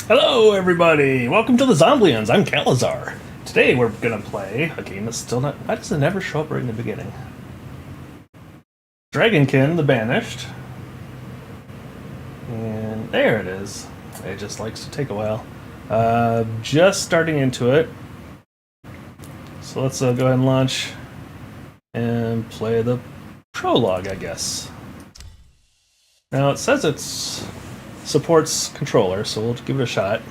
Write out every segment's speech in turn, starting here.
Hello, everybody! Welcome to the Zomblians. I'm Calazar. Today we're gonna play a game that's still not. Why does it never show up right in the beginning? Dragonkin, the Banished. And there it is. It just likes to take a while. Just starting into it. So let's go ahead and launch and play the prologue, I guess. Now it says it's supports controller, so we'll give it a shot.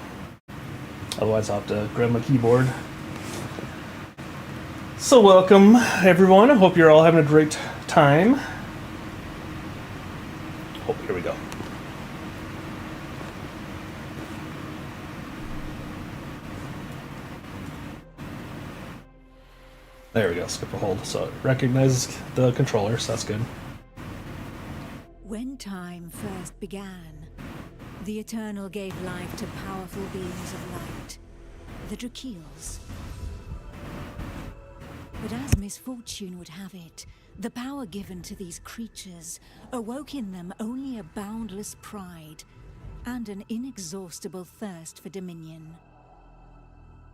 Otherwise I'll have to grab my keyboard. So welcome, everyone. I hope you're all having a great time. Oh, here we go. There we go, skip a hold. So it recognizes the controller, so that's good. When time first began, the Eternal gave life to powerful beings of light, the Drakeels. But as misfortune would have it, the power given to these creatures awoke in them only a boundless pride and an inexhaustible thirst for dominion.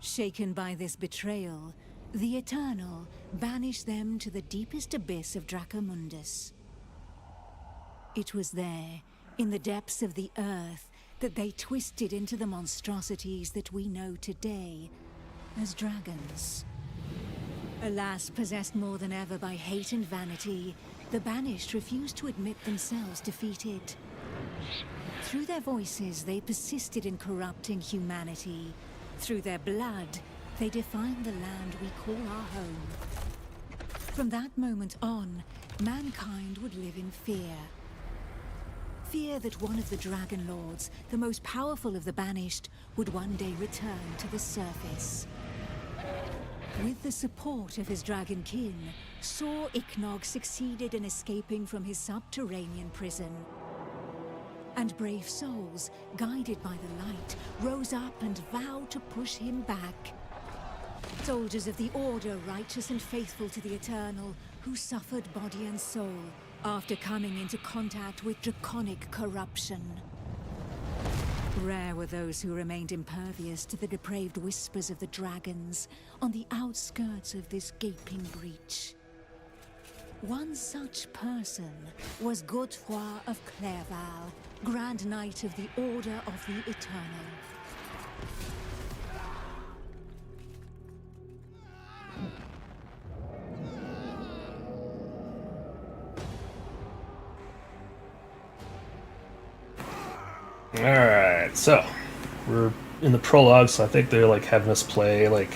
Shaken by this betrayal, the Eternal banished them to the deepest abyss of Dracomundus. It was there, in the depths of the earth, that they twisted into the monstrosities that we know today as dragons. Alas, possessed more than ever by hate and vanity, the Banished refused to admit themselves defeated. Through their voices, they persisted in corrupting humanity. Through their blood, they defined the land we call our home. From that moment on, mankind would live in fear. Fear that one of the Dragon Lords, the most powerful of the Banished, would one day return to the surface. With the support of his Dragonkin, Saw Ichnog succeeded in escaping from his subterranean prison. And brave souls, guided by the light, rose up and vowed to push him back. Soldiers of the Order, righteous and faithful to the Eternal, who suffered body and soul after coming into contact with draconic corruption. Rare were those who remained impervious to the depraved whispers of the dragons on the outskirts of this gaping breach. One such person was Godefroy of Clairval, Grand Knight of the Order of the Eternal. Alright, so we're in the prologue, so I think they're like having us play oh.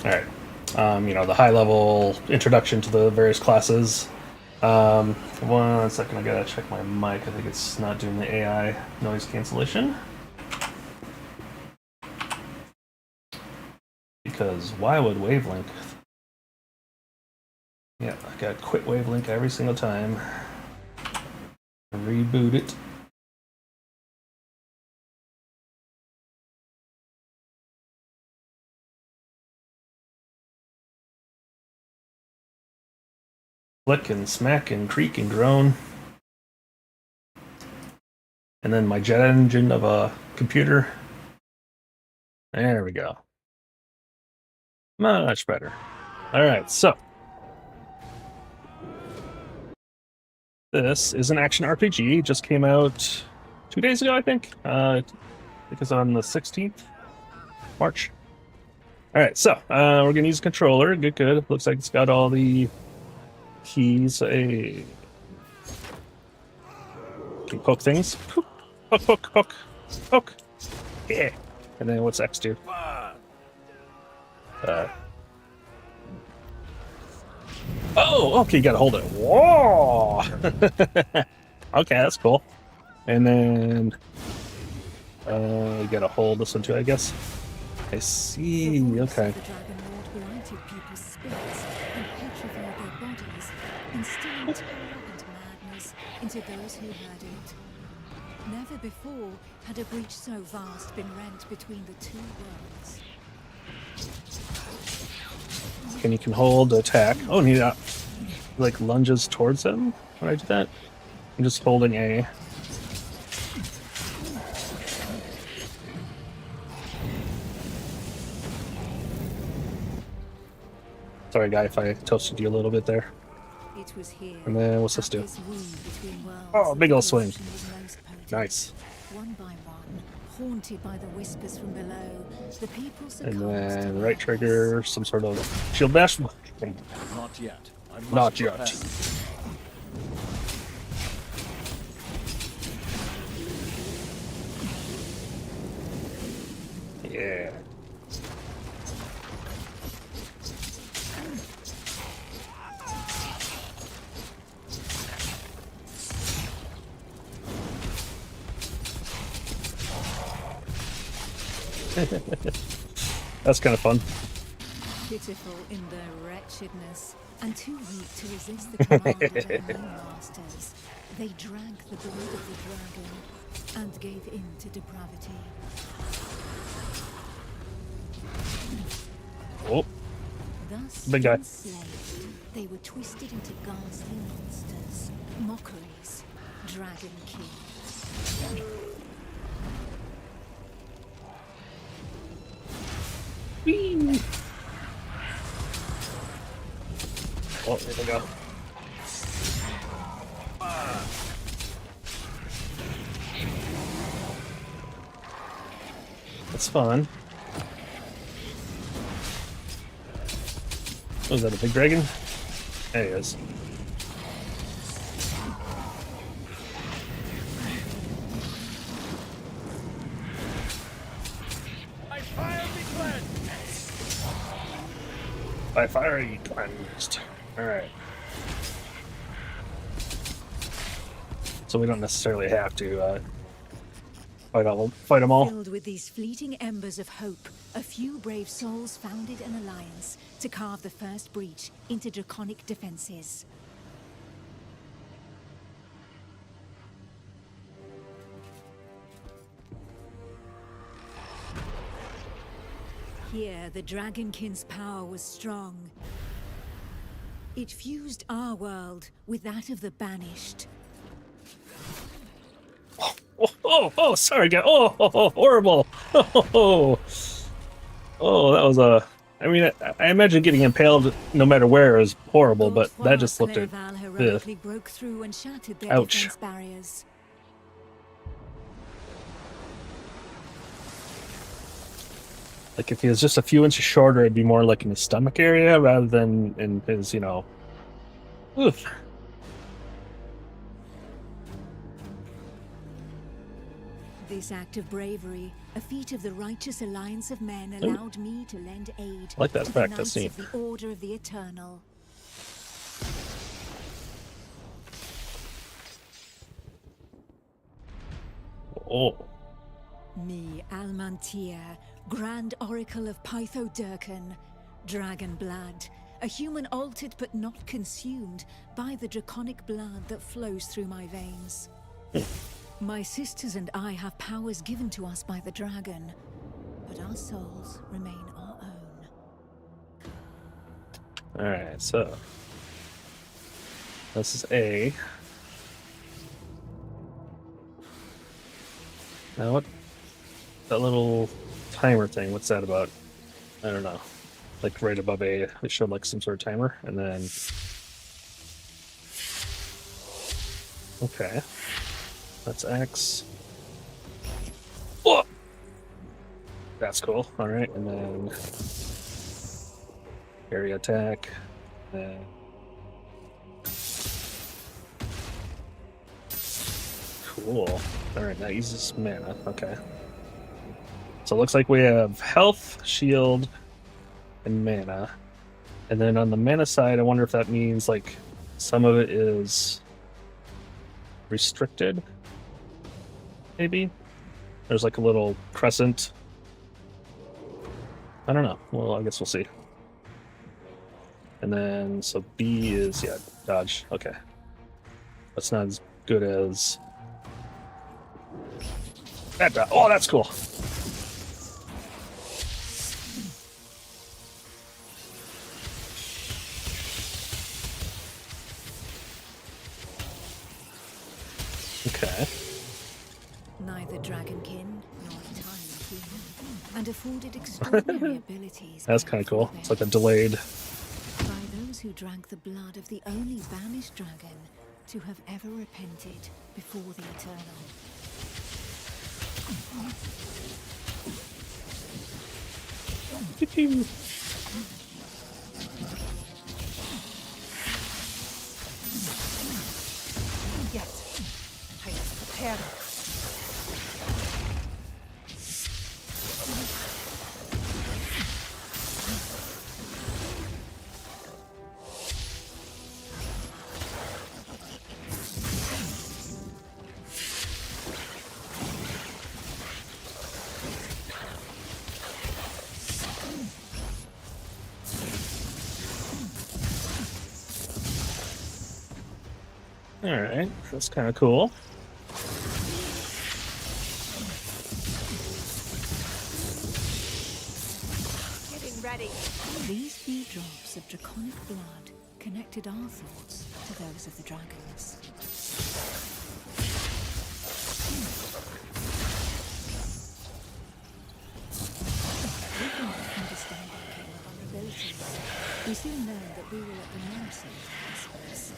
Alright. The high level introduction to the various classes. 1 second, I gotta check my mic. I think it's not doing the AI noise cancellation. Because why would wavelength? Yeah, I gotta quit wavelength every single time. Reboot it. Flick and smack and creak and groan. And then my jet engine of a computer. There we go. Much better. Alright, so. This is an action RPG. Just came out 2 days ago, I think. I think it's on the 16th March. Alright, so we're going to use a controller. Good. Looks like it's got all the keys. Can poke things. Poke. Yeah. And then what's X do? Oh, okay, you gotta hold it. Whoa! Okay, that's cool. And then you gotta hold this one too, I guess. I see. Okay. The Dragon Lord blighted people's spirits and petrified their bodies, instilling terror and madness into those who heard it. Never before had a breach so vast been rent between the two worlds. And you can hold attack. Oh, and he like lunges towards him when I do that. I'm just holding A. Sorry, guy, if I toasted you a little bit there. It was here. And then what's this do? This wound between worlds, Oh, big that old the swing. corruption was most potent. Nice. One by one, haunted by the whispers from below, the people And succumbed to then their right trigger, some sort of shield bash. Not yet. I must Not prepare. yet. Yeah. That's kind of fun. pitiful in their wretchedness, and too weak to resist the command of their new masters. They drank the blood of the dragon and gave in to depravity. Oh, Thus, big guy. enslaved, they were twisted into ghastly monsters, mockeries, Dragonkin. Whee! Oh, there we go. That's fun. Oh, is that a big dragon? There he is. By fire you cleansed. Alright. So we don't necessarily have to fight them all. Filled with these fleeting embers of hope, a few brave souls founded an alliance to carve the first breach into draconic defenses. Here, the Dragonkin's power was strong. It fused our world with that of the Banished. Oh, sorry, guy. Oh, horrible. Oh, that was a. I mean, I imagine getting impaled no matter where is horrible, but that just looked at. Clerval heroically broke through and shattered their Ouch. defense barriers. Like if he was just a few inches shorter, it'd be more like in his stomach area rather than in his, Oof. This act of bravery, a feat of the righteous alliance of men, allowed me to lend aid I like that to fact, the that's Knights neat. of the Order of the Eternal. Oh. Me, Almantir, Grand Oracle of Pytho Durkan, Dragon Blood, a human altered but not consumed by the draconic blood that flows through my veins. My sisters and I have powers given to us by the dragon, but our souls remain our own. Alright, so. This is A. Now what? That little timer thing, what's that about? I don't know. Like right above A, it showed like some sort of timer, and then. Okay. That's X. Oh! That's cool. Alright, and then. Area attack. Then. Cool. Alright, that uses mana. Okay. So it looks like we have health, shield, and mana. And then on the mana side, I wonder if that means like some of it is restricted. Maybe? There's like a little crescent. I don't know. Well, I guess we'll see. And then, so B is, yeah, dodge. Okay. That's not as good as that. Oh, that's cool. and afforded extraordinary abilities. That's kind of cool. It's like a delayed. By those who drank the blood of the only banished dragon to have ever repented before the Eternal. Yes, I was prepared. Alright, that's kind of cool. Getting ready. These few drops of draconic blood connected our thoughts to those of the dragons. With enough understanding came the vulnerabilities. We soon learned that we were at the mercy of the whispers.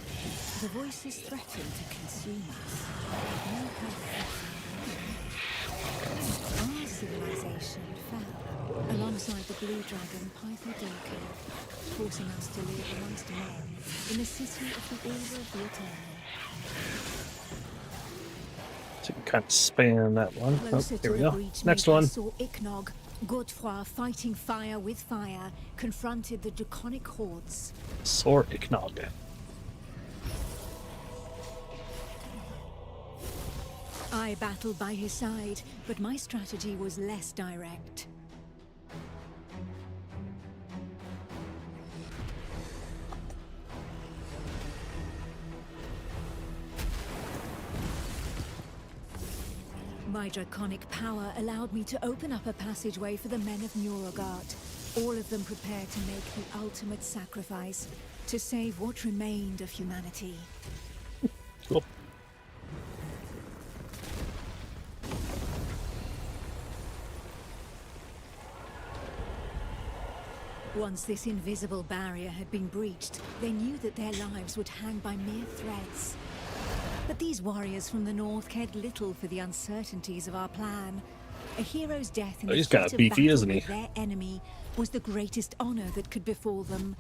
The voices threatened to consume us. No hope of salvation. Our civilization fell alongside the blue dragon Pythodilkin, forcing us to live amongst men in the city of the Order of the Eternal. So you can kind of span that one. Oh, Closer here to we the go. breach, Next Maker one. saw Ichnog, Godefroy fighting fire with fire, confronted the draconic hordes. Sor Iknog. I battled by his side, but my strategy was less direct. My draconic power allowed me to open up a passageway for the men of Nurogard, all of them prepared to make the ultimate sacrifice to save what remained of humanity. Cool. Once this invisible barrier had been breached, they knew that their lives would hang by mere threads. But these warriors from the north cared little for the uncertainties of our plan. A hero's death in Oh, the he's heat kinda of beefy, battle isn't he? with their enemy was the greatest honor that could befall them.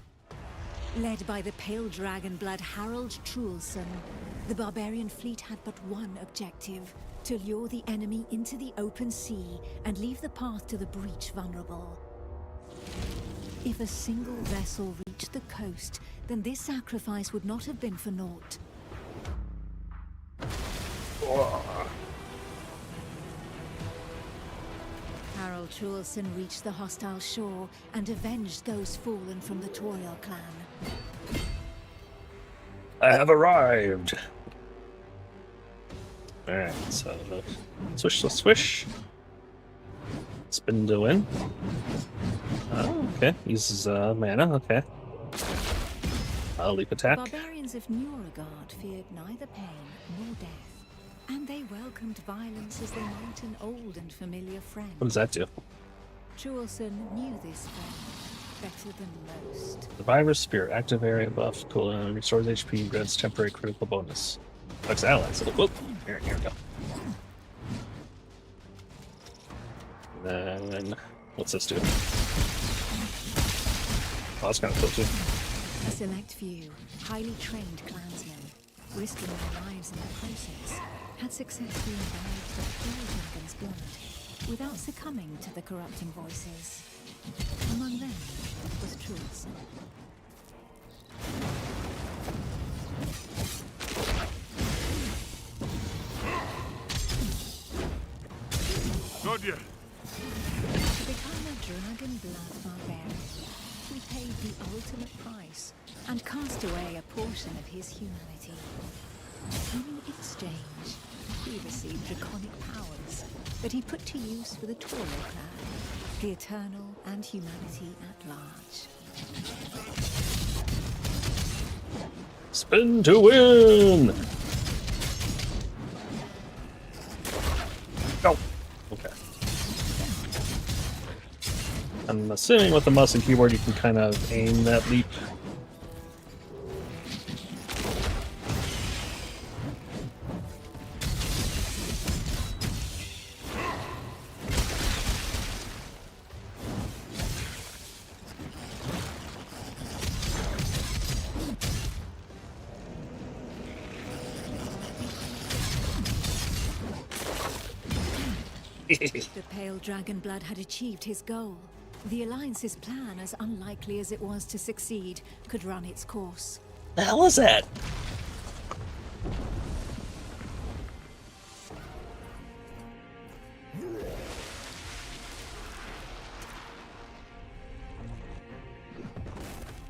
Led by the pale dragon blood Harold Truelson, the barbarian fleet had but one objective: to lure the enemy into the open sea and leave the path to the breach vulnerable. If a single vessel reached the coast, then this sacrifice would not have been for naught. Harold Truelson reached the hostile shore and avenged those fallen from the Toriel clan. I have arrived. Alright, so swish, swish. Spin to win. Oh, okay. Uses mana, okay. Leap attack. Barbarians of Nurogard feared neither pain nor death, and they welcomed violence as they might an old and familiar friend. What does that do? Truelson knew this friend better than most. Survivor's Spirit, active area buff, cooldown, restores HP, grants temporary critical bonus. Affects allies. Whoop. Here we go. And then, what's this do? Oh, that's kind of cool too. A select few, highly trained clansmen, risking their lives in the process, had successfully imbibed the full dragon's blood without succumbing to the corrupting voices. Among them was Truelson. Not yet. To become a dragon blood barbarian, he paid the ultimate price and cast away a portion of his humanity. In exchange, he received draconic powers that he put to use for the Toriel clan, the Eternal, and humanity at large. Spin to win! Oh, okay. I'm assuming with the mouse and keyboard you can kind of aim that leap. The pale dragon blood had achieved his goal. The Alliance's plan, as unlikely as it was to succeed, could run its course. The hell is that?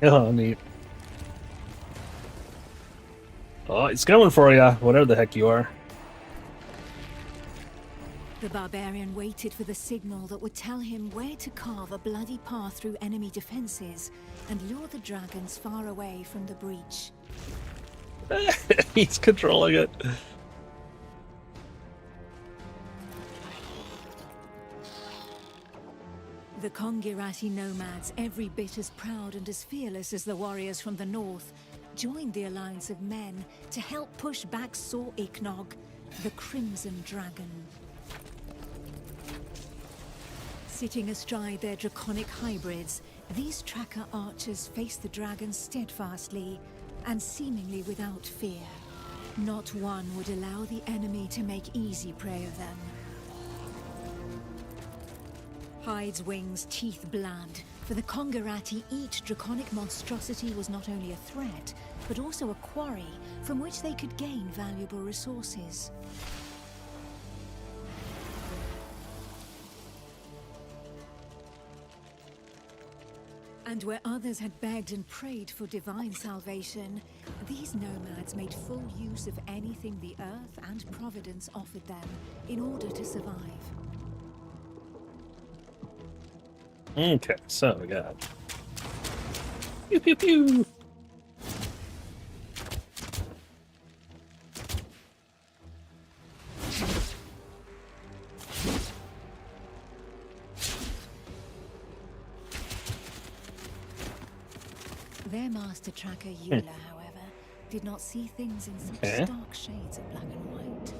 Oh, neat. Oh, it's coming for you, whatever the heck you are. The barbarian waited for the signal that would tell him where to carve a bloody path through enemy defenses and lure the dragons far away from the breach. He's controlling it. The Kongirati nomads, every bit as proud and as fearless as the warriors from the north, joined the alliance of men to help push back Sor Iknog, the Crimson Dragon. Sitting astride their draconic hybrids, these tracker archers faced the dragons steadfastly and seemingly without fear. Not one would allow the enemy to make easy prey of them. Hides, wings, teeth bland. For the Kongirati, each draconic monstrosity was not only a threat, but also a quarry from which they could gain valuable resources. And where others had begged and prayed for divine salvation, these nomads made full use of anything the earth and Providence offered them in order to survive. Okay, so we got... Pew pew pew! Their master tracker, Eula, however, did not see things in such stark shades of black and white.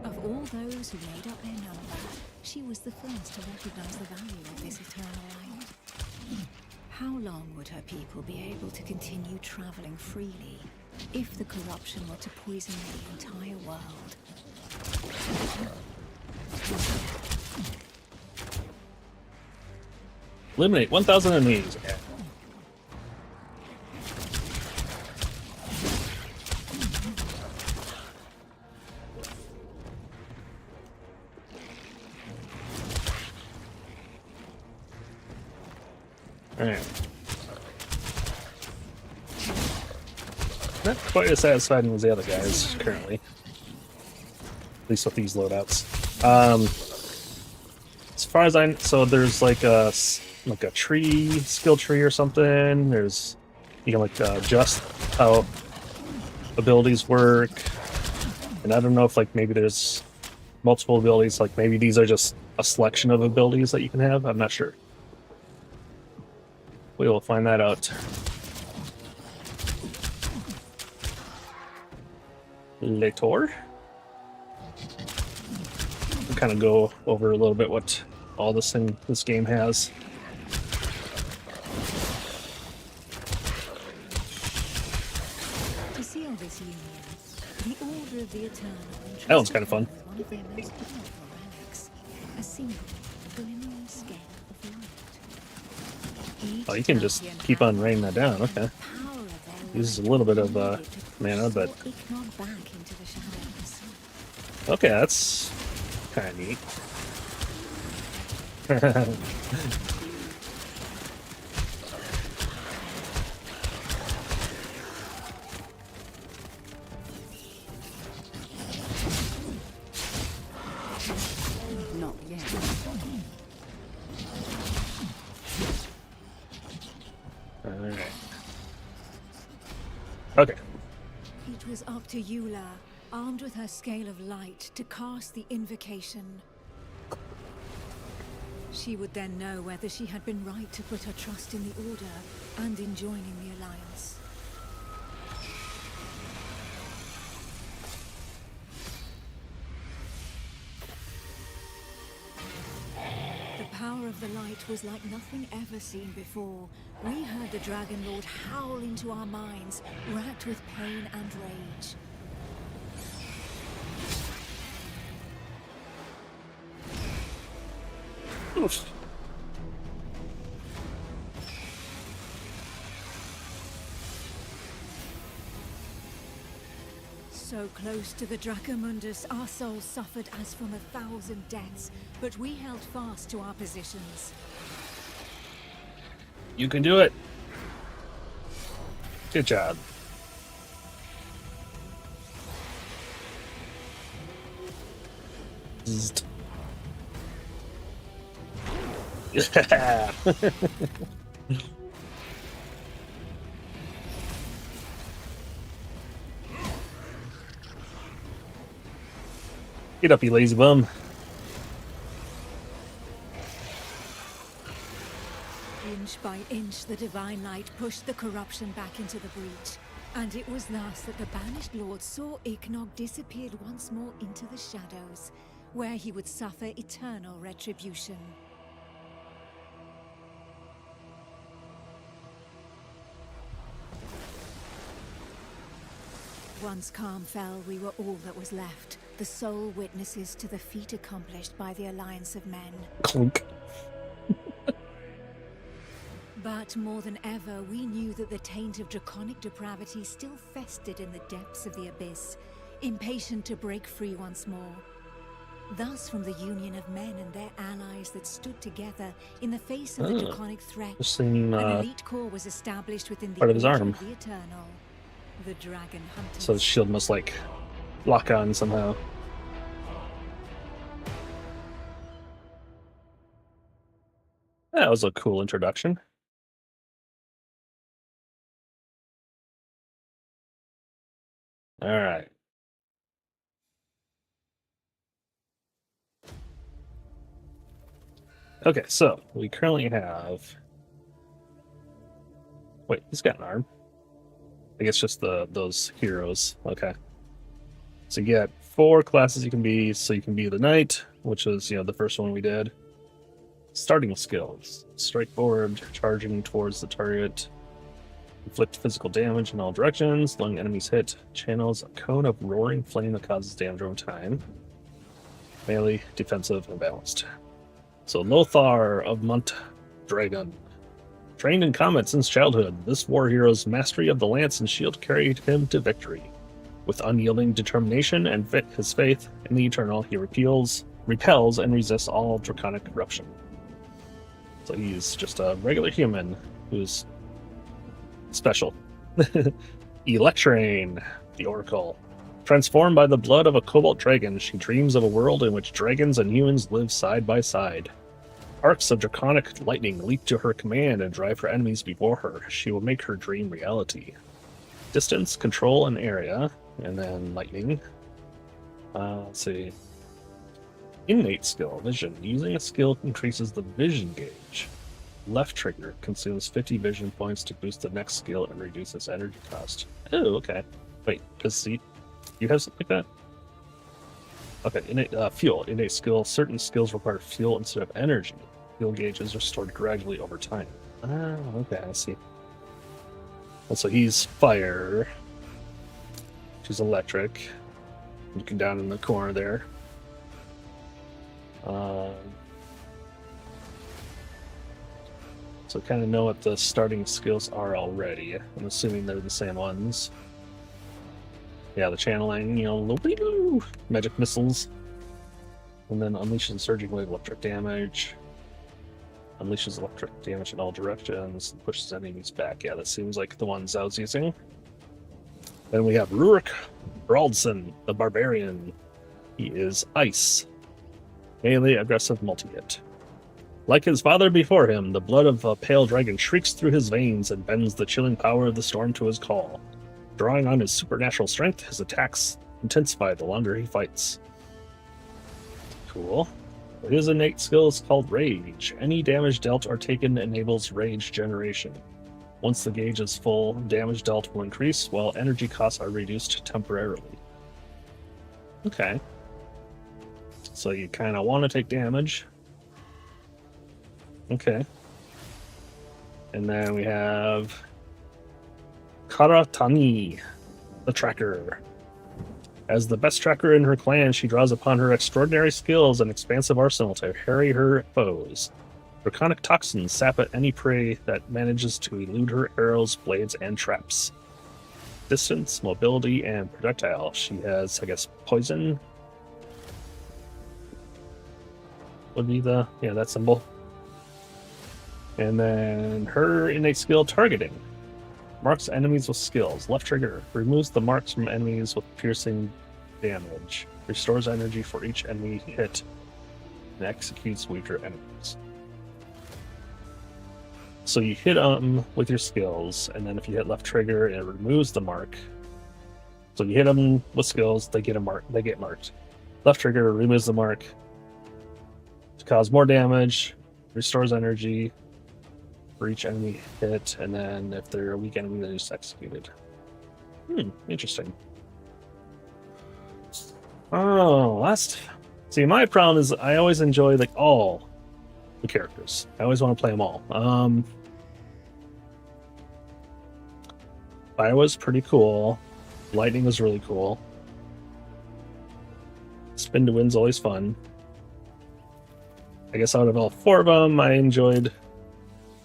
Of all those who made up their number, she was the first to recognize the value of this eternal light. How long would her people be able to continue traveling freely if the corruption were to poison the entire world? Eliminate 1,000 enemies. Okay. Alright. Not quite as satisfying as the other guys currently. At least with these loadouts. As far as so there's like a tree, skill tree or something. There's, you can adjust how abilities work. And I don't know if maybe there's multiple abilities, maybe these are just a selection of abilities that you can have. I'm not sure. We will find that out. Later. We'll kind of go over a little bit what all this game has. To seal this union, the Order of the Eternal. That one's kind of fun. One of their most powerful relics, a single glimmering scale of light. Oh, you can just keep on raining that down. Okay. Uses a little bit of mana, but okay, that's kind of neat. Not yet. Alright. Okay. It was up to Eula, armed with her scale of light, to cast the invocation. She would then know whether she had been right to put her trust in the Order and in joining the Alliance. The power of the light was like nothing ever seen before. We heard the Dragon Lord howl into our minds, racked with pain and rage. Oof. So close to the Dracomundus, our souls suffered as from 1,000 deaths, but we held fast to our positions. You can do it. Good job. Zzzt. Yeah. Get up, you lazy bum. Inch by inch, the divine light pushed the corruption back into the breach. And it was thus that the Banished Lord saw Ignog disappeared once more into the shadows, where he would suffer eternal retribution. Once calm fell, we were all that was left, the sole witnesses to the feat accomplished by the Alliance of Men. Clunk. But more than ever, we knew that the taint of draconic depravity still festered in the depths of the abyss, impatient to break free once more. Thus, from the union of men and their allies that stood together in the face of the draconic threat, Just in, an elite corps was established within the part of his Order arm. of the Eternal, the Dragon Hunters. So the shield must like lock on somehow. That was a cool introduction. All right. Okay, so we currently have. Wait, he's got an arm. I guess just those heroes. Okay. So you get 4 classes you can be. So you can be the knight, which is the first one we did. Starting skills: strike forward, charging towards the target, inflict physical damage in all directions, letting enemies hit, channels a cone of roaring flame that causes damage over time. Melee, defensive, and balanced. So Lothar of Mont Dragon. Trained in combat since childhood, this war hero's mastery of the lance and shield carried him to victory. With unyielding determination and his faith in the eternal, he repels and resists all draconic corruption. So he's just a regular human who's special. Electraine, the Oracle. Transformed by the blood of a cobalt dragon, she dreams of a world in which dragons and humans live side by side. Arcs of draconic lightning leap to her command and drive her enemies before her. She will make her dream reality. Distance, control, and area, and then lightning. Let's see. Innate skill, vision. Using a skill increases the vision gauge. Left trigger consumes 50 vision points to boost the next skill and reduces energy cost. Oh, okay. Wait, does you have something like that? Okay, innate fuel. Innate skill. Certain skills require fuel instead of energy. Fuel gauge is restored gradually over time. Ah, okay, I see. And so he's fire. She's electric. Looking down in the corner there. So kind of know what the starting skills are already. I'm assuming they're the same ones. Yeah, the channeling, magic missiles. And then unleashes surging wave electric damage. Unleashes electric damage in all directions. Pushes enemies back. Yeah, that seems like the ones I was using. Then we have Rurik Braldson, the Barbarian. He is ice. Melee, aggressive, multi-hit. Like his father before him, the blood of a pale dragon shrieks through his veins and bends the chilling power of the storm to his call. Drawing on his supernatural strength, his attacks intensify the longer he fights. Cool. His innate skill is called Rage. Any damage dealt or taken enables rage generation. Once the gauge is full, damage dealt will increase, while energy costs are reduced temporarily. Okay. So you kind of want to take damage. Okay. And then we have Karatani, the tracker. As the best tracker in her clan, she draws upon her extraordinary skills and expansive arsenal to harry her foes. Draconic toxins sap at any prey that manages to elude her arrows, blades, and traps. Distance, mobility, and projectile. She has, I guess, poison. Would be that symbol. And then her innate skill, targeting. Marks enemies with skills. Left trigger. Removes the marks from enemies with piercing damage. Restores energy for each enemy hit. And executes weaker enemies. So you hit them with your skills, and then if you hit left trigger, it removes the mark. So you hit them with skills, they get marked. Left trigger removes the mark to cause more damage, restores energy for each enemy hit, and then if they're a weak enemy, they're just executed. Interesting. Oh, see, my problem is I always enjoy like all the characters. I always want to play them all. Fire was pretty cool. Lightning was really cool. Spin to win's always fun. I guess out of all four of them, I enjoyed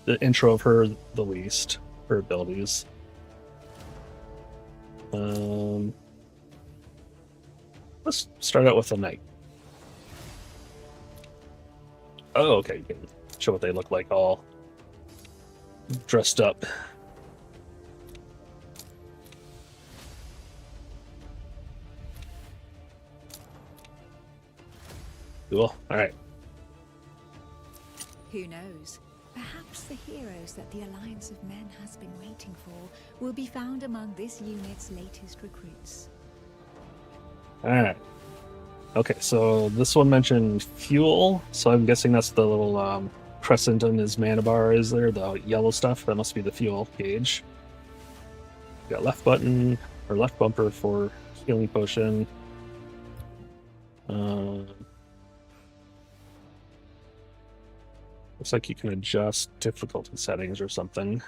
the intro of her the least. Her abilities. Let's start out with the knight. Oh, okay. You can show what they look like all dressed up. Cool. All right. Who knows? Perhaps the heroes that the Alliance of Men has been waiting for will be found among this unit's latest recruits. All right. Okay, so this one mentioned fuel, so I'm guessing that's the little crescent on his mana bar is there, the yellow stuff. That must be the fuel gauge. Got left button or left bumper for healing potion. Looks like you can adjust difficulty settings or something.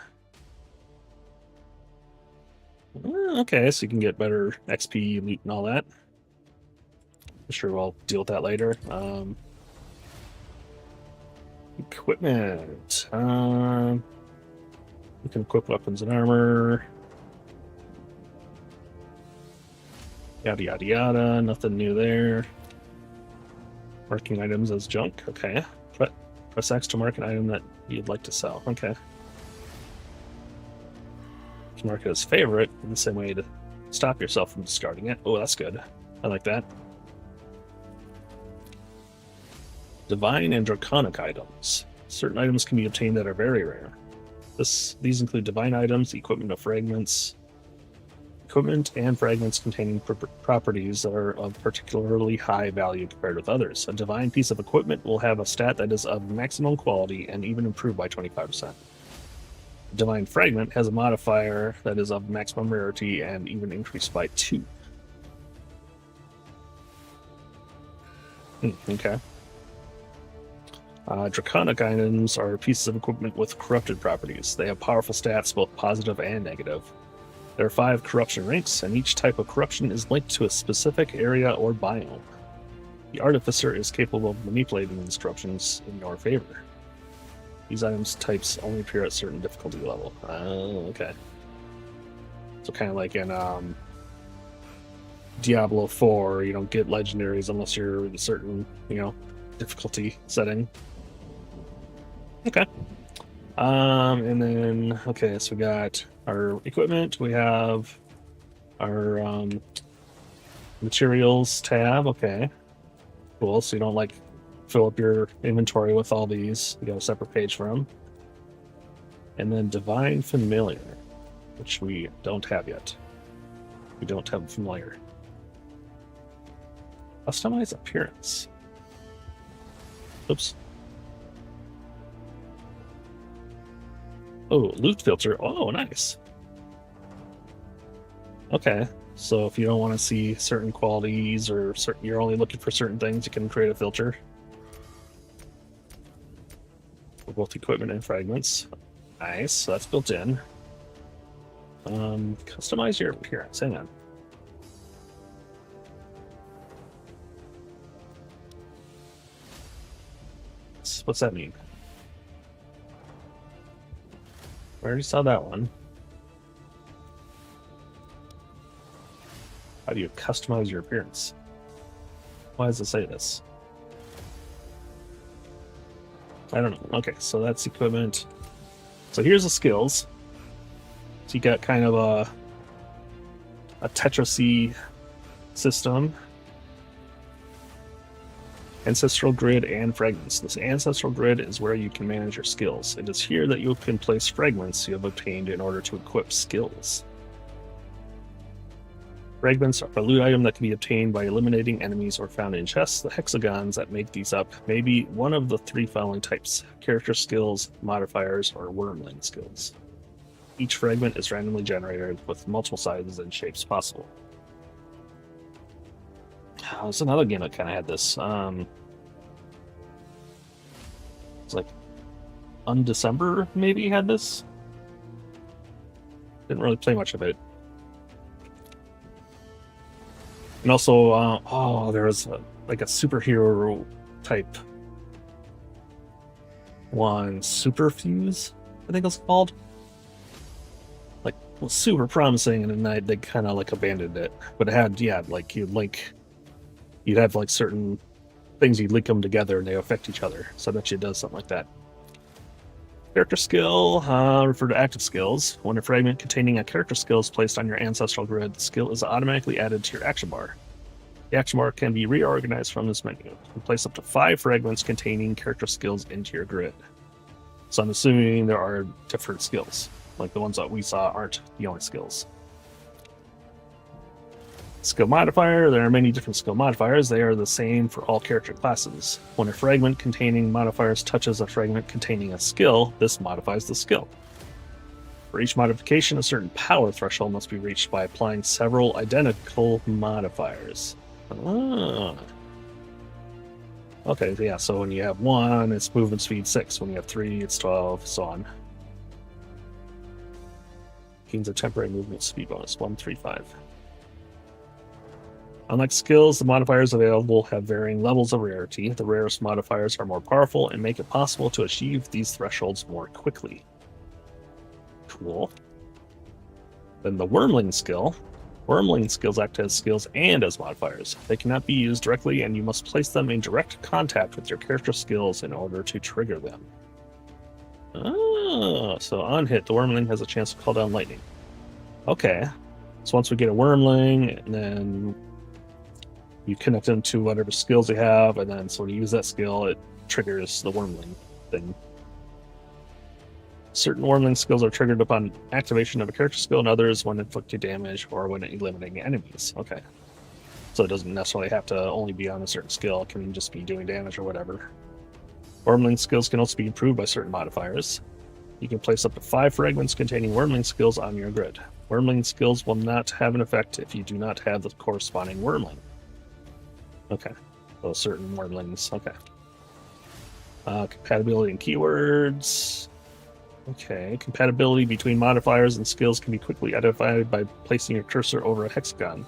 Okay, so you can get better XP, loot, and all that. I'm sure we'll deal with that later. Equipment. You can equip weapons and armor. Yada yada yada. Nothing new there. Marking items as junk. Okay. Press X to mark an item that you'd like to sell. Okay. You can mark it as favorite in the same way to stop yourself from discarding it. Oh, that's good. I like that. Divine and Draconic items. Certain items can be obtained that are very rare. These include divine items, equipment of fragments. Equipment and fragments containing properties that are of particularly high value compared with others. A divine piece of equipment will have a stat that is of maximum quality and even improved by 25%. A divine fragment has a modifier that is of maximum rarity and even increased by 2. Okay. Draconic items are pieces of equipment with corrupted properties. They have powerful stats, both positive and negative. There are 5 corruption ranks, and each type of corruption is linked to a specific area or biome. The Artificer is capable of manipulating these corruptions in your favor. These items types only appear at certain difficulty level. Okay. So kind of like in Diablo 4, you don't get legendaries unless you're in a certain, difficulty setting. Okay. And then, okay, so we got our equipment, we have our materials tab. Okay, cool. So you don't fill up your inventory with all these. You got a separate page for them. And then Divine Familiar, which we don't have yet. We don't have a familiar. Customize appearance. Oops. Oh, loot filter. Oh, nice. Okay, so if you don't want to see certain qualities or you're only looking for certain things, you can create a filter for both equipment and fragments. Nice, so that's built in. Customize your appearance. Hang on. What's that mean? I already saw that one. How do you customize your appearance? Why does it say this? I don't know. Okay, so that's equipment. So here's the skills. So you got kind of a Tetris-y system. Ancestral grid and fragments. This ancestral grid is where you can manage your skills. It is here that you can place fragments you have obtained in order to equip skills. Fragments are a loot item that can be obtained by eliminating enemies or found in chests. The hexagons that make these up may be one of the three following types: character skills, modifiers, or wormling skills. Each fragment is randomly generated with multiple sizes and shapes possible. There's another game that kind of had this. It's like Undecember maybe had this. Didn't really play much of it. And also, there was like a superhero type one, Superfuse, I think it's called. Like, was super promising, and then they kind of like abandoned it. But it had, yeah, like you'd have like certain things, you'd link them together and they affect each other. So I bet you it does something like that. Character skill, refer to active skills. When a fragment containing a character skill is placed on your ancestral grid, the skill is automatically added to your action bar. The action bar can be reorganized from this menu. You can place up to 5 fragments containing character skills into your grid. So I'm assuming there are different skills. Like the ones that we saw aren't the only skills. Skill modifier, there are many different skill modifiers. They are the same for all character classes. When a fragment containing modifiers touches a fragment containing a skill, this modifies the skill. For each modification, a certain power threshold must be reached by applying several identical modifiers. Okay, yeah, so when you have 1, it's movement speed 6. When you have 3, it's 12, so on. Gains a temporary movement speed bonus, 135. Unlike skills, the modifiers available have varying levels of rarity. The rarest modifiers are more powerful and make it possible to achieve these thresholds more quickly. Cool. Then the Wormling skill. Wormling skills act as skills and as modifiers. They cannot be used directly, and you must place them in direct contact with your character skills in order to trigger them. So on hit, the Wormling has a chance to call down lightning. Okay. So once we get a Wormling, and then you connect them to whatever skills they have, and then so when you use that skill, it triggers the Wormling thing. Certain Wormling skills are triggered upon activation of a character skill, and others when inflicting damage or when eliminating enemies. Okay. So it doesn't necessarily have to only be on a certain skill, it can just be doing damage or whatever. Wormling skills can also be improved by certain modifiers. You can place up to 5 fragments containing Wormling skills on your grid. Wormling skills will not have an effect if you do not have the corresponding Wormling. Okay, so certain Wormlings, okay. Compatibility and keywords. Okay, compatibility between modifiers and skills can be quickly identified by placing your cursor over a hexagon.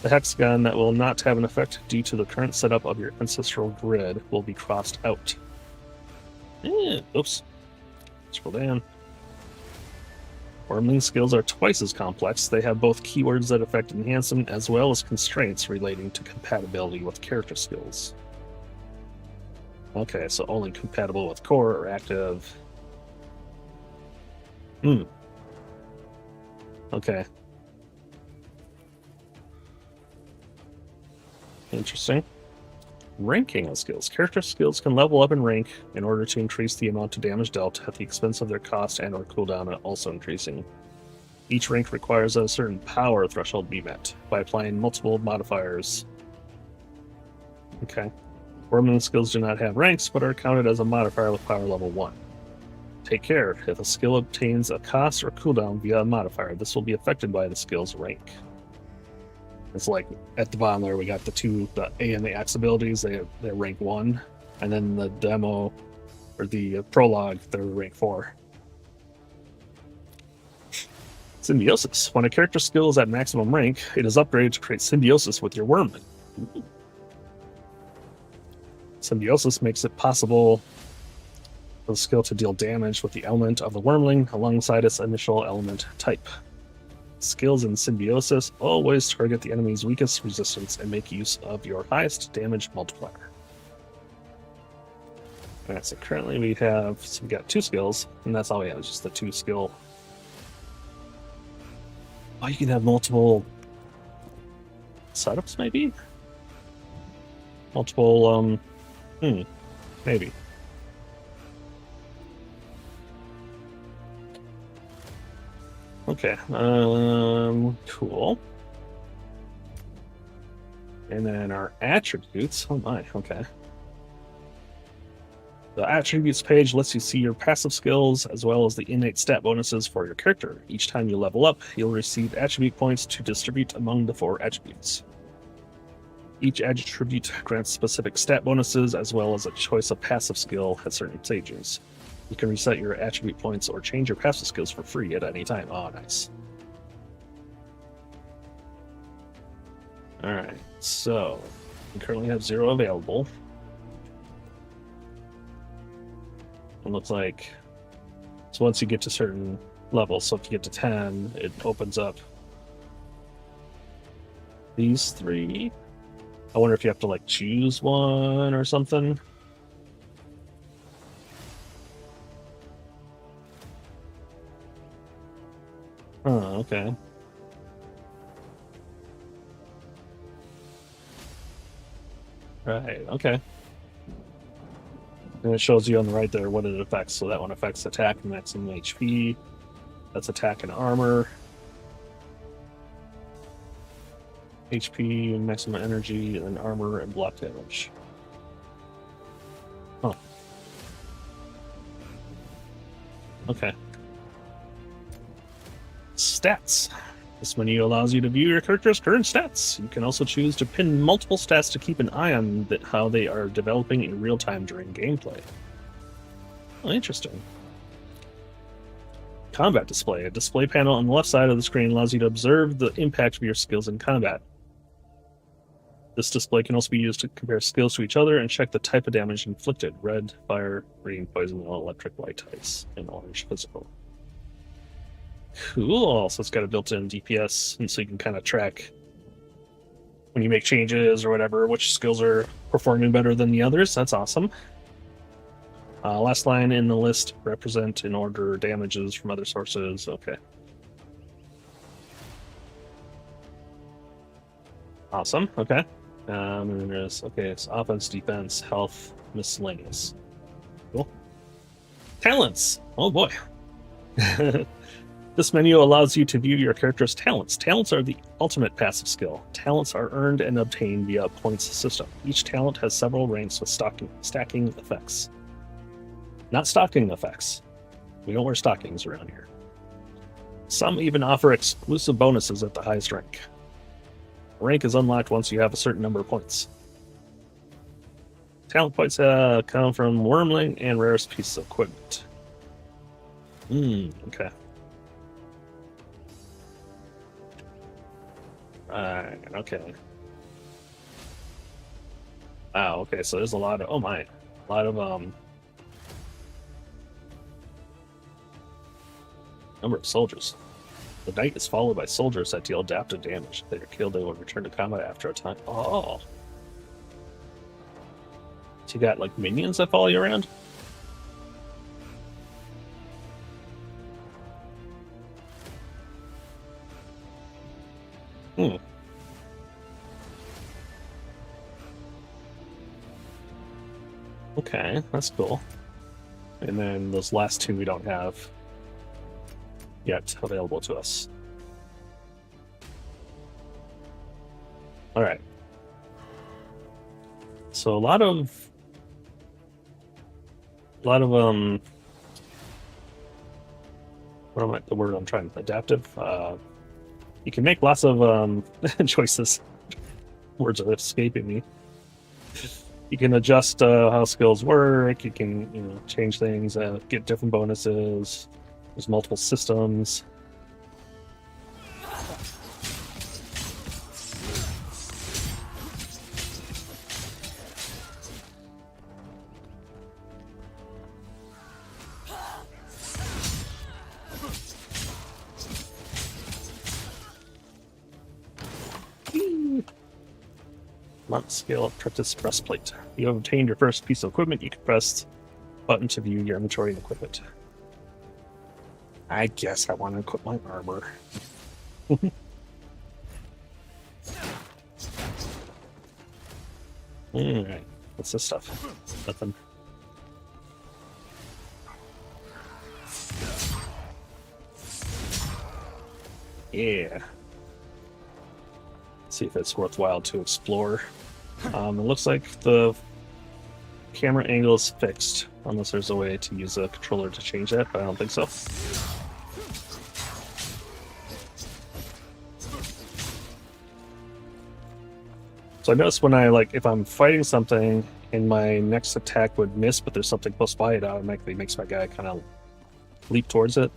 The hexagon that will not have an effect due to the current setup of your ancestral grid will be crossed out. Oops. Scroll down. Wormling skills are twice as complex. They have both keywords that affect enhancement as well as constraints relating to compatibility with character skills. Okay, so only compatible with core or active. Okay. Interesting. Ranking of skills. Character skills can level up in rank in order to increase the amount of damage dealt at the expense of their cost and or cooldown also increasing. Each rank requires a certain power threshold be met by applying multiple modifiers. Okay. Wormling skills do not have ranks, but are counted as a modifier with power level 1. Take care. If a skill obtains a cost or cooldown via a modifier, this will be affected by the skill's rank. It's like at the bottom there, we got the A and the X abilities. They're rank 1, and then the demo or the prologue, they're rank 4. Symbiosis. When a character's skill is at maximum rank, it is upgraded to create symbiosis with your Wormling. Symbiosis makes it possible for the skill to deal damage with the element of the Wormling alongside its initial element type. Skills in Symbiosis always target the enemy's weakest resistance and make use of your highest damage multiplier. Alright, so currently we got 2 skills, and that's all we have, is just the 2 skill. Oh, you can have multiple setups, maybe? Multiple, maybe. Okay, cool. And then our attributes. Oh my, okay. The attributes page lets you see your passive skills as well as the innate stat bonuses for your character. Each time you level up, you'll receive attribute points to distribute among the 4 attributes. Each attribute grants specific stat bonuses as well as a choice of passive skill at certain stages. You can reset your attribute points or change your passive skills for free at any time. Oh, nice. Alright, so we currently have 0 available. It looks like, so once you get to certain levels, so if you get to 10, it opens up these 3. I wonder if you have to like choose one or something. Oh, okay. Right, okay. And it shows you on the right there what it affects. So that one affects attack and maximum HP. That's attack and armor. HP, maximum energy, and armor and block damage. Huh. Okay. Stats. This menu allows you to view your character's current stats. You can also choose to pin multiple stats to keep an eye on how they are developing in real time during gameplay. Oh, interesting. Combat display. A display panel on the left side of the screen allows you to observe the impact of your skills in combat. This display can also be used to compare skills to each other and check the type of damage inflicted. Red, fire, green, poison, electric, white, ice, and orange, physical. Cool. So it's got a built-in DPS, and so you can kind of track when you make changes or whatever, which skills are performing better than the others. That's awesome. Last line in the list, represent in order damages from other sources. Okay. Awesome. Okay. And then there's, okay, it's offense, defense, health, miscellaneous. Cool. Talents. Oh boy. This menu allows you to view your character's talents. Talents are the ultimate passive skill. Talents are earned and obtained via a points system. Each talent has several ranks with stacking effects. Not stocking effects. We don't wear stockings around here. Some even offer exclusive bonuses at the highest rank. Rank is unlocked once you have a certain number of points. Talent points come from Wormling and rarest pieces of equipment. Okay. Okay. Wow, okay, so there's a lot of, oh my, a lot of, number of soldiers. The knight is followed by soldiers that deal adaptive damage. If they are killed, they will return to combat after a time. Oh. So you got, like, minions that follow you around? Okay, that's cool. And then those last 2 we don't have yet available to us. Alright. So a lot of what am I, the word I'm trying, adaptive. You can make lots of choices. Words are escaping me. You can adjust how skills work. You can, change things, get different bonuses. There's multiple systems. Month skill apprentice breastplate. You have obtained your first piece of equipment. You can press button to view your inventory and equipment. I guess I want to equip my armor. Alright, what's this stuff? Nothing. Yeah. See if it's worthwhile to explore. It looks like the camera angle is fixed, unless there's a way to use a controller to change that, but I don't think so. So I noticed when if I'm fighting something and my next attack would miss, but there's something close by, it automatically makes my guy kind of leap towards it.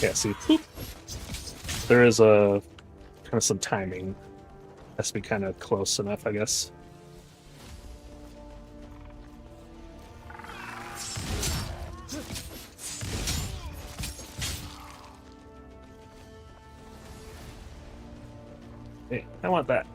Yeah, see, boop. There is a kind of some timing. Has to be kind of close enough, I guess. Hey, I want that.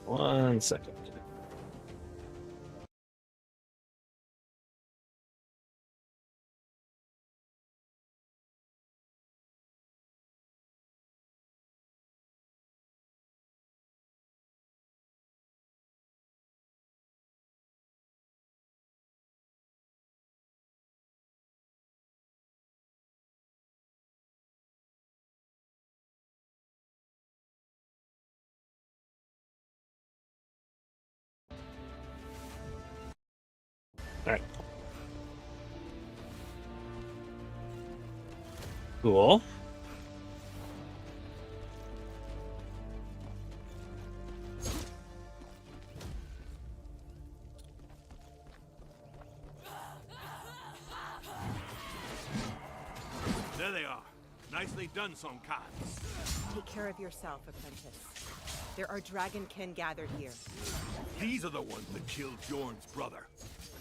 One second. Alright. Cool. There they are. Nicely done, Sonkan. Take care of yourself, apprentice. There are Dragonkin gathered here. These are the ones that killed Bjorn's brother.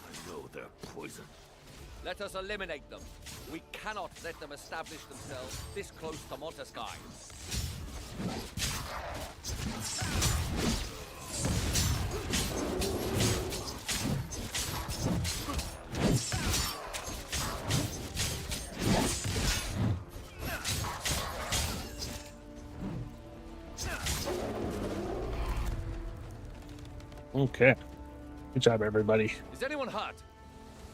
I know they're poison. Let us eliminate them. We cannot let them establish themselves this close to Montesky. Okay. Good job, everybody. Is anyone hurt?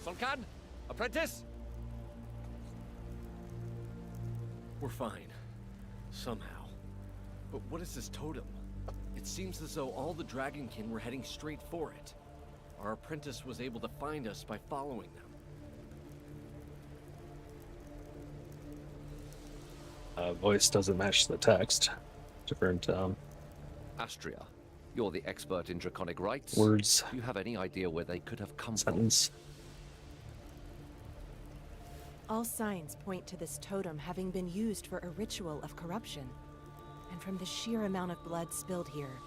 Sonkan? Apprentice? We're fine. Somehow. But what is this totem? It seems as though all the Dragonkin were heading straight for it. Our apprentice was able to find us by following them. Voice doesn't match the text. Different Astria, you're the expert in draconic rites. words, Do you have any idea where they could have come sentence. All signs point to this totem having been used for a ritual of corruption. And from the sheer amount of blood spilled here,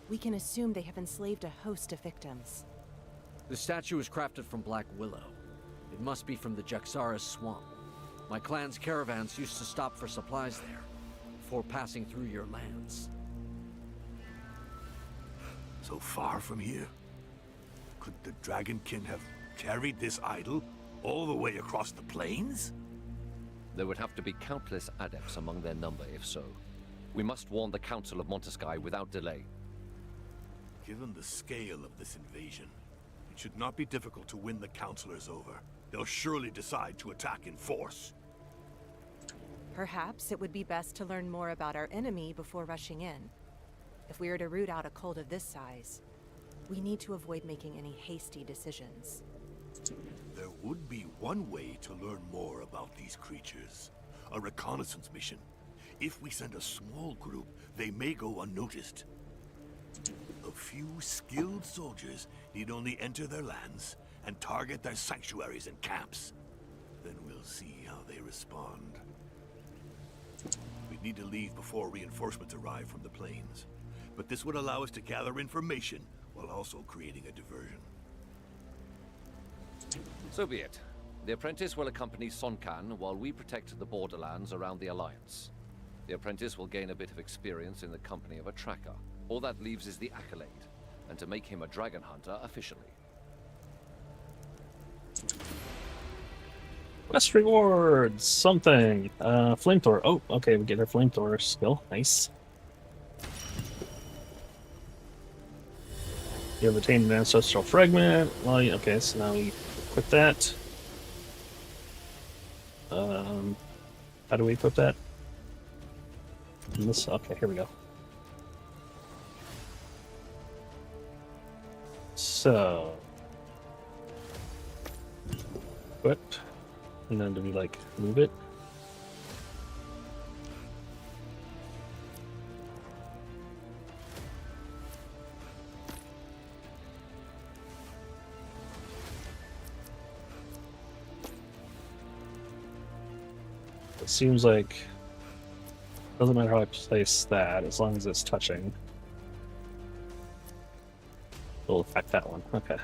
we can assume they have enslaved a host of victims. The statue is crafted from black willow. It must be from the Jaxara's swamp. My clan's caravans used to stop for supplies there, before passing through your lands. So far from here? Could the Dragonkin have carried this idol all the way across the plains? There would have to be countless adepts among their number if so. We must warn the Council of Montesky without delay. Given the scale of this invasion, it should not be difficult to win the Councilors over. They'll surely decide to attack in force. Perhaps it would be best to learn more about our enemy before rushing in. If we are to root out a cult of this size, we need to avoid making any hasty decisions. There would be one way to learn more about these creatures. A reconnaissance mission. If we send a small group, they may go unnoticed. A few skilled soldiers need only enter their lands and target their sanctuaries and camps. Then we'll see how they respond. We'd need to leave before reinforcements arrive from the plains. But this would allow us to gather information while also creating a diversion. So be it. The apprentice will accompany Sonkan while we protect the borderlands around the Alliance. The apprentice will gain a bit of experience in the company of a tracker. All that leaves is the accolade, and to make him a dragon hunter officially. Quest rewards! Something. Flamethrower. Oh, okay, we get our flamethrower skill. Nice. You have attained an ancestral fragment. Well, okay, so now we equip that. How do we equip that? This, okay, here we go. So, equip, and then do we like move it? It seems like doesn't matter how I place that as long as it's touching. It'll affect that one. Okay.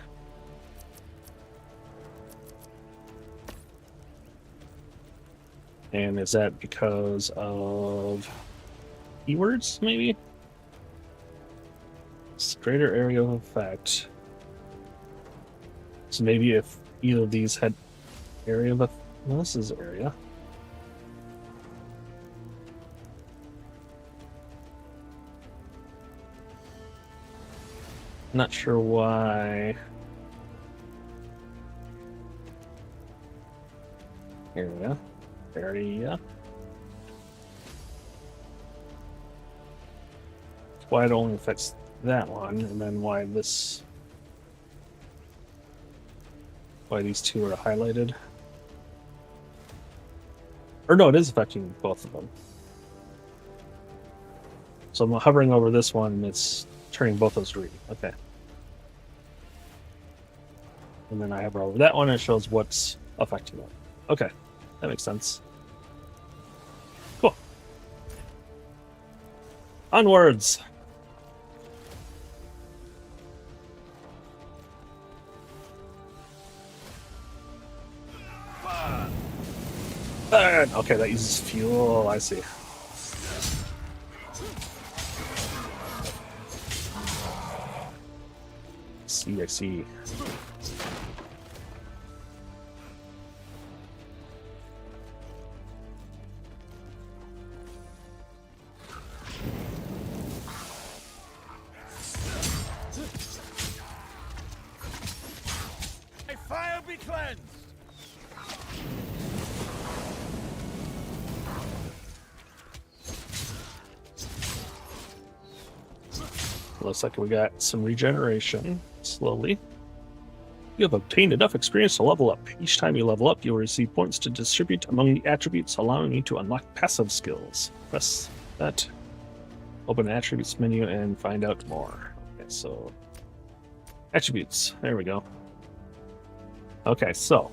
And is that because of keywords, maybe? It's greater area of effect. So maybe if either of these had area of effect. No, this is area. Not sure why. Area. Area. Why it only affects that one, and then why this. Why these two are highlighted. Or no, it is affecting both of them. So I'm hovering over this one, and it's turning both those green. Okay. And then I hover over that one, and it shows what's affecting them. Okay. That makes sense. Cool. Onwards! Burn! Okay, that uses fuel. I see. I see. May fire be cleansed! Looks like we got some regeneration. Slowly. You have obtained enough experience to level up. Each time you level up, you will receive points to distribute among the attributes, allowing you to unlock passive skills. Press that. Open the attributes menu and find out more. Okay, so attributes. There we go. Okay, so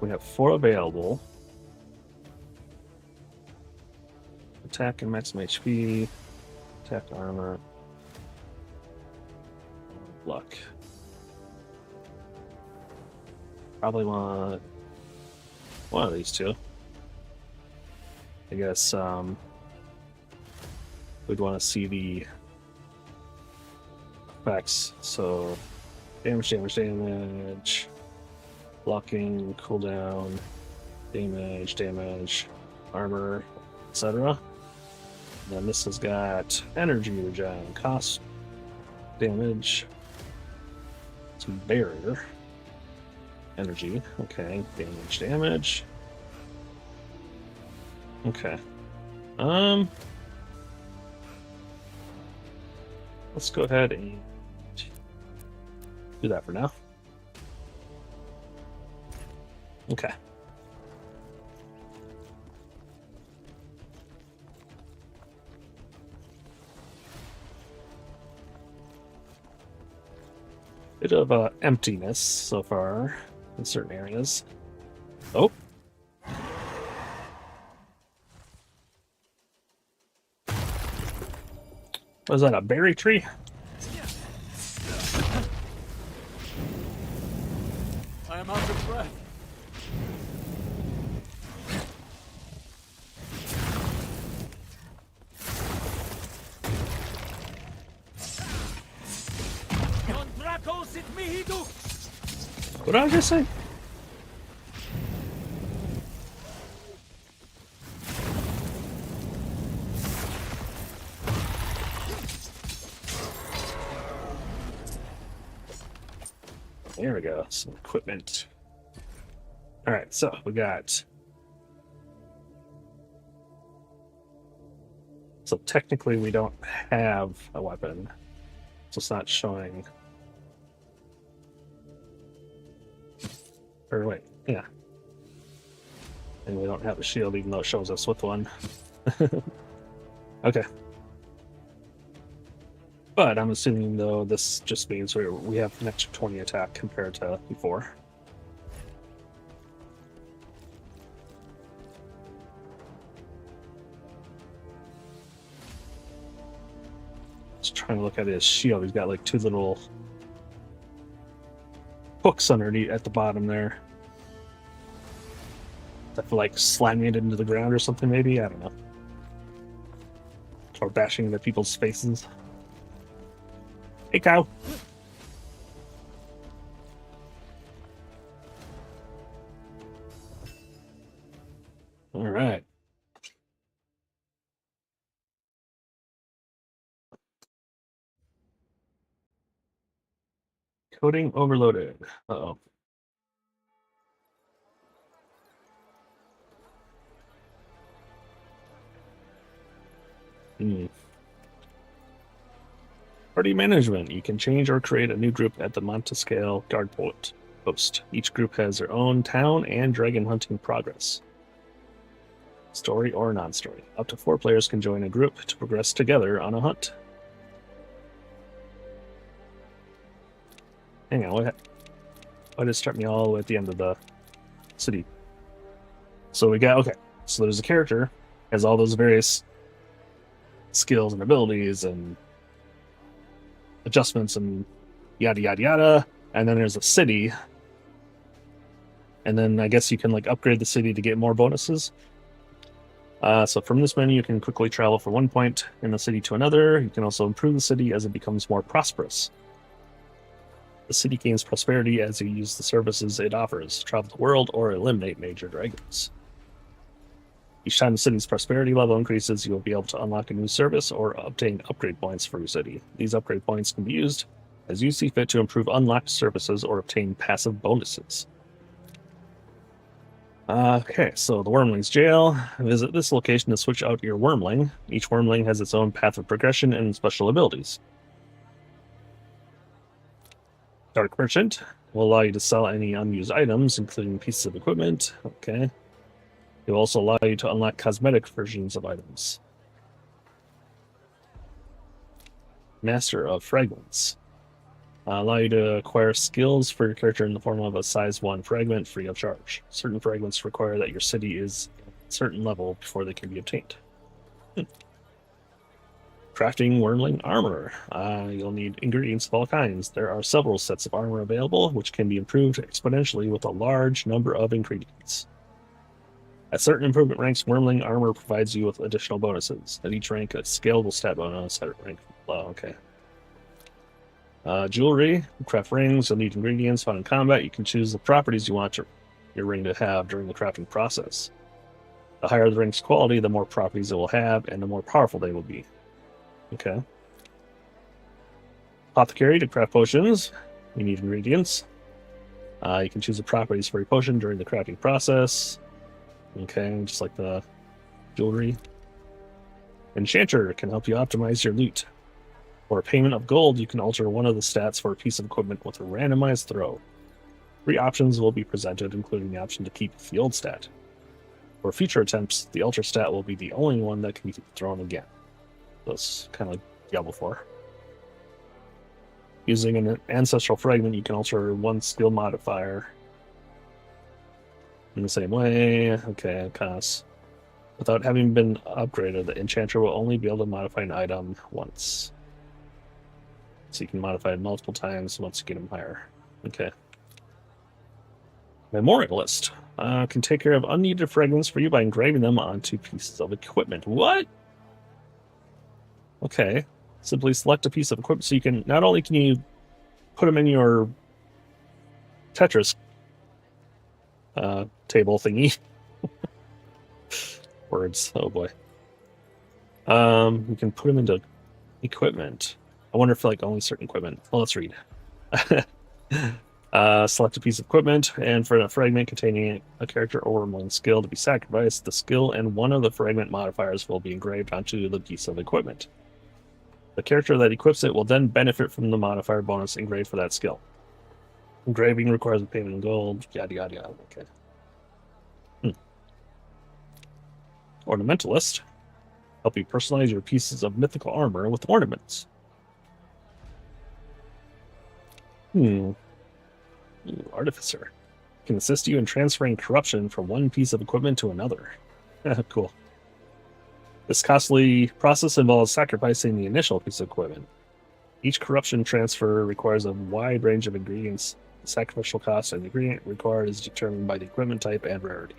we have 4 available. Attack and maximum HP. Attack armor. Luck. Probably want one of these two. I guess we'd want to see the effects. So damage, blocking, cooldown, damage, armor, etc. Then this has got energy regen, cost, damage, some barrier, energy, okay, damage. Okay. Let's go ahead and do that for now. Okay. Bit of emptiness so far in certain areas. Oh. Was that a berry tree? I am out of breath. What did I just say? There we go. Some equipment. All right, so we got. So technically, we don't have a weapon, so it's not showing. Or wait, yeah. And we don't have a shield, even though it shows us with one. Okay. But I'm assuming, though, this just means we have an extra 20 attack compared to before. Just trying to look at his shield. He's got like two little hooks underneath at the bottom there. That for like slamming it into the ground or something, maybe? I don't know. Or bashing into people's faces. Hey, cow. All right. Coding overloaded. Uh-oh. Party management. You can change or create a new group at the Montescale Guard Post. Each group has their own town and dragon hunting progress. Story or non-story. Up to 4 players can join a group to progress together on a hunt. Hang on, why did it start me all the way at the end of the city? So we got, okay, so there's a character, has all those various skills and abilities and adjustments and yada yada yada, and then there's a city, and then I guess you can like upgrade the city to get more bonuses. So from this menu you can quickly travel from one point in the city to another. You can also improve the city as it becomes more prosperous. The city gains prosperity as you use the services it offers, travel the world, or eliminate major dragons. Each time the city's prosperity level increases, you will be able to unlock a new service or obtain upgrade points for your city. These upgrade points can be used as you see fit to improve unlocked services or obtain passive bonuses. Okay, so the Wormling's Jail. Visit this location to switch out your Wormling. Each Wormling has its own path of progression and special abilities. Dark Merchant will allow you to sell any unused items, including pieces of equipment. Okay. It will also allow you to unlock cosmetic versions of items. Master of Fragments. Allow you to acquire skills for your character in the form of a size 1 fragment free of charge. Certain fragments require that your city is at a certain level before they can be obtained. Crafting Wormling Armor. You'll need ingredients of all kinds. There are several sets of armor available, which can be improved exponentially with a large number of ingredients. At certain improvement ranks, Wormling armor provides you with additional bonuses. At each rank, a scalable stat bonus at rank below. Okay. Jewelry, craft rings, you'll need ingredients found in combat. You can choose the properties you want your ring to have during the crafting process. The higher the ring's quality, the more properties it will have, and the more powerful they will be. Okay. Apothecary, to craft potions, you need ingredients. You can choose the properties for a potion during the crafting process. Okay, just like the jewelry. Enchanter can help you optimize your loot. For payment of gold, you can alter one of the stats for a piece of equipment with a randomized throw. 3 options will be presented, including the option to keep the old stat. For future attempts, the alter stat will be the only one that can be thrown again. That's kind of like Diablo 4. Using an ancestral fragment, you can alter one skill modifier in the same way. Okay, costs. Without having been upgraded, the enchanter will only be able to modify an item once. So you can modify it multiple times once you get them higher. Okay. Memorialist can take care of unneeded fragments for you by engraving them onto pieces of equipment. What? Okay. Simply select a piece of equipment so you can not only can you put them in your Tetris table thingy. Words. Oh boy. You can put them into equipment. I wonder if like only certain equipment. Well, let's read. Select a piece of equipment, and for a fragment containing a character or one skill to be sacrificed, the skill and one of the fragment modifiers will be engraved onto the piece of equipment. The character that equips it will then benefit from the modifier bonus engraved for that skill. Engraving requires a payment in gold, yada yada yada. Okay. Ornamentalist. Help you personalize your pieces of mythical armor with ornaments. Artificer. Can assist you in transferring corruption from one piece of equipment to another. Cool. This costly process involves sacrificing the initial piece of equipment. Each corruption transfer requires a wide range of ingredients. The sacrificial cost of the ingredient required is determined by the equipment type and rarity.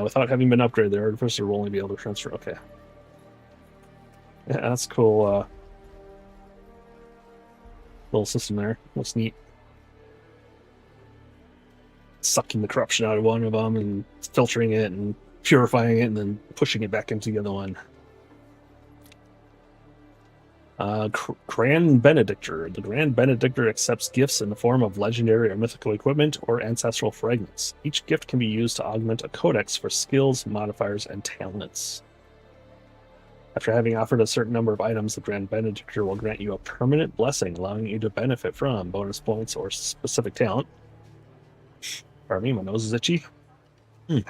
Without having been upgraded, the artificer will only be able to transfer. Okay. Yeah, that's cool. Little system there. Looks neat. Sucking the corruption out of one of them and filtering it and purifying it and then pushing it back into the other one. Grand Benedictor. The Grand Benedictor accepts gifts in the form of legendary or mythical equipment or ancestral fragments. Each gift can be used to augment a codex for skills, modifiers, and talents. After having offered a certain number of items, the Grand Benedictor will grant you a permanent blessing, allowing you to benefit from bonus points or specific talent. Pardon me, my nose is itchy. These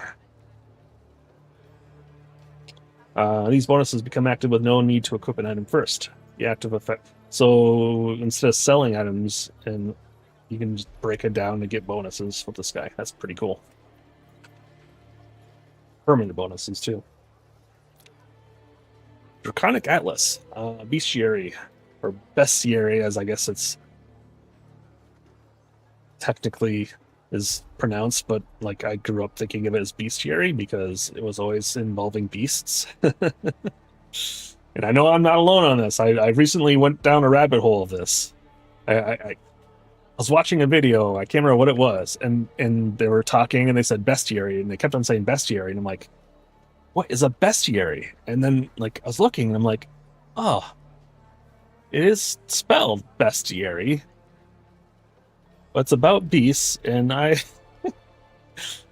bonuses become active with no need to equip an item first. The active effect. So instead of selling items, and you can just break it down to get bonuses with this guy. That's pretty cool. Permanent bonuses too. Draconic Atlas, Bestiary, or Bestiary, as I guess it's technically is pronounced, but like I grew up thinking of it as bestiary because it was always involving beasts. And I know I'm not alone on this. I recently went down a rabbit hole of this. I was watching a video, I can't remember what it was, and they were talking and they said bestiary, and they kept on saying bestiary, and I'm like, what is a bestiary? And then like I was looking and I'm like, oh, it is spelled bestiary. But it's about beasts, and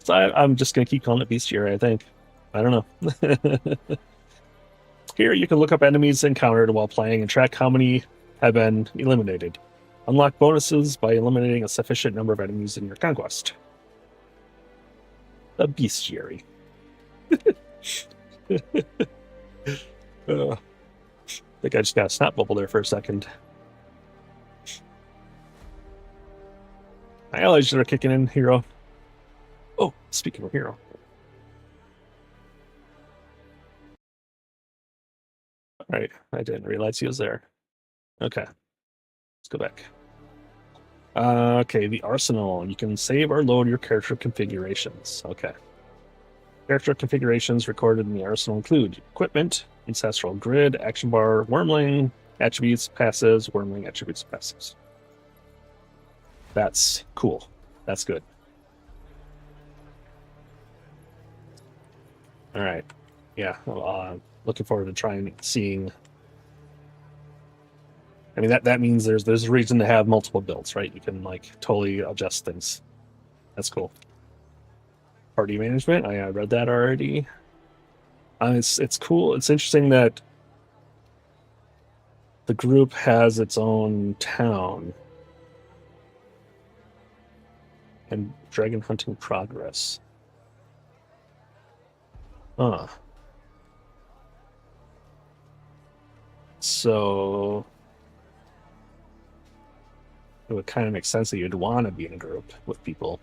so I'm just going to keep calling it bestiary, I think. I don't know. Here, you can look up enemies encountered while playing and track how many have been eliminated. Unlock bonuses by eliminating a sufficient number of enemies in your conquest. The bestiary. I think I just got a snap bubble there for a second. My allergies are kicking in, hero. Oh, speaking of hero. Alright, I didn't realize he was there. Okay, let's go back. Okay, the arsenal. You can save or load your character configurations. Okay. Character configurations recorded in the arsenal include equipment, ancestral grid, action bar, wormling, attributes, passives, wormling, attributes, passives. That's cool. That's good. All right. Yeah. Looking forward to trying seeing. I mean, that means there's a reason to have multiple builds, right? You can like totally adjust things. That's cool. Party management. I read that already. It's cool. It's interesting that the group has its own town and dragon hunting progress. Huh. So it would kind of make sense that you'd want to be in a group with people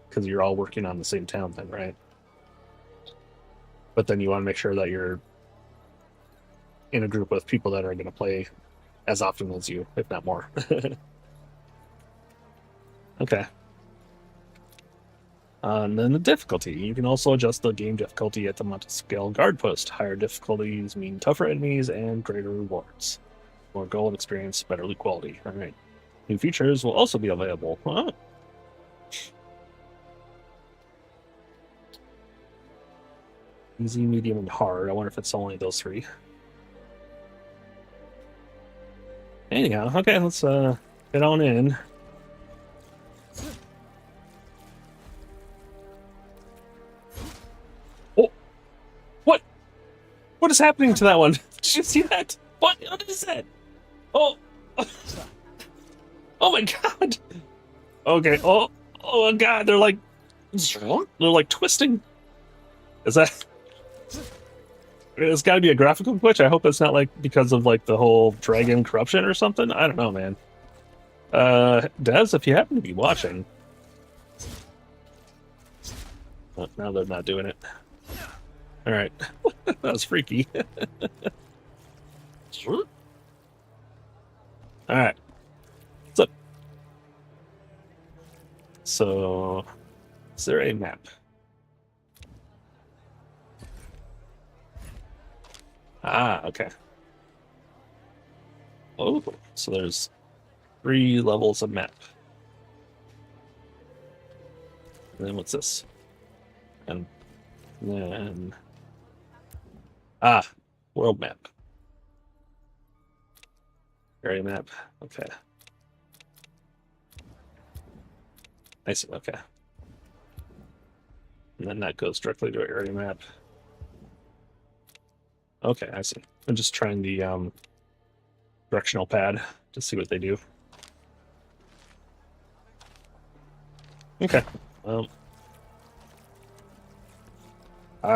because you're all working on the same town then, right? But then you want to make sure that you're in a group with people that are going to play as often as you, if not more. Okay. And then the difficulty. You can also adjust the game difficulty at the multi-scale guard post. Higher difficulties mean tougher enemies and greater rewards. More gold experience, better loot quality. All right. New features will also be available. Huh? Easy, medium, and hard. I wonder if it's only those three. Anyhow, okay, let's get on in. Oh, what is happening to that one? Did you see that? What is that? Oh, oh my god. Okay. Oh my god. They're like twisting. Is that? It's got to be a graphical glitch. I hope it's not like because of like the whole dragon corruption or something. I don't know, man. Devs, if you happen to be watching. Oh, now they're not doing it. All right, that was freaky. All right, what's up? So, is there a map? Ah, okay. Oh, so there's 3 levels of map. And then what's this? And then... Ah, world map. Area map, okay. I see, okay. And then that goes directly to area map. Okay, I see. I'm just trying the directional pad to see what they do. Okay.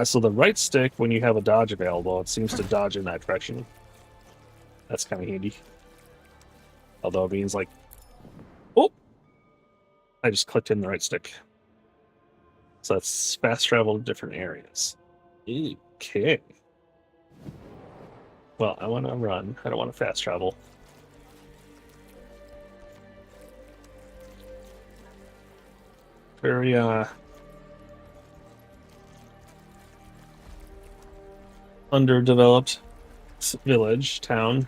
So the right stick, when you have a dodge available, it seems to dodge in that direction. That's kind of handy. Although it means like... Oh! I just clicked in the right stick. So that's fast travel to different areas. Okay. Well, I want to run. I don't want to fast travel. Very, underdeveloped village, town.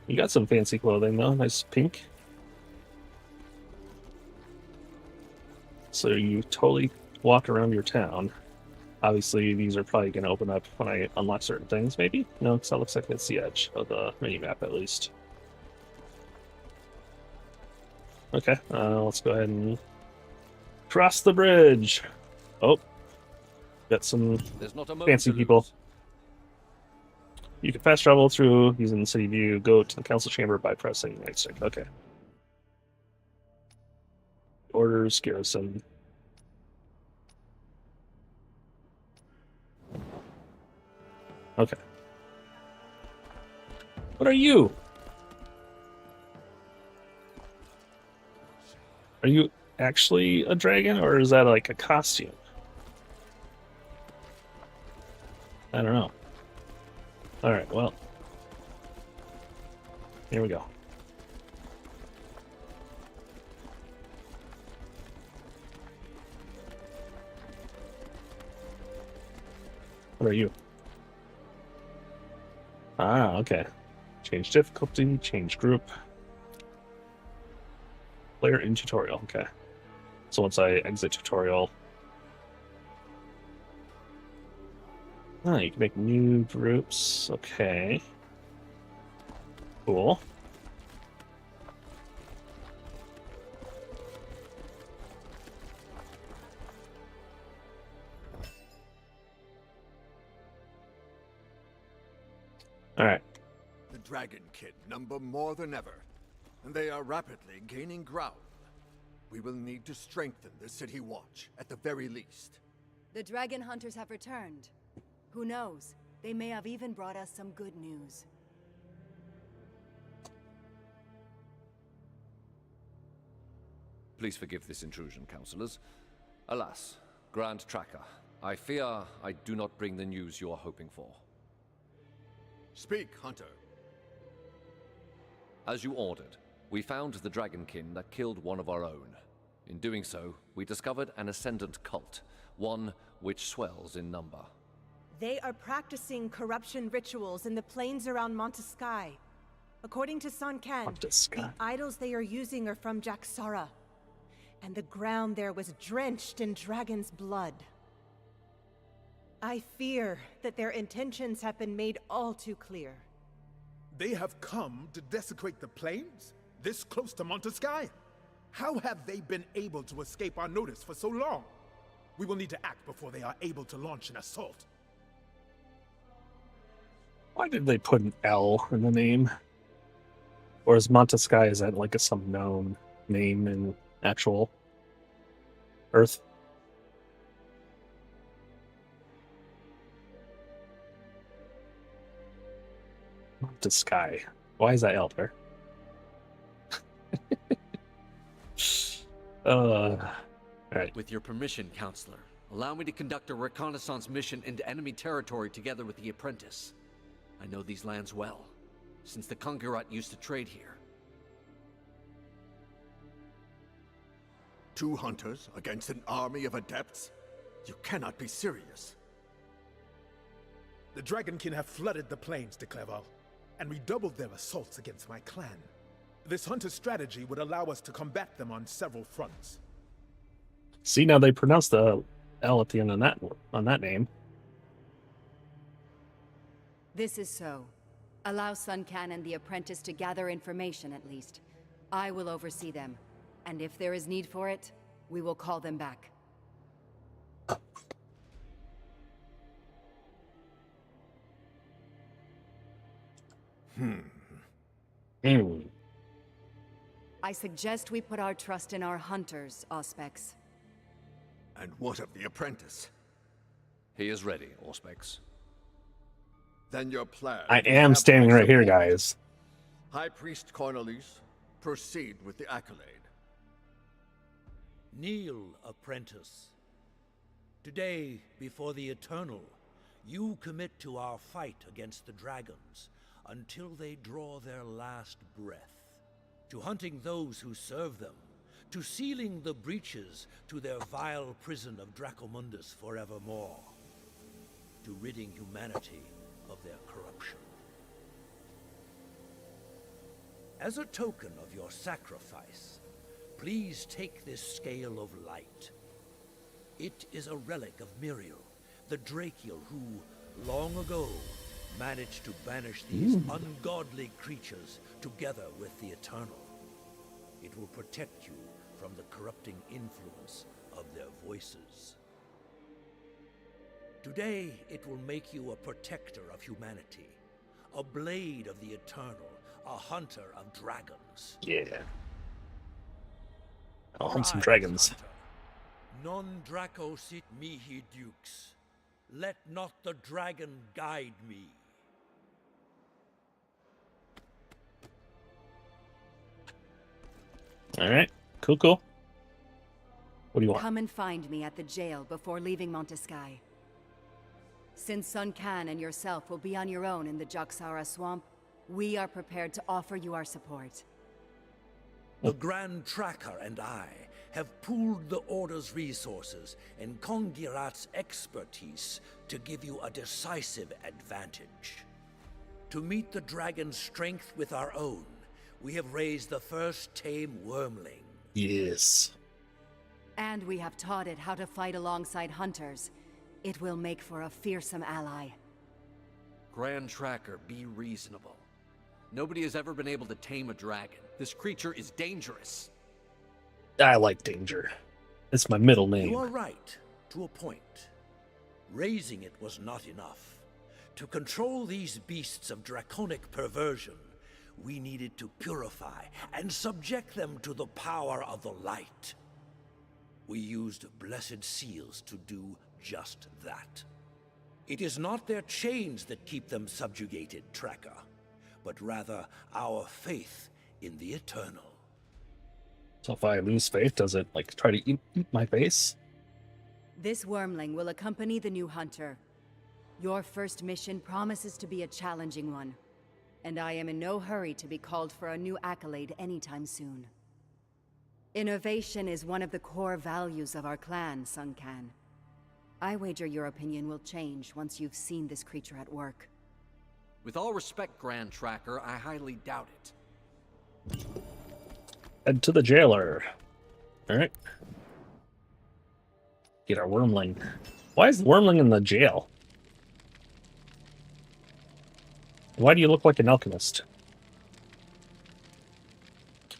You got some fancy clothing, though. Nice pink. So you totally walk around your town. Obviously, these are probably going to open up when I unlock certain things, maybe? No, because that looks like it's the edge of the mini-map, at least. Okay, let's go ahead and cross the bridge. Oh, got some fancy people. You can fast travel through using the city view. Go to the council chamber by pressing right stick. Okay. Orders, garrison. Okay. What are you? Are you actually a dragon, or is that like a costume? I don't know. Alright, well. Here we go. What are you? Ah, okay. Change difficulty, change group. Player in tutorial, okay. So once I exit tutorial... Oh, you can make new groups. Okay. Cool. Alright. The Dragonkin number more than ever, and they are rapidly gaining ground. We will need to strengthen the city watch, at the very least. The dragon hunters have returned. Who knows? They may have even brought us some good news. Please forgive this intrusion, councillors. Alas, Grand Tracker, I fear I do not bring the news you are hoping for. Speak, Hunter. As you ordered, we found the Dragonkin that killed one of our own. In doing so, we discovered an ascendant cult, one which swells in number. They are practicing corruption rituals in the plains around Monteskai. According to Sankan, the idols they are using are from Jaxara. And the ground there was drenched in dragon's blood. I fear that their intentions have been made all too clear. They have come to desecrate the plains? This close to Monteskai? How have they been able to escape our notice for so long? We will need to act before they are able to launch an assault. Why did they put an L in the name? Or is Monteskai, is that like some known name in actual Earth? Monteskai. Why is that L there? Alright. With your permission, Counselor, allow me to conduct a reconnaissance mission into enemy territory together with the apprentice. I know these lands well, since the Conqueror used to trade here. 2 hunters against an army of adepts? You cannot be serious. The Dragonkin have flooded the plains, de Clerval, and redoubled their assaults against my clan. This hunter strategy would allow us to combat them on several fronts. See, now they pronounce the L at the end of that on that name. This is so. Allow Suncan and the apprentice to gather information at least. I will oversee them. And if there is need for it, we will call them back. I suggest we put our trust in our hunters, Auspex. And what of the apprentice? He is ready, Auspex. Then your plan... I am standing right here, guys. High Priest Cornelis, proceed with the accolade. Kneel, apprentice. Today, before the Eternal, you commit to our fight against the dragons until they draw their last breath. To hunting those who serve them, to sealing the breaches to their vile prison of Dracomundus forevermore, to ridding humanity of their corruption. As a token of your sacrifice, please take this scale of light. It is a relic of Miriel, the Drakiel who, long ago, managed to banish these ungodly creatures together with the Eternal. It will protect you from the corrupting influence of their voices. Today, it will make you a protector of humanity, a blade of the Eternal, a hunter of dragons. Yeah. I'll hunt some Rise, dragons. hunter. Non Draco sit mihi dukes. Let not the dragon guide me. Alright. Cool, cool. What do you want? Come and find me at the jail before leaving Monteskai. Since Sun Can and yourself will be on your own in the Jaxara swamp, we are prepared to offer you our support. The Grand Tracker and I have pooled the Order's resources and Kongirat's expertise to give you a decisive advantage. To meet the dragon's strength with our own, we have raised the first tame wormling. Yes. And we have taught it how to fight alongside hunters. It will make for a fearsome ally. Grand Tracker, be reasonable. Nobody has ever been able to tame a dragon. This creature is dangerous. I like danger. It's my middle name. You are right, to a point. Raising it was not enough. To control these beasts of draconic perversion, we needed to purify and subject them to the power of the light. We used blessed seals to do just that. It is not their chains that keep them subjugated, Tracker, but rather our faith in the eternal. So if I lose faith, does it like try to eat my face? This wormling will accompany the new hunter. Your first mission promises to be a challenging one, and I am in no hurry to be called for a new accolade anytime soon. Innovation is one of the core values of our clan, Sun Can. I wager your opinion will change once you've seen this creature at work. With all respect, Grand Tracker, I highly doubt it. Head to the jailer. Alright. Get our wormling. Why is the wormling in the jail? Why do you look like an alchemist?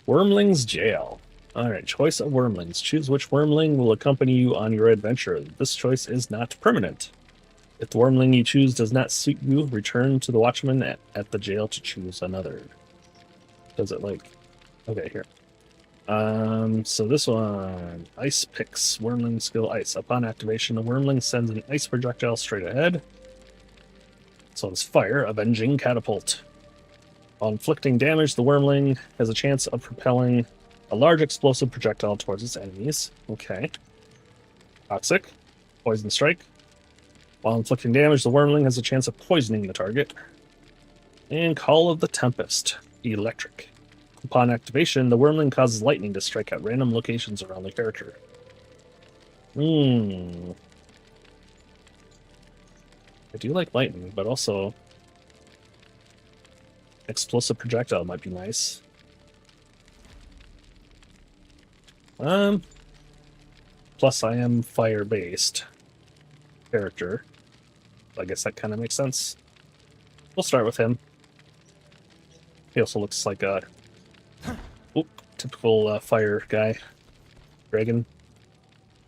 Wormling's jail. Alright, choice of wormlings. Choose which wormling will accompany you on your adventure. This choice is not permanent. If the wormling you choose does not suit you, return to the watchman at the jail to choose another. Does it like... Okay, here. So this one, Ice Picks, Wormling skill Ice. Upon activation, the Wormling sends an ice projectile straight ahead. So it's Fire, Avenging Catapult. While inflicting damage, the Wormling has a chance of propelling a large explosive projectile towards its enemies. Okay. Toxic, Poison Strike. While inflicting damage, the Wormling has a chance of poisoning the target. And Call of the Tempest, Electric. Upon activation, the Wormling causes lightning to strike at random locations around the character. I do like lightning, but also explosive projectile might be nice. Plus I am fire-based character. I guess that kind of makes sense. We'll start with him. He also looks like a typical fire guy. Dragon.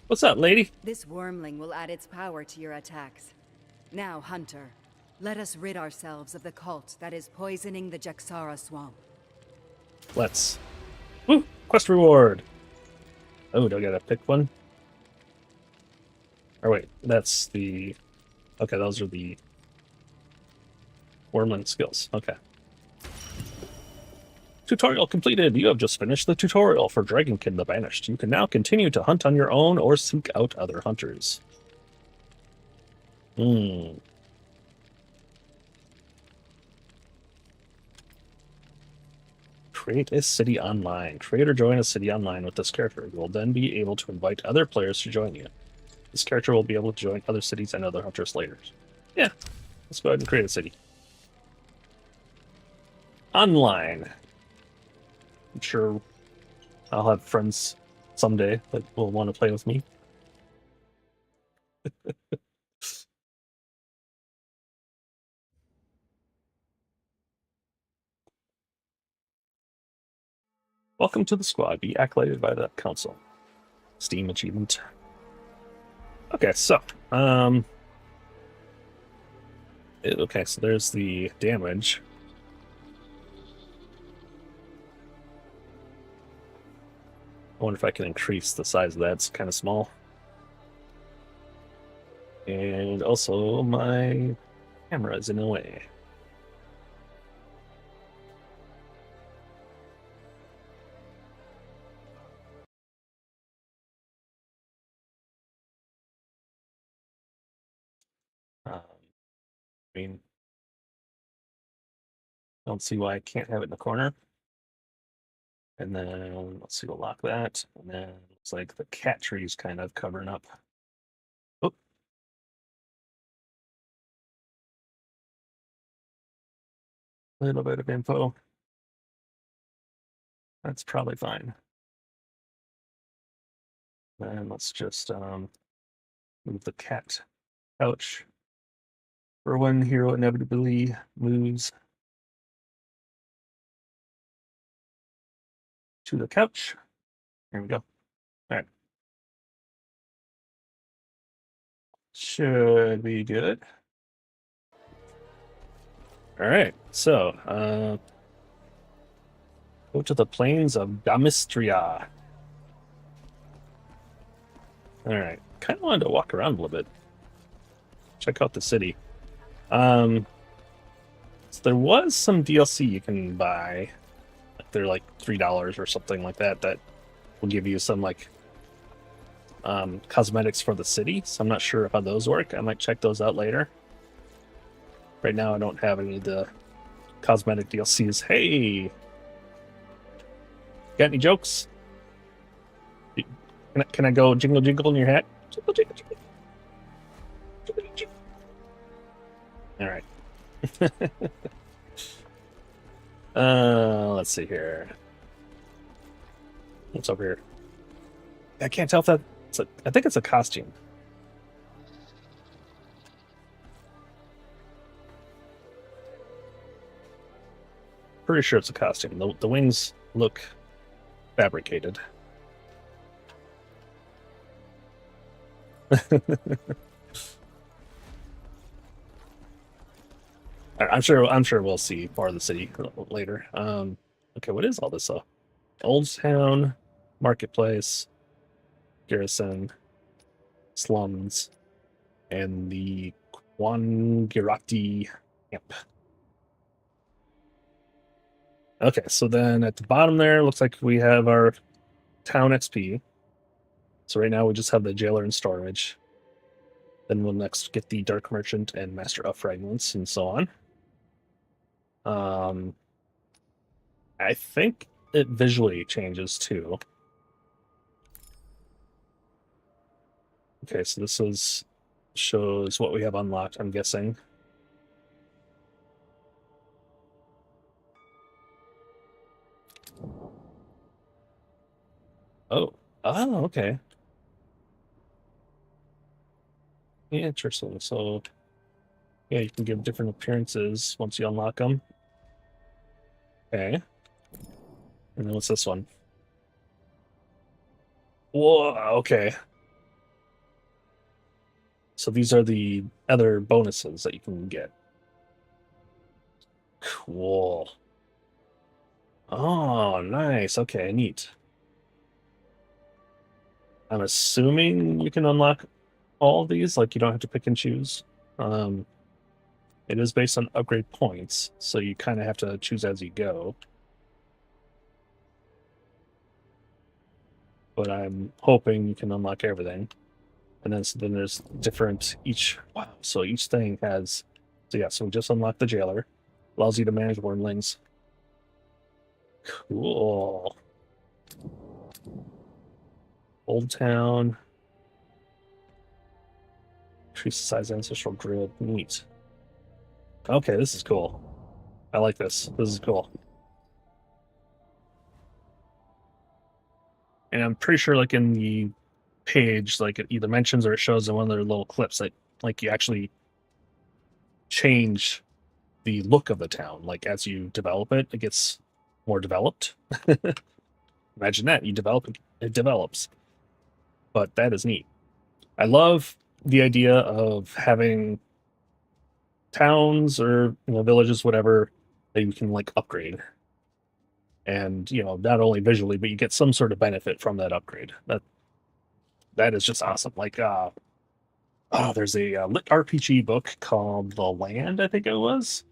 What's up, lady? This wormling will add its power to your attacks. Now, Hunter, let us rid ourselves of the cult that is poisoning the Jaxara swamp. Let's. Woo! Quest reward! Oh, do I gotta pick one? Or wait, that's the... Okay, those are the Wormling skills. Okay. Tutorial completed. You have just finished the tutorial for Dragonkin the Banished. You can now continue to hunt on your own or seek out other hunters. Create a city online. Create or join a city online with this character. You will then be able to invite other players to join you. This character will be able to join other cities and other hunters later. Yeah, let's go ahead and create a city. Online. I'm sure I'll have friends someday that will want to play with me. Welcome to the squad. Be accoladed by the council. Steam achievement. Okay, so okay, so there's the damage. I wonder if I can increase the size of that. It's kind of small. And also, my camera is in the way. I mean, don't see why I can't have it in the corner. And then let's see, we'll lock that. And then it's like the cat tree's kind of covering up. Oh. A little bit of info. That's probably fine. And let's just move the cat couch for when hero inevitably moves to the couch. There we go. All right. Should be good. All right. So, go to the plains of Damistria. All right. Kind of wanted to walk around a little bit. Check out the city. So there was some DLC you can buy. They're like $3 or something like that. That will give you some like cosmetics for the city. So I'm not sure how those work. I might check those out later. Right now, I don't have any of the cosmetic DLCs. Hey, got any jokes? Can I go jingle jingle in your hat? Jingle jingle jingle. Jingle, jingle. All right. Let's see here. What's over here? I can't tell if that's I think it's a costume. Pretty sure it's a costume. The wings look fabricated. I'm sure we'll see more of the city later. Okay, what is all this? Old Town, Marketplace, Garrison, Slums, and the Kwangirati Camp. Okay, so then at the bottom there, looks like we have our town XP. So right now we just have the jailer in storage. Then we'll next get the Dark Merchant and Master of Fragments and so on. I think it visually changes too. Okay, so this shows what we have unlocked, I'm guessing. Oh, okay. Interesting. So, yeah, you can give different appearances once you unlock them. Okay. And then what's this one? Whoa, okay. So these are the other bonuses that you can get. Cool. Oh, nice. Okay, neat. I'm assuming you can unlock all of these, like you don't have to pick and choose. It is based on upgrade points, so you kind of have to choose as you go. But I'm hoping you can unlock everything. And then there's different wow. So each thing has, so yeah, so we just unlocked the jailer. Allows you to manage wormlings. Cool. Old Town. Increase the size ancestral grid. Neat. Okay, this is cool. I like this. This is cool. And I'm pretty sure, like in the page, like it either mentions or it shows in one of their little clips that like you actually change the look of the town. Like as you develop it, it gets more developed. Imagine that, you develop it develops. But that is neat. I love the idea of having towns or villages, whatever, that you can like upgrade. And not only visually, but you get some sort of benefit from that upgrade. That is just awesome. Like there's a lit RPG book called The Land, I think it was.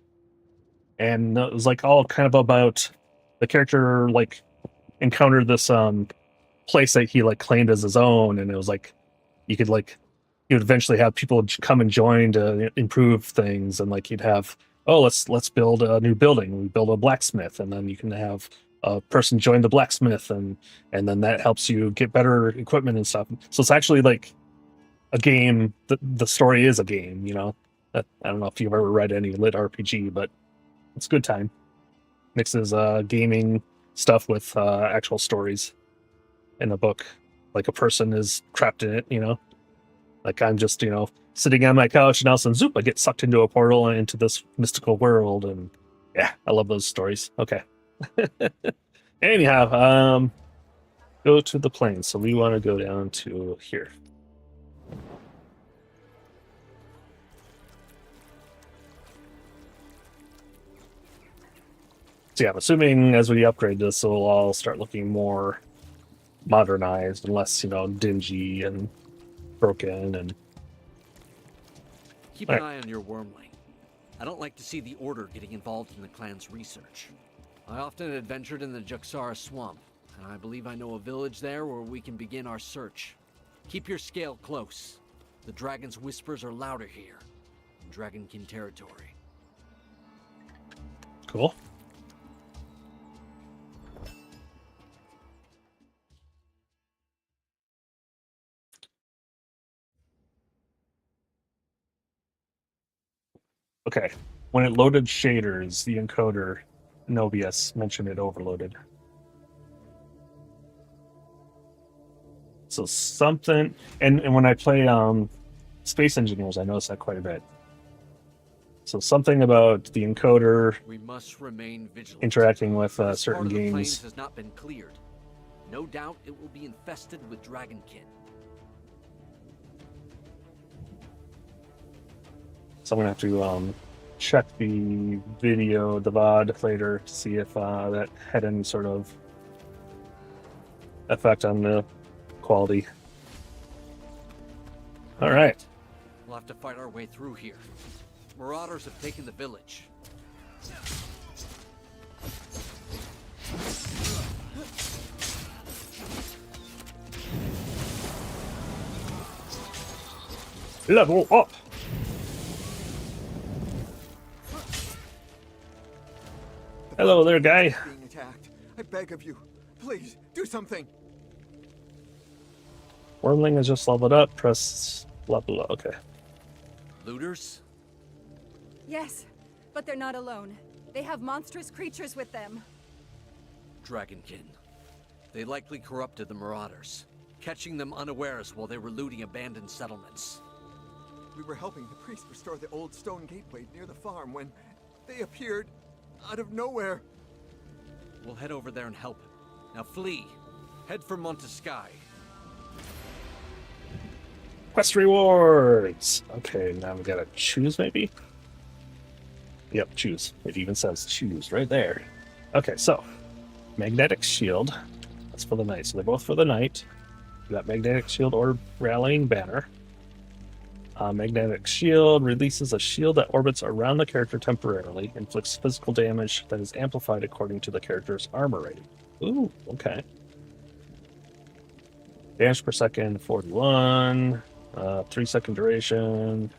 And it was like all kind of about the character like encountered this place that he like claimed as his own, and it was like you would eventually have people come and join to improve things, and like you'd have let's build a new building. We build a blacksmith, and then you can have a person join the blacksmith, and then that helps you get better equipment and stuff. So it's actually like a game. The story is a game, you know. I don't know if you've ever read any lit RPG, but it's a good time. Mixes gaming stuff with actual stories in the book. Like a person is trapped in it, you know. Like I'm just, you know, sitting on my couch, and all of a sudden, zoop, I get sucked into a portal and into this mystical world, and yeah, I love those stories. Okay. Anyhow, go to the plains. So we want to go down to here. So yeah, I'm assuming as we upgrade this, it'll all start looking more modernized and less, you know, dingy and broken. And Keep an eye on your wormling. I don't like to see the Order getting involved in the clan's research. I often adventured in the Juxara swamp, and I believe I know a village there where we can begin our search. Keep your scale close. The dragon's whispers are louder here, in Dragonkin territory. Cool. Okay. When it loaded shaders, the encoder, Nobius, mentioned it overloaded. So something, and when I play Space Engineers, I notice that quite a bit. So something about the encoder We must remain vigilant. interacting with This certain part of the games. plains has not been cleared. No doubt it will be infested with Dragonkin. So I'm gonna have to check the video, the VOD later to see if that had any sort of effect on the quality. All right. We'll have to fight our way through here. Marauders have taken the village. Level up. Hello there, guy. Being attacked. I beg of you, please do something. Wormling has just leveled up. Press blah blah. Blah. Okay. Looters? Yes, but they're not alone. They have monstrous creatures with them. Dragonkin. They likely corrupted the Marauders, catching them unawares while they were looting abandoned settlements. We were helping the priest restore the old stone gateway near the farm when they appeared out of nowhere. We'll head over there and help him. Now flee. Head for Montesky. Quest rewards. Okay, now we gotta choose maybe? Yep, choose. It even says choose right there. Okay, so magnetic shield. That's for the knight. So they're both for the knight. We got magnetic shield or rallying banner. Magnetic shield releases a shield that orbits around the character temporarily, inflicts physical damage that is amplified according to the character's armor rating. Ooh, okay. Damage per second, 41. 3-second duration.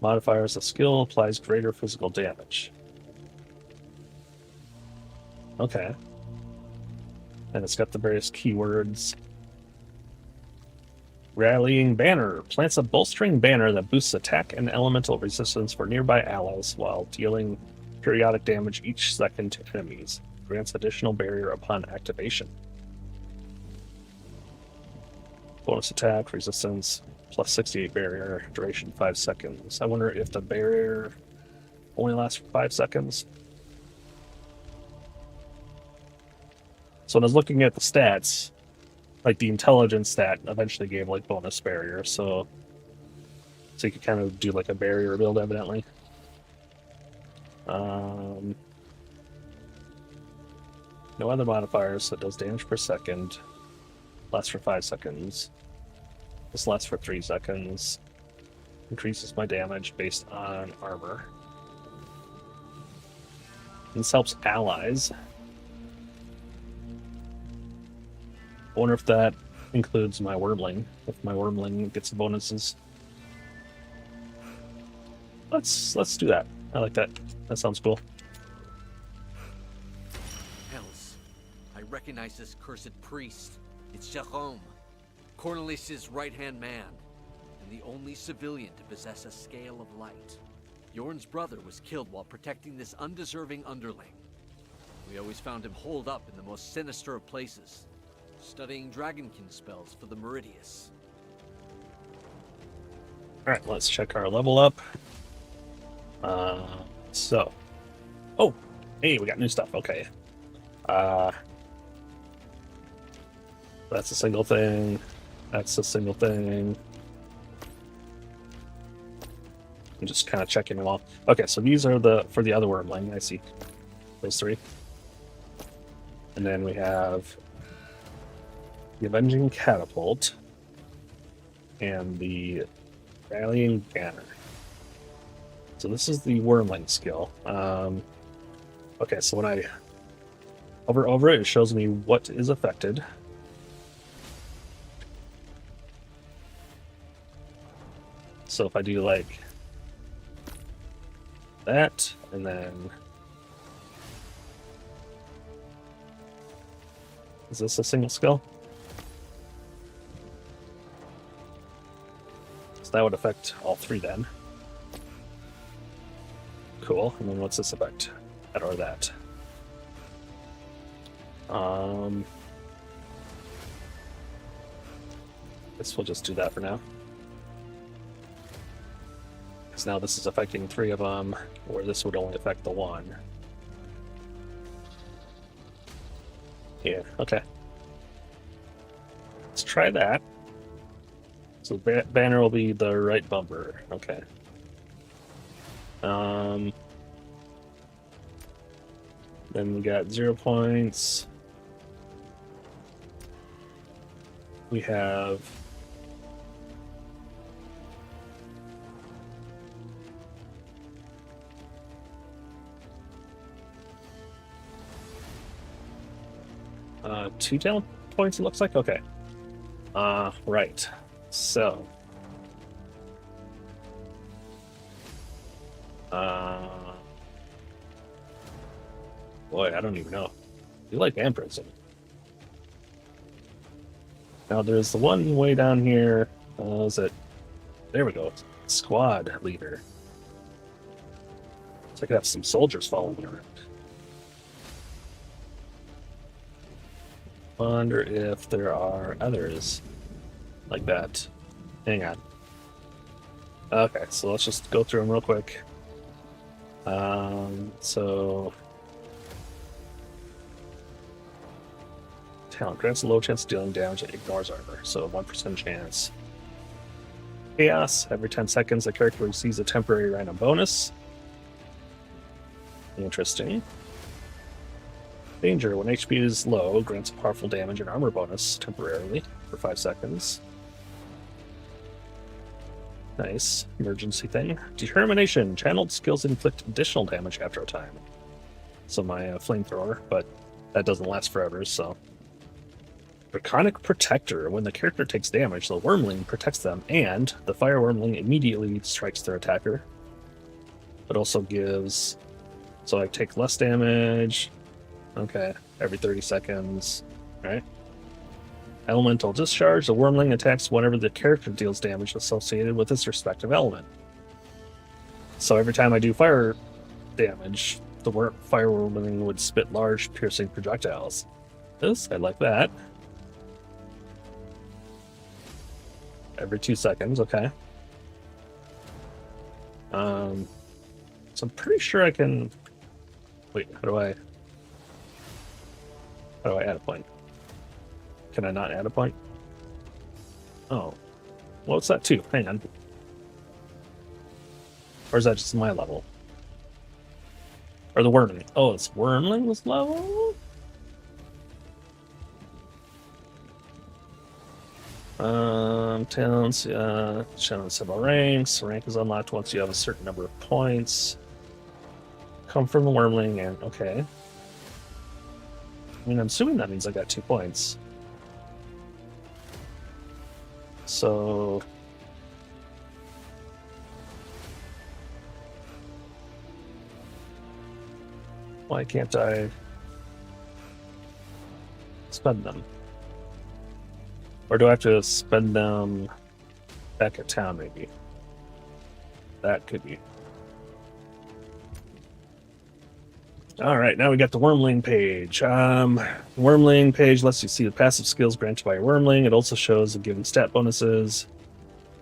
Modifiers, a skill applies greater physical damage. Okay. And it's got the various keywords. Rallying Banner plants a bolstering banner that boosts attack and elemental resistance for nearby allies while dealing periodic damage each second to enemies. Grants additional barrier upon activation. Bonus attack, resistance, plus 68 barrier, duration 5 seconds. I wonder if the barrier only lasts for 5 seconds. So when I was looking at the stats, like the intelligence stat eventually gave like bonus barrier, so you could kind of do like a barrier build evidently. No other modifiers, so it does damage per second. Lasts for 5 seconds. This lasts for 3 seconds. Increases my damage based on armor. This helps allies. I wonder if that includes my wormling. If my wormling gets the bonuses. Let's do that. I like that. That sounds cool. I recognize this cursed priest. It's Jerome, Cornelius' right-hand man, and the only civilian to possess a scale of light. Yorn's brother was killed while protecting this undeserving underling. We always found him holed up in the most sinister of places, studying Dragonkin spells for the Meridius. Alright, let's check our level up. Oh, hey, we got new stuff. Okay. That's a single thing. That's a single thing. I'm just kind of checking them all. Okay, so these are for the other wormling. I see those three. And then we have the Avenging Catapult and the Rallying Banner. So this is the wormling skill. Okay, so when I hover over it, it shows me what is affected. So if I do like that, and then is this a single skill? So that would affect all three then. Cool. And then what's this affect? That or that? Guess we'll just do that for now. Because now this is affecting three of them, where this would only affect the one. Yeah, okay. Let's try that. So banner will be the right bumper. Okay. Then we got 0 points. We have two talent points, it looks like. Okay. Right. So boy, I don't even know. You like Amprison. Now there's the one way down here. Is it? There we go. Squad leader. So I could have some soldiers following me around. Wonder if there are others like that. Hang on. Okay, so let's just go through them real quick. So talent grants a low chance of dealing damage and ignores armor, so 1% chance. Chaos, every 10 seconds the character receives a temporary random bonus. Interesting. Danger, when HP is low, grants a powerful damage and armor bonus temporarily for 5 seconds. Nice. Emergency thing. Determination, channeled skills inflict additional damage after a time. So my flamethrower, but that doesn't last forever, so. Draconic Protector. When the character takes damage, the Wormling protects them, and the Fire Wormling immediately strikes their attacker. It also gives... So I take less damage. Okay, every 30 seconds. Right? Elemental Discharge. The Wormling attacks whenever the character deals damage associated with its respective element. So every time I do fire damage, the Fire Wormling would spit large, piercing projectiles. This, I like that. Every 2 seconds, okay. So I'm pretty sure I can... Wait, how do I add a point? Can I not add a point? Oh. Well, what's that too? Hang on. Or is that just my level? Or the Wormling? Oh, it's Wormling's level? Talents, shown in several ranks. Rank is unlocked once you have a certain number of points. Come from the Wormling, and okay. I mean, I'm assuming that means I got 2 points. So... Why can't I... spend them. Or do I have to spend them back at town, maybe? That could be. Alright, now we got the Wormling page. Wormling page lets you see the passive skills granted by a Wormling. It also shows the given stat bonuses.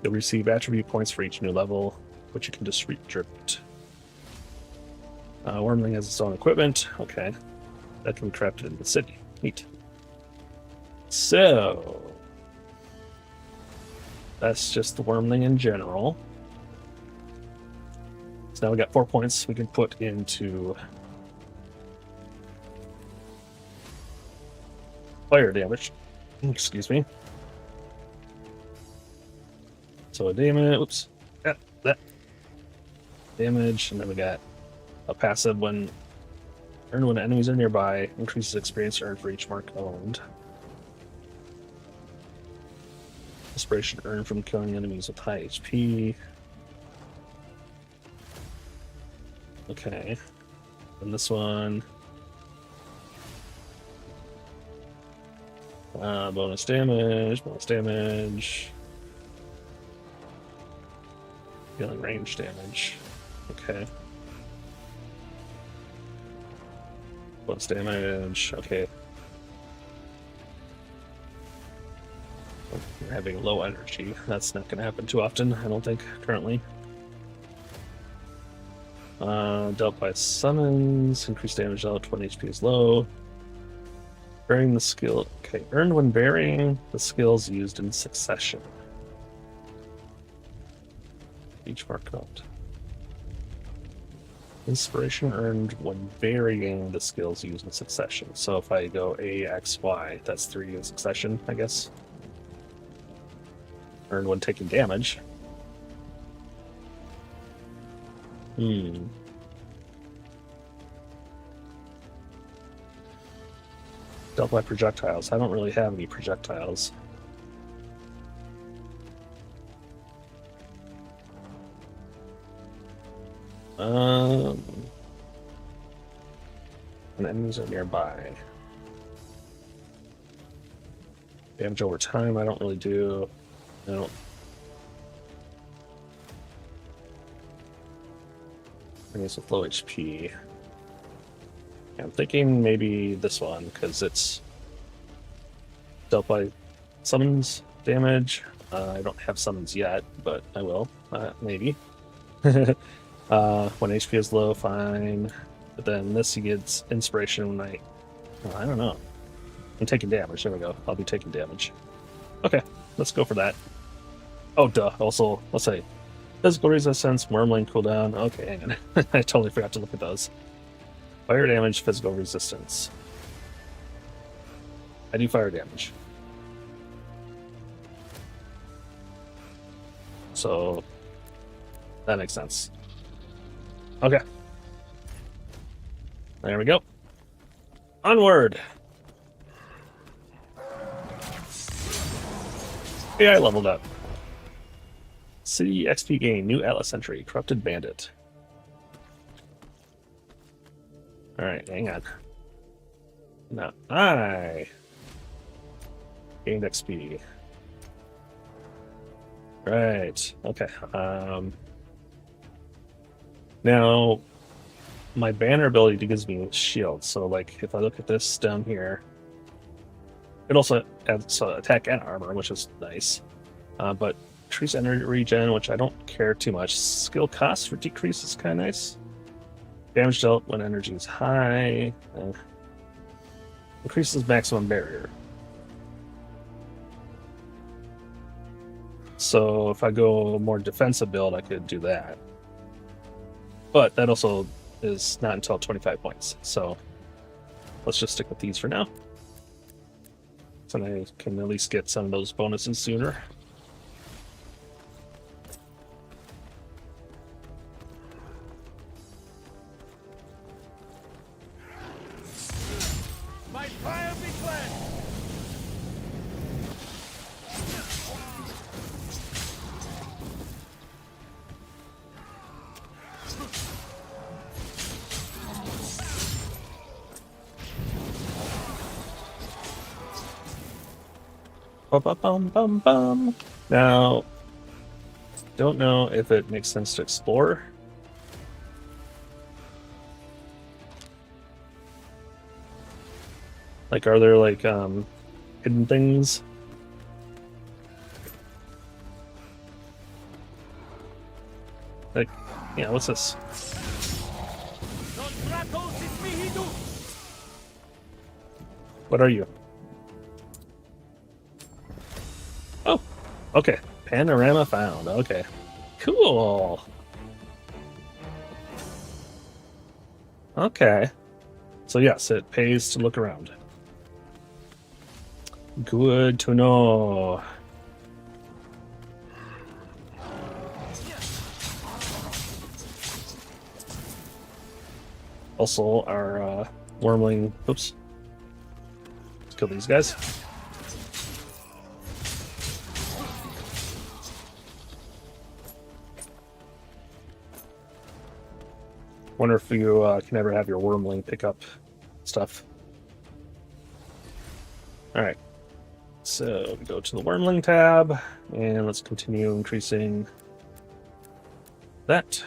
You'll receive attribute points for each new level, which you can distribute. Wormling has its own equipment. Okay. That can be crafted in the city. Neat. So, that's just the Wormling in general. So now we got 4 points we can put into fire damage. Excuse me. So a damage, oops, got that damage, and then we got a passive when earned when enemies are nearby, increases experience earned for each mark owned. Inspiration earned from killing enemies with high HP. Okay, and this one. Bonus damage, dealing range damage. Okay. Bonus damage, okay. We're having low energy. That's not going to happen too often, I don't think, currently. Dealt by summons, increased damage dealt 20 HP is low. Burying the skill. Okay, earned when burying the skills used in succession. Each mark out. Inspiration earned when burying the skills used in succession. So if I go A, X, Y, that's 3 in succession, I guess. Earned when taking damage. Dealt by projectiles. I don't really have any projectiles. When enemies are nearby. Damage over time, I don't really do. I don't. Enemies with low HP. I'm thinking maybe this one, because it's dealt by summons damage. I don't have summons yet, but I will, maybe. When HP is low, fine. But then this, he gets inspiration when I don't know. I'm taking damage. There we go. I'll be taking damage. Okay, let's go for that. Oh, duh. Also, let's say physical resistance, Wormling cooldown. Okay, hang on. I totally forgot to look at those. Fire damage, physical resistance. I do fire damage. So, that makes sense. Okay. There we go. Onward! AI leveled up. City XP gain, new Atlas entry, Corrupted Bandit. Alright, hang on. Now, I gained XP. Right, okay. Now, my banner ability gives me shield, so like if I look at this down here, it also adds attack and armor, which is nice. But increase energy regen, which I don't care too much. Skill cost for decrease is kind of nice. Damage dealt when energy is high. Increases maximum barrier. So if I go more defensive build, I could do that. But that also is not until 25 points. So let's just stick with these for now. So I can at least get some of those bonuses sooner. Ba-ba-bum-bum-bum. Now, don't know if it makes sense to explore. Like, are there like hidden things? Like, yeah, what's this? What are you? Oh, okay. Panorama found. Okay. Cool. Okay. So yes, it pays to look around. Good to know. Also, our wormling. Oops. Let's kill these guys. Wonder if you can ever have your wormling pick up stuff. All right. So we go to the wormling tab, and let's continue increasing that.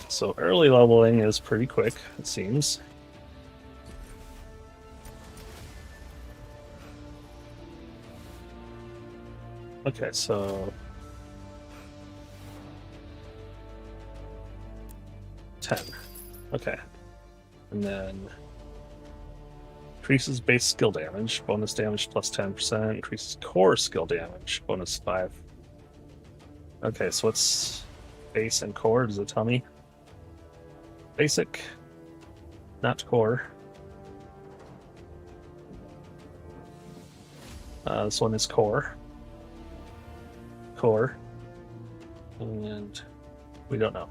So early leveling is pretty quick, it seems. Okay, so 10. Okay. And then increases base skill damage, bonus damage plus 10%, increases core skill damage, bonus 5. Okay, so what's base and core? Does it tell me? Basic, not core. This one is core. Core. And we don't know.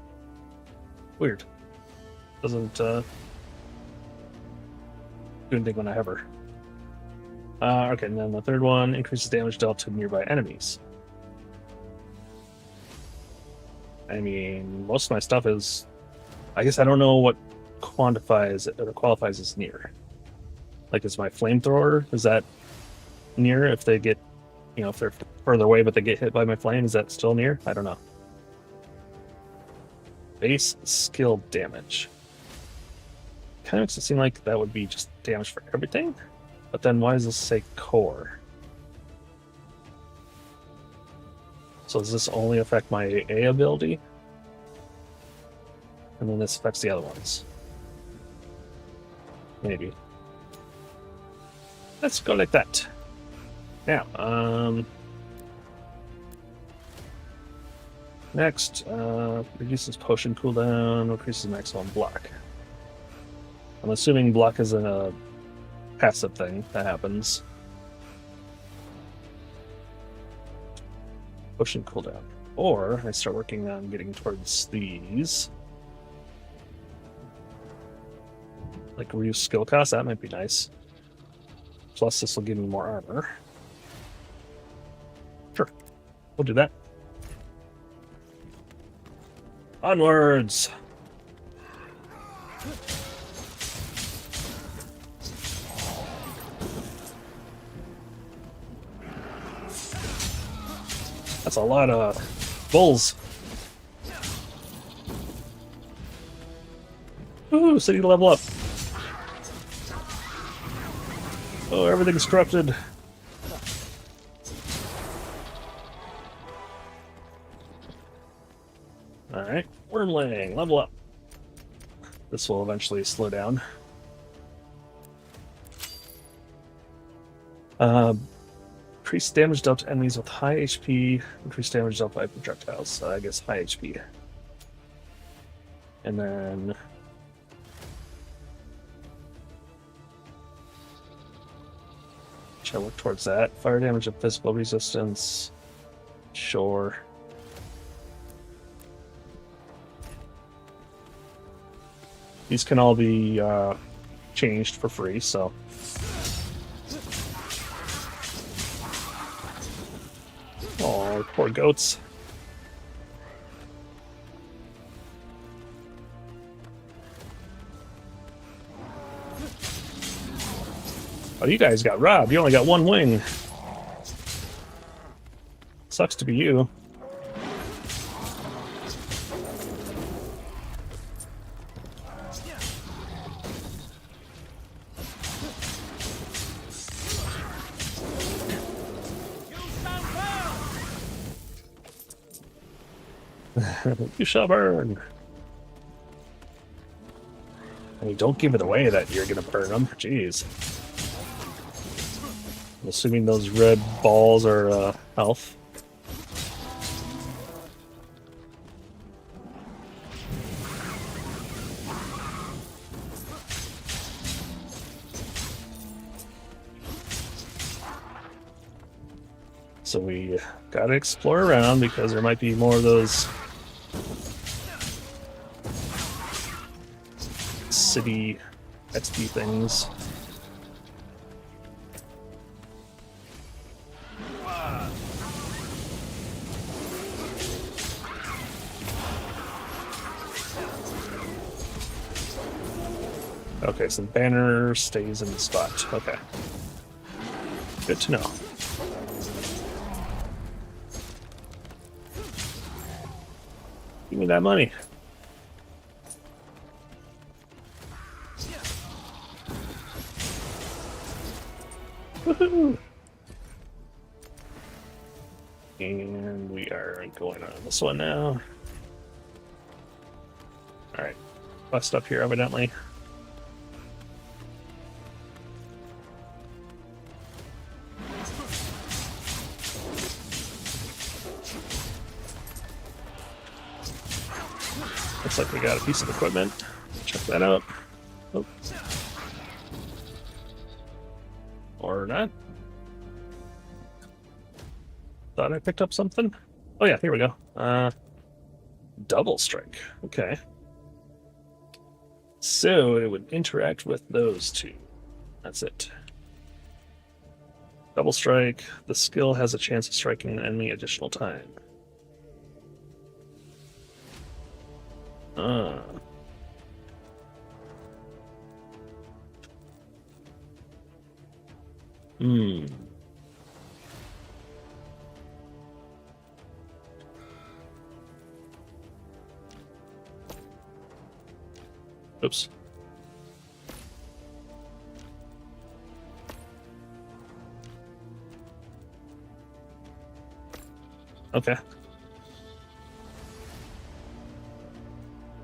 Weird. Doesn't do anything when I have her. Okay, and then the third one increases damage dealt to nearby enemies. I mean, most of my stuff is... I guess I don't know what quantifies or qualifies as near. Like, is my flamethrower, is that near if they get, you know, if they're further away but they get hit by my flame, is that still near? I don't know. Base skill damage. Kind of makes it seem like that would be just damage for everything, but then why does this say core? So does this only affect my A ability? And then this affects the other ones. Maybe. Let's go like that. Now, next, reduces potion cooldown, increases maximum block. I'm assuming block is a passive thing that happens. Potion cooldown. Or I start working on getting towards these. Like reduce skill cost, that might be nice. Plus this will give me more armor. Sure, we'll do that. Onwards! That's a lot of bulls. Ooh, city to level up. Oh, everything's corrupted. Alright, Wormling, level up. This will eventually slow down. Increase damage dealt to enemies with high HP, increase damage dealt by projectiles, so I guess high HP. And then... should I work towards that? Fire damage and physical resistance. Sure. These can all be changed for free, so. Oh, poor goats. Oh, you guys got robbed. You only got one wing. Sucks to be you. You shall burn. I mean, don't give it away that you're gonna burn them. Jeez. I'm assuming those red balls are health. So we gotta explore around because there might be more of those city XP things. Okay, so the banner stays in the spot. Okay. Good to know. Give me that money. Woohoo! And we are going on this one now. Alright. Quest up here, evidently. Looks like we got a piece of equipment. Check that out. Oh. Or not. Thought I picked up something. Oh yeah, here we go. Double strike. Okay. So it would interact with those two. That's it. Double strike. The skill has a chance of striking an enemy additional time. Oops. Okay.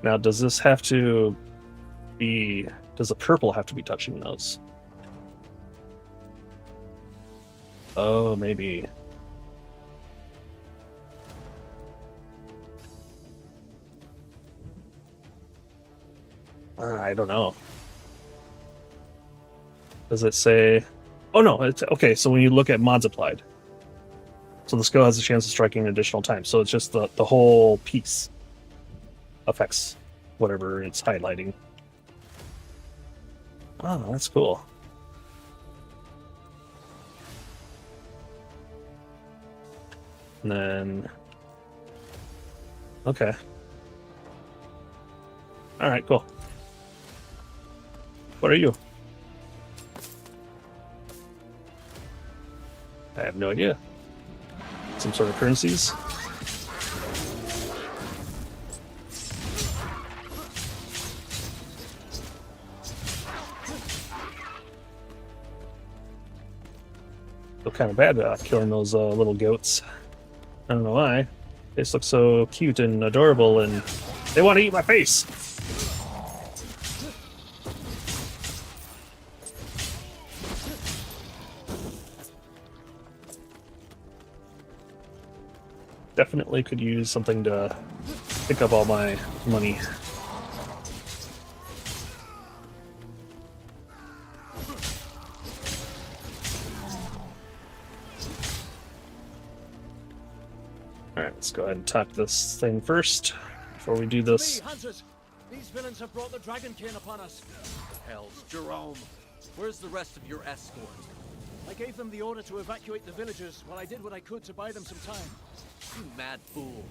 Now, does this have to be... Does the purple have to be touching those? Oh, maybe. I don't know. Does it say... Oh, no. It's okay, so when you look at mods applied. So the skill has a chance of striking an additional time. So it's just the whole piece affects whatever it's highlighting. Oh, that's cool. And then... Okay. Alright, cool. What are you? I have no idea. Some sort of currencies? Feel kind of bad killing those little goats. I don't know why. They just look so cute and adorable, and they want to eat my face! Definitely could use something to pick up all my money. Alright, let's go ahead and talk this thing first before we do this. Hunters, These villains have brought the Dragonkin upon us. The hell's Jerome? Where's the rest of your escort? I gave them the order to evacuate the villagers while I did what I could to buy them some time. You mad fool.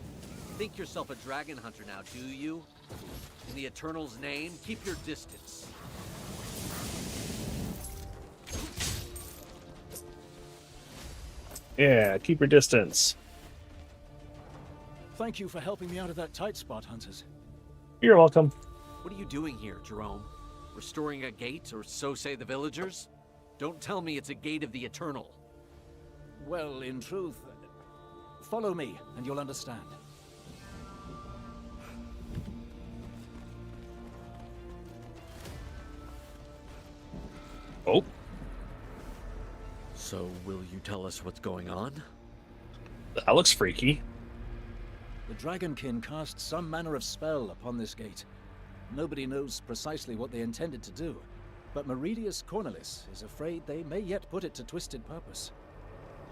Think yourself a dragon hunter now, do you? In the Eternal's name, keep your distance. Yeah, keep your distance. Thank you for helping me out of that tight spot, Hunters. You're welcome. What are you doing here, Jerome? Restoring a gate, or so say the villagers? Don't tell me it's a gate of the Eternal. Well, in truth, follow me and you'll understand. Oh. So, will you tell us what's going on? That looks freaky. The Dragonkin cast some manner of spell upon this gate. Nobody knows precisely what they intended to do, but Meridius Cornelis is afraid they may yet put it to twisted purpose.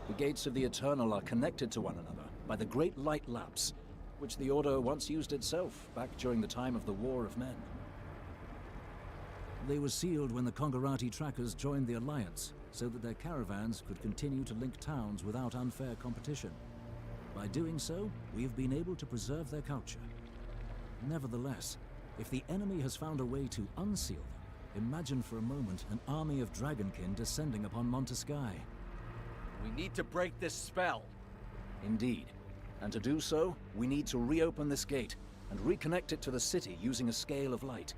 The gates of the Eternal are connected to one another by the Great Light Lapse, which the Order once used itself back during the time of the War of Men. They were sealed when the Kongarati trackers joined the Alliance, so that their caravans could continue to link towns without unfair competition. By doing so, we have been able to preserve their culture. Nevertheless, if the enemy has found a way to unseal them, imagine for a moment an army of Dragonkin descending upon Montesky. We need to break this spell. Indeed. And to do so, we need to reopen this gate and reconnect it to the city using a scale of light.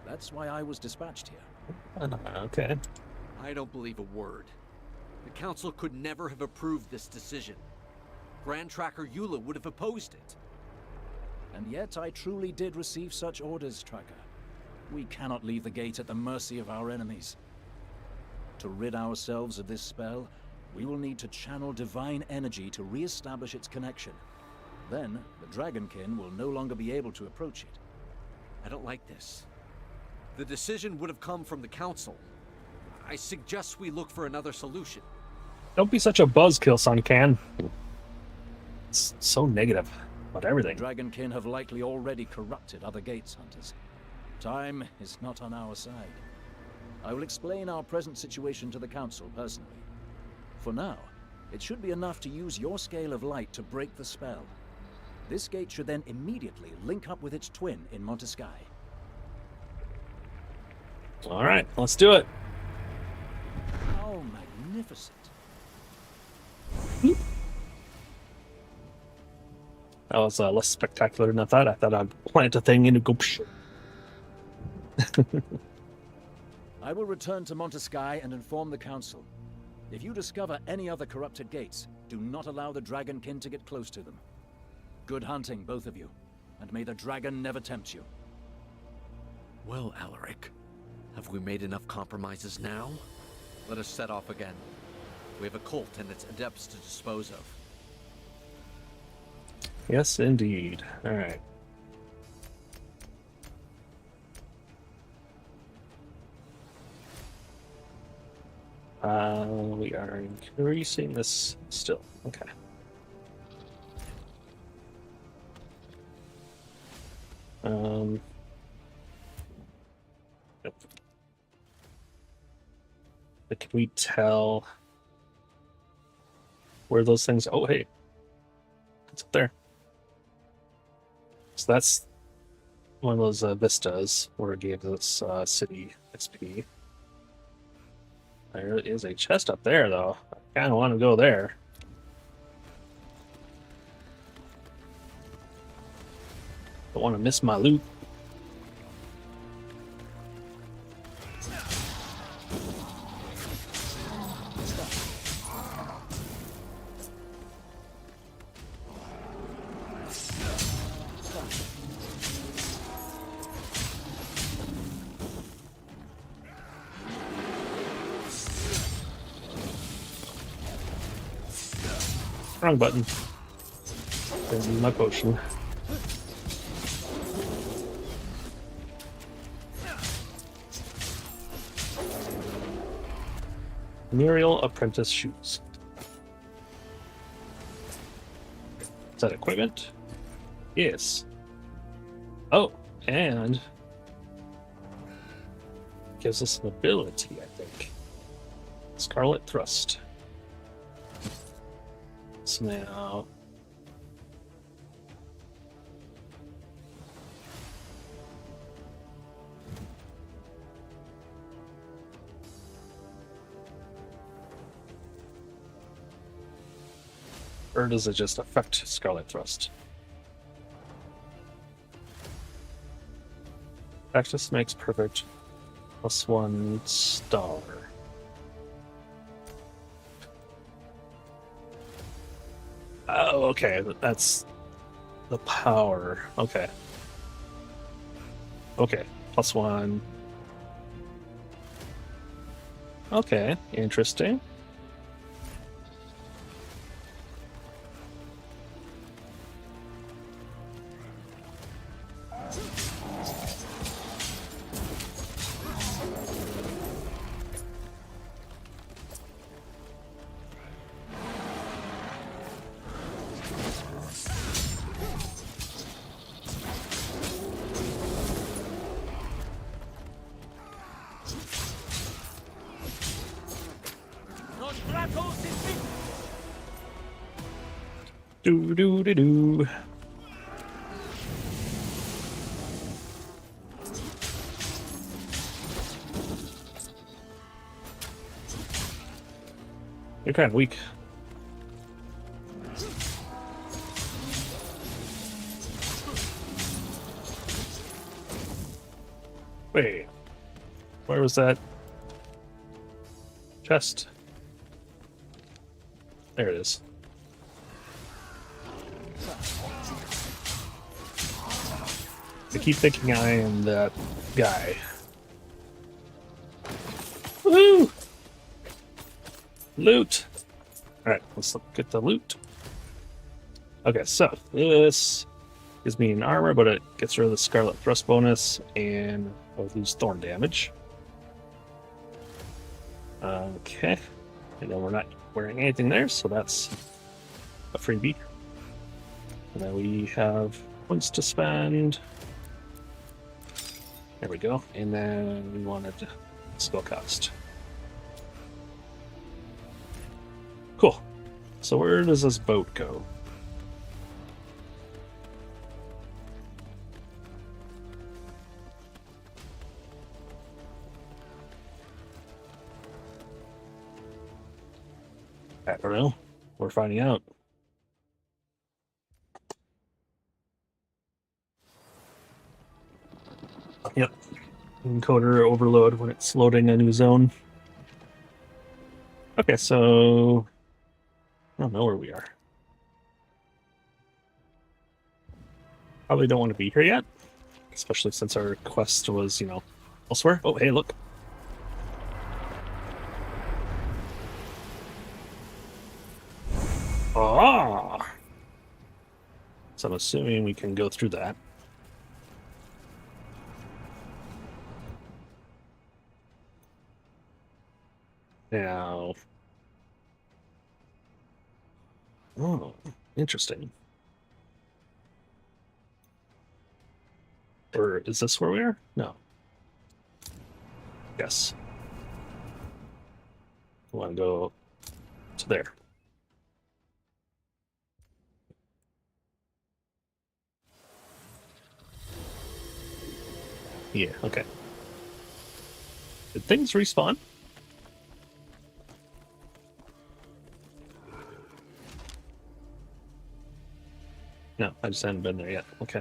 That's why I was dispatched here. Okay. I don't believe a word. The Council could never have approved this decision. Grand Tracker Eula would have opposed it. And yet I truly did receive such orders, Tracker. We cannot leave the gate at the mercy of our enemies. To rid ourselves of this spell, we will need to channel divine energy to re-establish its connection. Then, the Dragonkin will no longer be able to approach it. I don't like this. The decision would have come from the Council. I suggest we look for another solution. Don't be such a buzzkill, Suncan. It's so negative about everything. The Dragonkin have likely already corrupted other gates, Hunters. Time is not on our side. I will explain our present situation to the Council personally. For now, it should be enough to use your scale of light to break the spell. This gate should then immediately link up with its twin in Montesky. All right, let's do it. How magnificent. That was less spectacular than I thought. I thought I'd plant a thing and it'd go psh. I will return to Montesky and inform the Council. If you discover any other corrupted gates, do not allow the Dragonkin to get close to them. Good hunting, both of you, and may the dragon never tempt you. Well, Alaric, have we made enough compromises now? Let us set off again. We have a cult and its adepts to dispose of. Yes, indeed. All right. We are increasing this still. Okay. Yep. But can we tell where those things? Oh, hey, it's up there. So that's one of those vistas where it gave us city XP. There is a chest up there, though. I kind of want to go there. Don't want to miss my loot. Wrong button. Didn't need my potion. Muriel Apprentice Shoes. Is that equipment? Yes. Oh, and gives us an ability, I think. Scarlet Thrust. So now... Or does it just affect Scarlet Thrust? Practice makes perfect. +1 star. Oh, okay. That's the power. Okay. Okay. +1. Okay. Interesting. Do do do do. You're kind of weak. Wait, where was that chest? There it is. I keep thinking I am that guy. Woohoo! Loot! Alright, let's look at the loot. Okay, so this gives me an armor, but it gets rid of the Scarlet Thrust bonus, and I'll lose thorn damage. Okay, and then we're not wearing anything there, so that's a freebie. And then we have points to spend. There we go. And then we wanted spell cost. Cool. So where does this boat go? I don't know. We're finding out. Yep. Encoder overload when it's loading a new zone. Okay, so I don't know where we are. Probably don't want to be here yet, especially since our quest was, you know, elsewhere. Oh, hey, look. Ah! So I'm assuming we can go through that. Now, oh, interesting. Or is this where we are? No. Yes. I want to go to there. Yeah, okay. Did things respawn? No, I just haven't been there yet. Okay.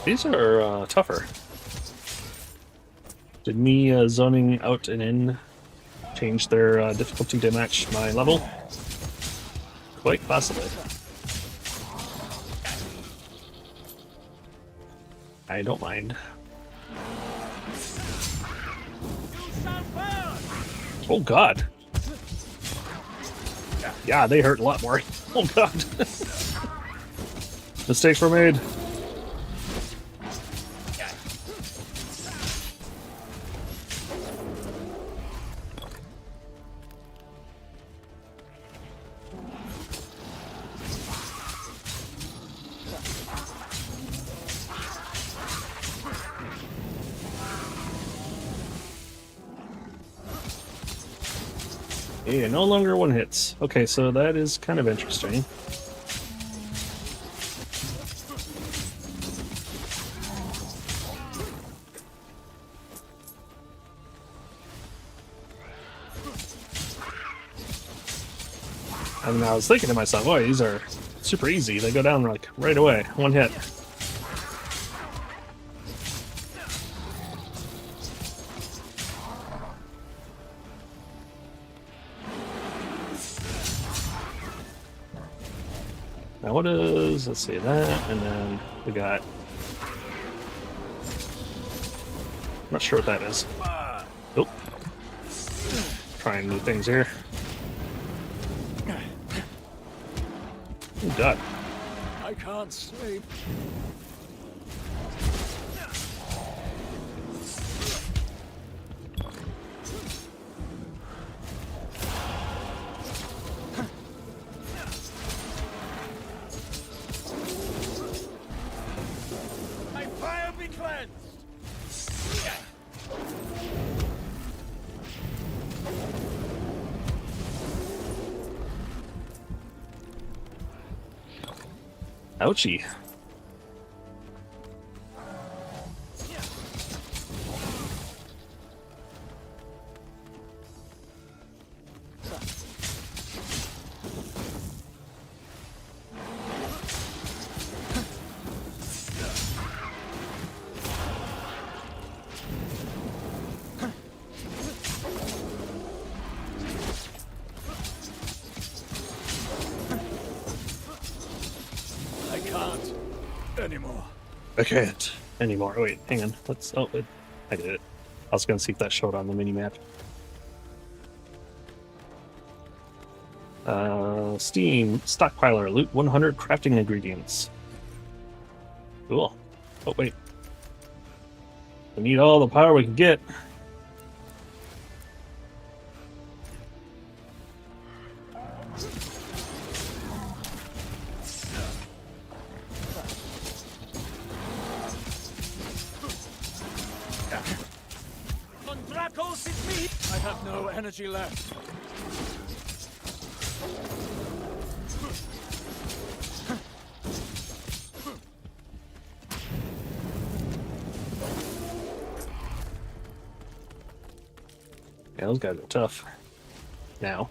These are tougher. Did me zoning out and in change their difficulty to match my level? Quite possibly. I don't mind. Oh god. Yeah, they hurt a lot more. Oh god. Mistakes were made. Yeah, no longer one hits. Okay, so that is kind of interesting. I mean, I was thinking to myself, oh, these are super easy. They go down like right away, one hit. Now what is, let's see that, and then we got, not sure what that is. Nope. Trying new things here. Oh god. I can't sleep. My fire be cleansed! Ouchie. I can't anymore. I can't anymore. Oh, wait, hang on. Let's. Oh, I did it. I was gonna see if that showed on the mini map. Steam stockpiler, loot 100 crafting ingredients. Cool. Oh wait, we need all the power we can get. On Dracos, it's me! I have no energy left. Yeah, those guys are tough. Now.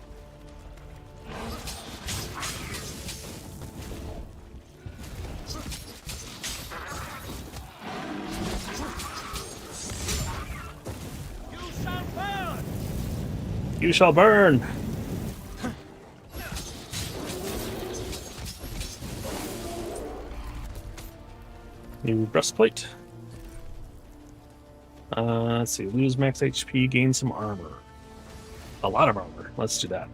You shall burn! You shall burn! New breastplate. Let's see. Lose max HP, gain some armor. A lot of armor. Let's do that.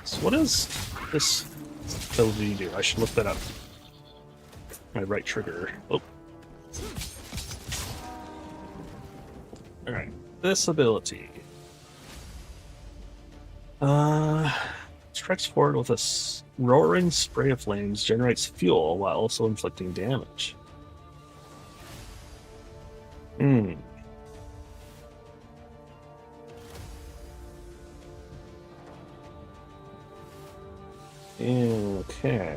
So what is this ability do? I should look that up. My right trigger. Oh. Alright. This ability. Strikes forward with a roaring spray of flames, generates fuel while also inflicting damage. Okay.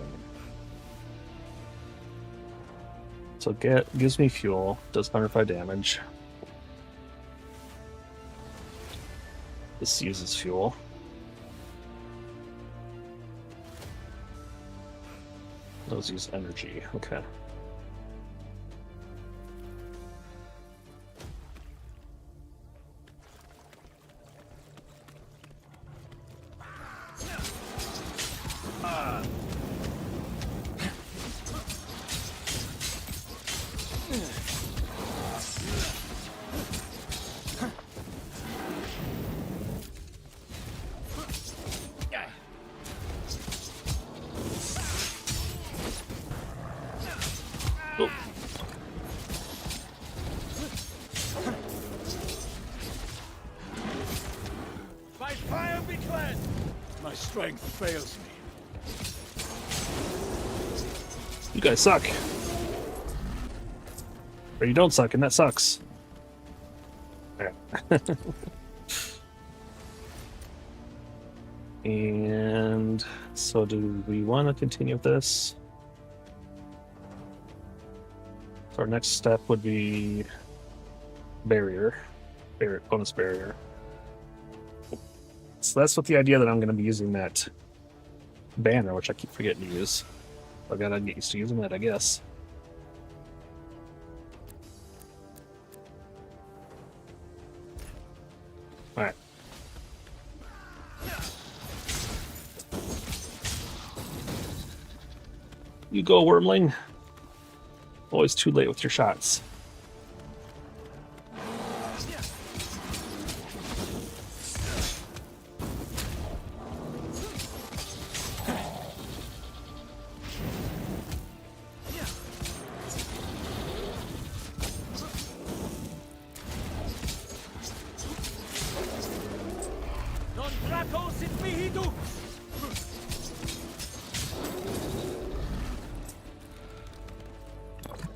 So gives me fuel, does 105 damage. This uses fuel. Those use energy. Okay. Fire be cleansed! My strength fails me. You guys suck. Or you don't suck, and that sucks. Alright. And so do we want to continue with this? So our next step would be barrier. Bonus barrier. So that's with the idea that I'm going to be using that banner, which I keep forgetting to use. I gotta get used to using that, I guess. Alright. You go, Wormling. Always too late with your shots.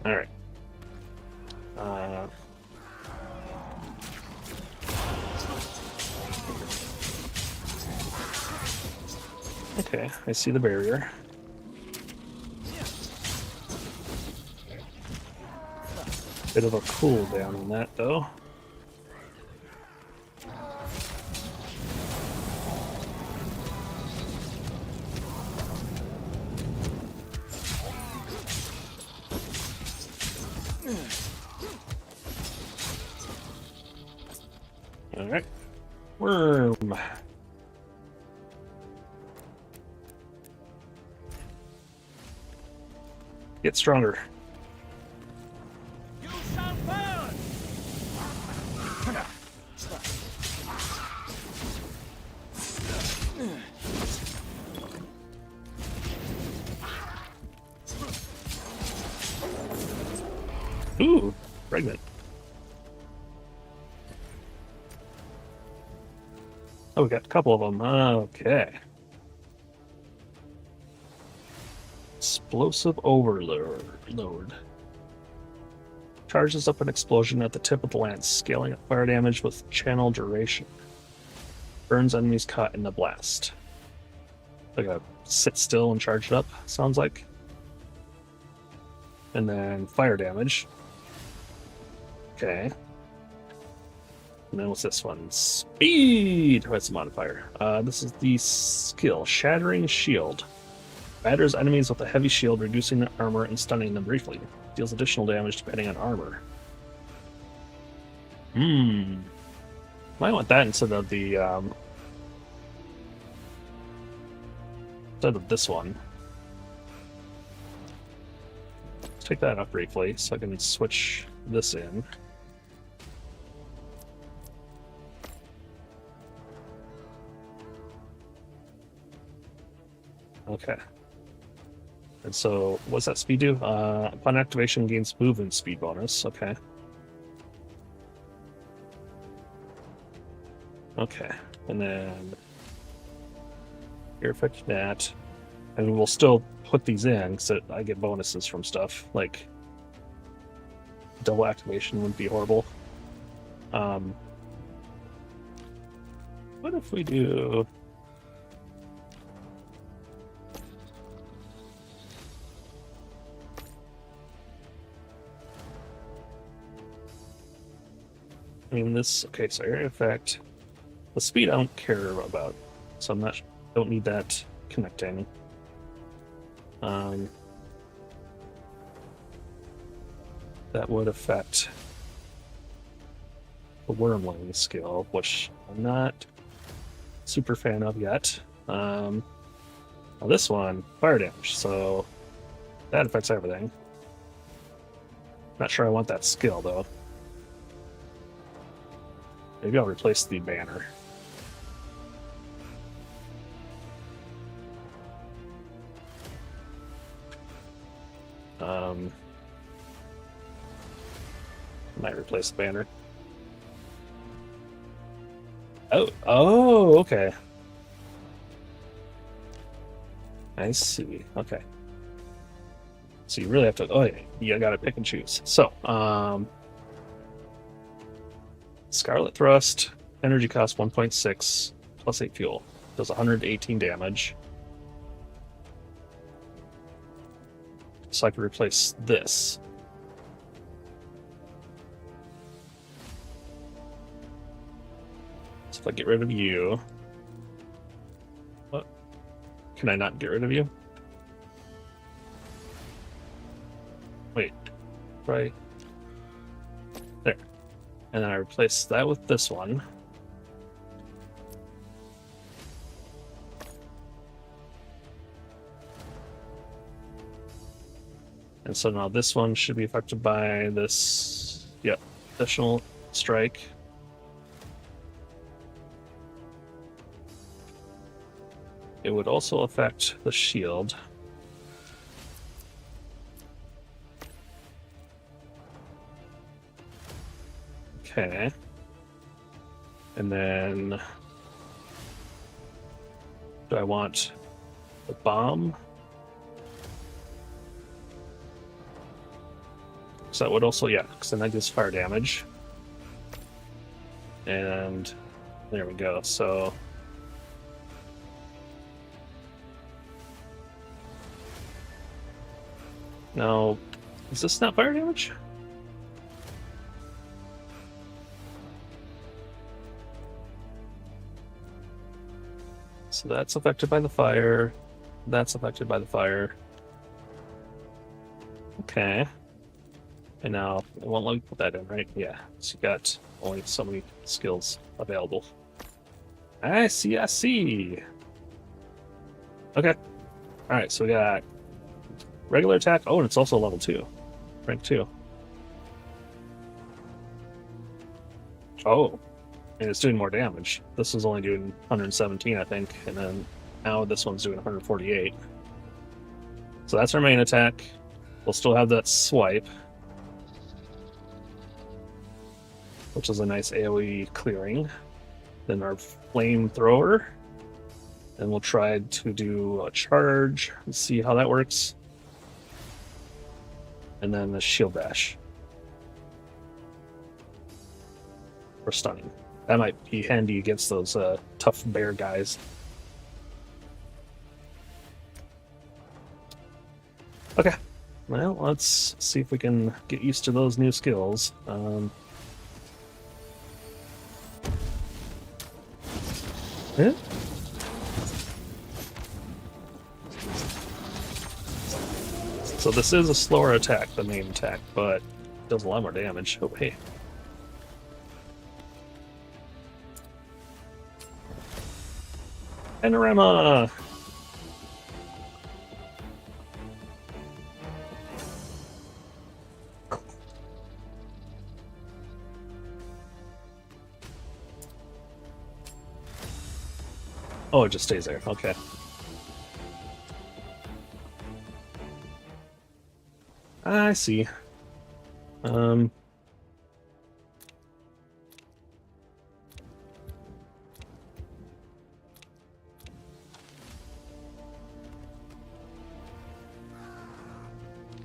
Alright. Okay, I see the barrier. Bit of a cooldown on that, though. Alright. Worm. Get stronger. You shall burn! Ooh, pregnant. Oh, we got a couple of them. Okay. Explosive overload. Charges up an explosion at the tip of the lance, scaling up fire damage with channel duration. Burns enemies caught in the blast. Like a sit still and charge it up, sounds like. And then fire damage. Okay. And then what's this one? Speed! Oh, it's a modifier. This is the skill, Shattering Shield. Batters enemies with a heavy shield, reducing their armor and stunning them briefly. Deals additional damage depending on armor. Might want that instead of the instead of this one. Let's take that up briefly so I can switch this in. Okay. And so, what's that speed do? Upon activation, gains movement speed bonus. Okay. Okay. And then here, affect that. And we'll still put these in so I get bonuses from stuff. Like, double activation wouldn't be horrible. What if we do... I mean, this, okay, so area effect. The speed I don't care about, so I'm not, don't need that connecting. That would affect the Wormling skill, which I'm not super fan of yet. Now this one, fire damage, so that affects everything. Not sure I want that skill, though. Maybe I'll replace the banner. Might replace the banner. Oh, okay. I see. Okay. So you really have to. Oh, yeah, you gotta pick and choose. So, Scarlet Thrust, energy cost 1.6, plus 8 fuel. Does 118 damage. So I could replace this. So if I get rid of you... What? Can I not get rid of you? Wait. Right. There. And then I replace that with this one. And so now this one should be affected by this, yep, additional strike. It would also affect the shield. Okay. And then do I want the bomb? So that would also, yeah, because then that gives fire damage. And there we go. So now, is this not fire damage? So that's affected by the fire. That's affected by the fire. Okay. And now it won't let me put that in, right? Yeah. So you got only so many skills available. I see, I see. Okay. Alright, so we got regular attack. Oh, and it's also level 2. Rank 2. Oh. And it's doing more damage. This is only doing 117, I think. And then now this one's doing 148. So that's our main attack. We'll still have that swipe, which is a nice AoE clearing. Then our flamethrower. And we'll try to do a charge and see how that works. And then the shield bash. For stunning. That might be handy against those tough bear guys. Okay. Well, let's see if we can get used to those new skills. Yeah. So this is a slower attack than main attack, but does a lot more damage. Oh, hey. Panorama! Oh, it just stays there. Okay. I see.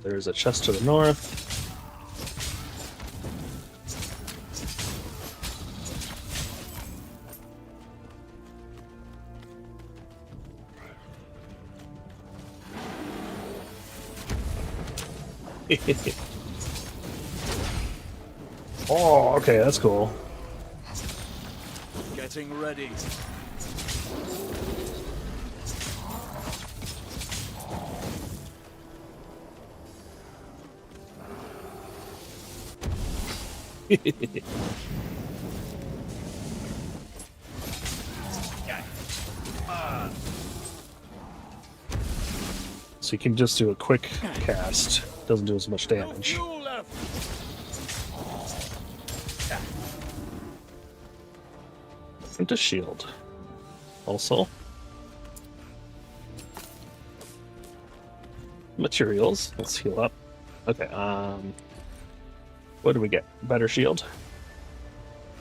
There's a chest to the north. Oh, okay, that's cool. Getting ready. So you can just do a quick cast. Doesn't do as much damage. And a shield. Also. Materials. Let's heal up. Okay, what do we get? Better shield.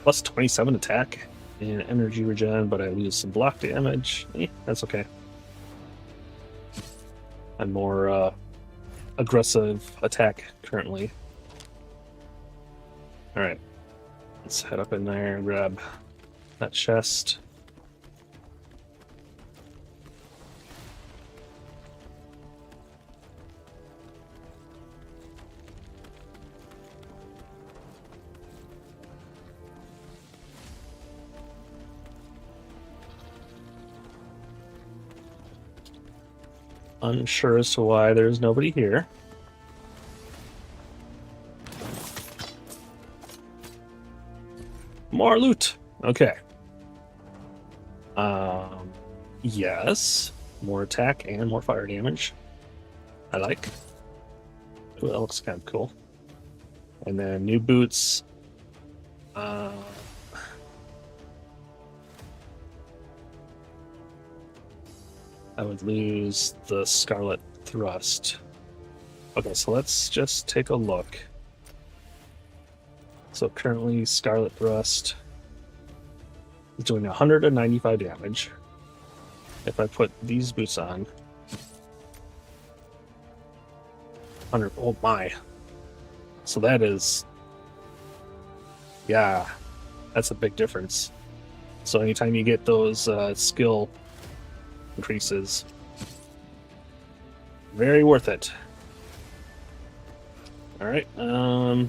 Plus 27 attack. and energy regen, but I lose some block damage. That's okay. I'm more aggressive attack currently. Alright. Let's head up in there and grab that chest. Unsure as to why there's nobody here. More loot. Okay. Yes. More attack and more fire damage. I like. Ooh, that looks kind of cool. And then new boots. I would lose the Scarlet Thrust. Okay, so let's just take a look. So currently Scarlet Thrust is doing 195 damage. If I put these boots on, 100, oh my. So that is, yeah, that's a big difference. So anytime you get those skill increases, very worth it. Alright, yeah,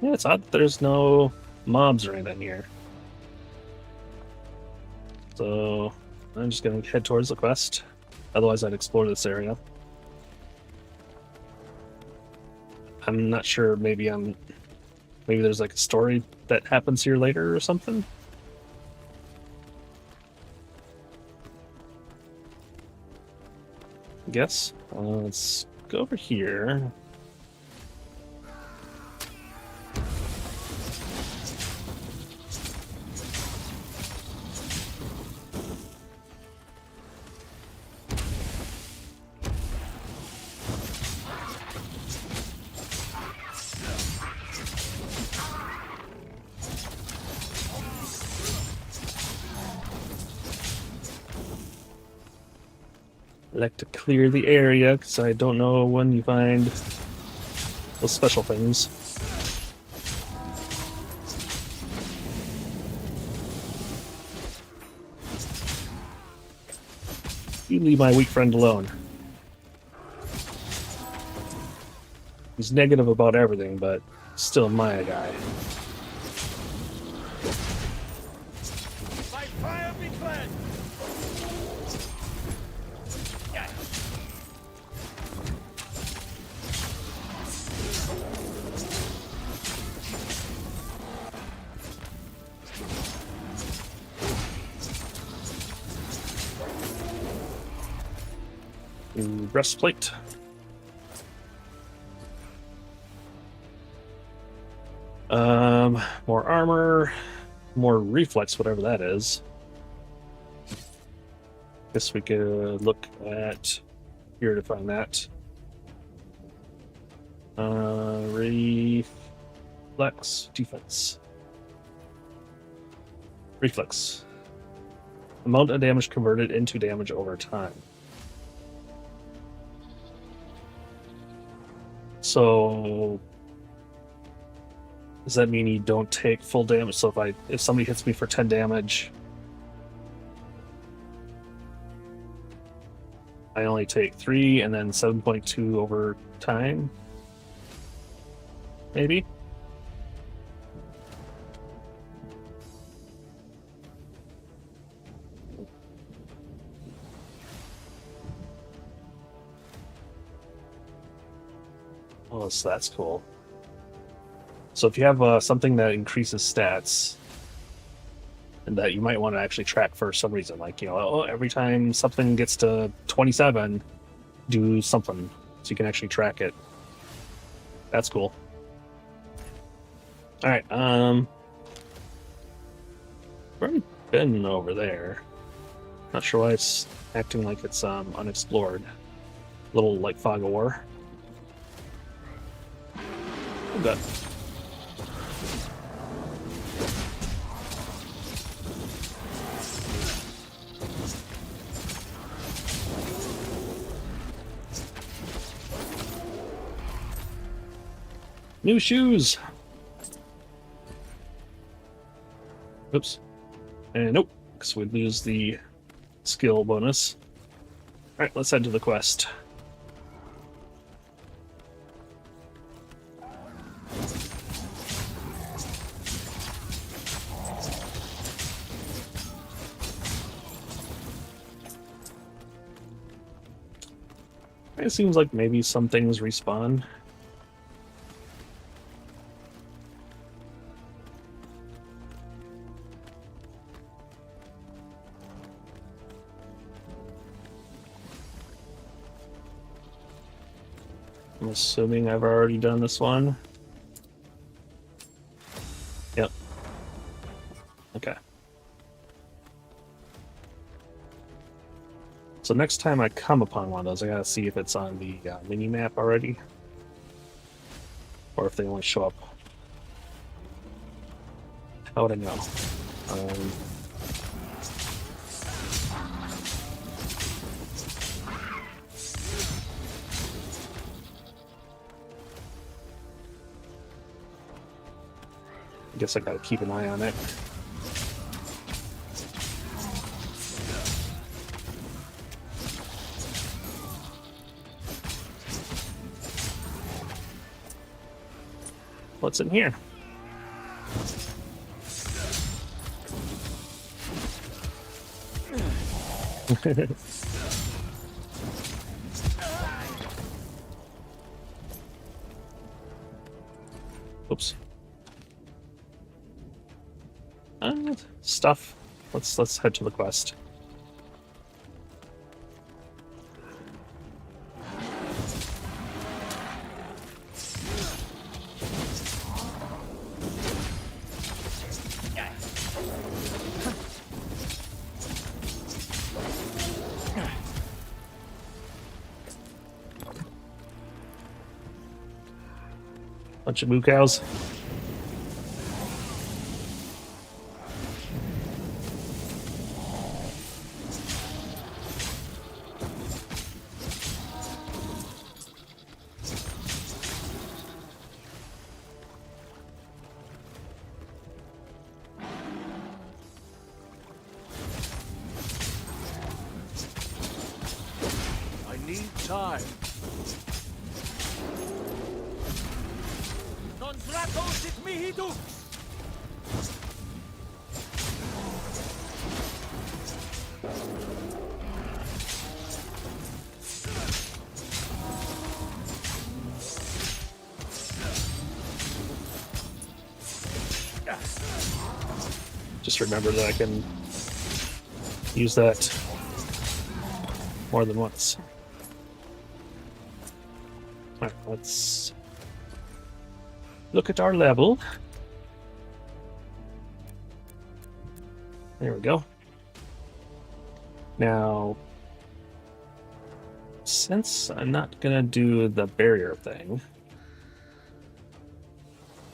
it's odd that there's no mobs or anything here. So I'm just gonna head towards the quest. Otherwise I'd explore this area. I'm not sure, maybe there's like a story that happens here later or something. I guess. Let's go over here. I like to clear the area because I don't know when you find those special things. You leave my weak friend alone. He's negative about everything, but still my guy. By fire be cleansed! Breastplate. More armor, more reflex, whatever that is. Guess we could look at here to find that. Reflex, defense. Reflex. Amount of damage converted into damage over time. So does that mean you don't take full damage? So if somebody hits me for 10 damage, I only take 3 and then 7.2 over time? Maybe? Oh, so that's cool. So if you have something that increases stats, and that you might want to actually track for some reason, like, you know, oh, every time something gets to 27, do something, so you can actually track it. That's cool. Alright, I've already been over there. Not sure why it's acting like it's unexplored. Little, like, fog of war. Oh, God. New shoes! Oops. And nope, because we'd lose the skill bonus. Alright, let's head to the quest. It seems like maybe some things respawn. I'm assuming I've already done this one. Yep. Okay. So next time I come upon one of those, I gotta see if it's on the mini-map already. Or if they only show up. How would I know? I guess I gotta keep an eye on it. What's in here? Oops. Stuff. Let's head to the quest. Bunch of moo cows. I need time. Non dracosit mihi dux! Just remember that I can use that more than once. Alright, let's look at our level. There we go. Now, since I'm not gonna do the barrier thing,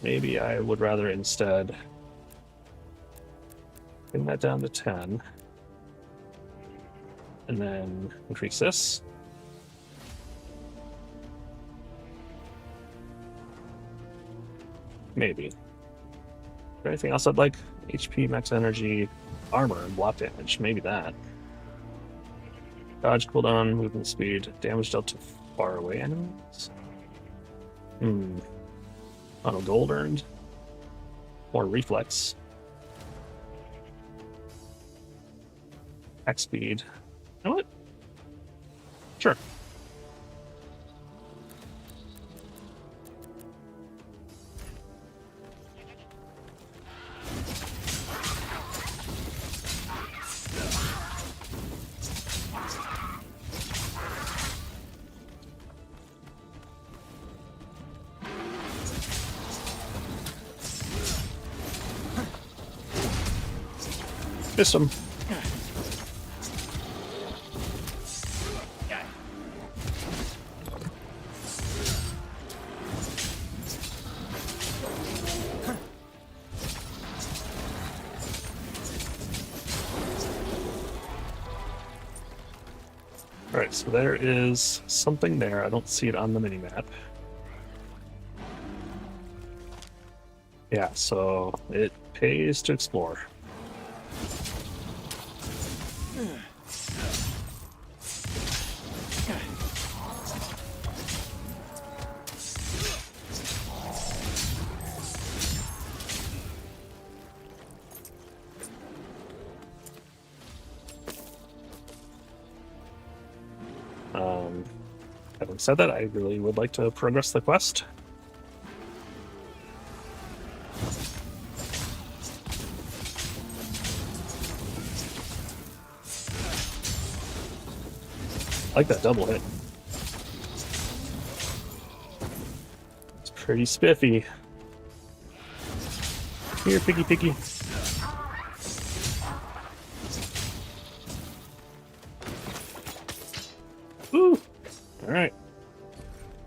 maybe I would rather instead bring that down to 10 and then increase this. Maybe. Is there anything else I'd like? HP, max energy, armor, and block damage. Maybe that. Dodge, cooldown, movement speed, damage dealt to far away enemies. Oh, gold earned. More reflex. Attack speed. You know what? Sure. Missed him. Alright, so there is something there. I don't see it on the minimap. Yeah, so it pays to explore. Having said that, I really would like to progress the quest. I like that double hit. It's pretty spiffy. Here, piggy piggy. Woo! Alright.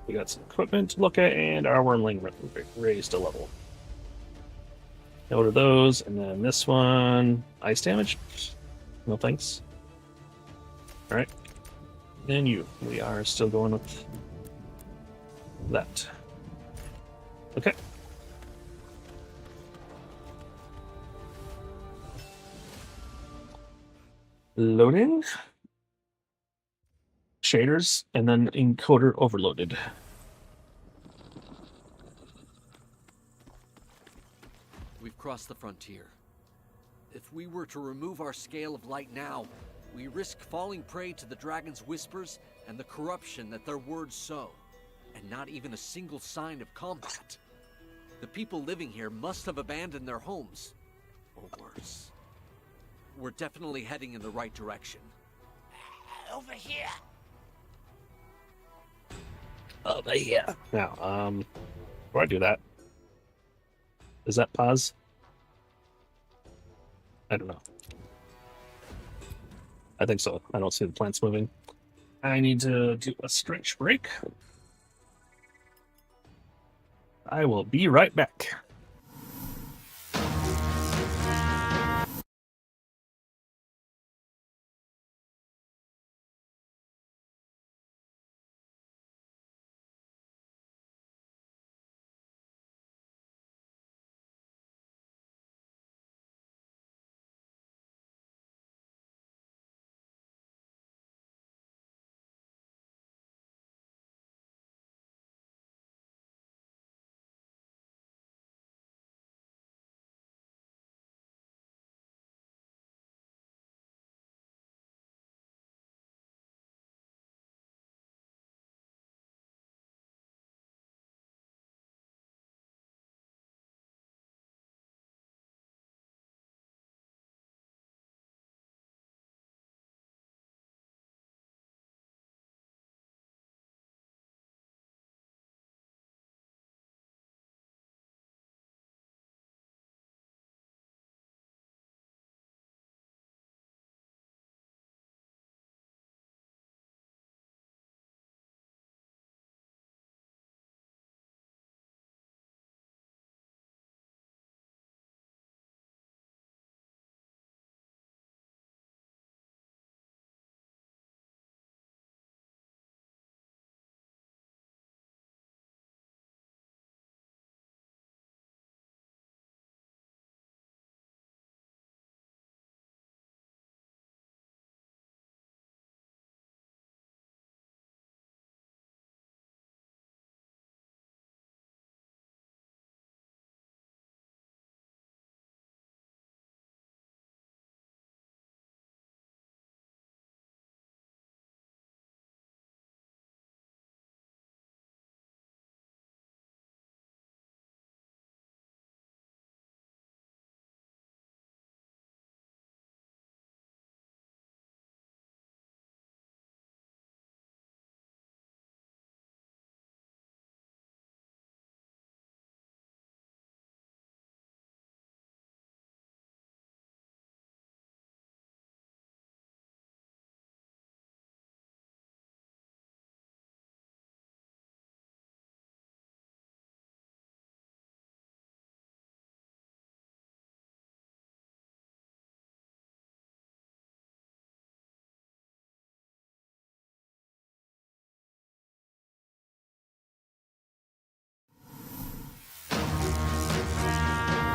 We got some equipment to look at, and our wormling raised a level. Go to those, and then this one, ice damage. No thanks. Alright. Then you. We are still going with that. Okay. Loading. Shaders, and then encoder overloaded. We've crossed the frontier. If we were to remove our scale of light now, we risk falling prey to the dragon's whispers and the corruption that their words sow, and not even a single sign of combat. The people living here must have abandoned their homes, or worse. We're definitely heading in the right direction. Over here! Over here. Now, before I do that, is that pause? I don't know. I think so. I don't see the plants moving. I need to do a stretch break. I will be right back.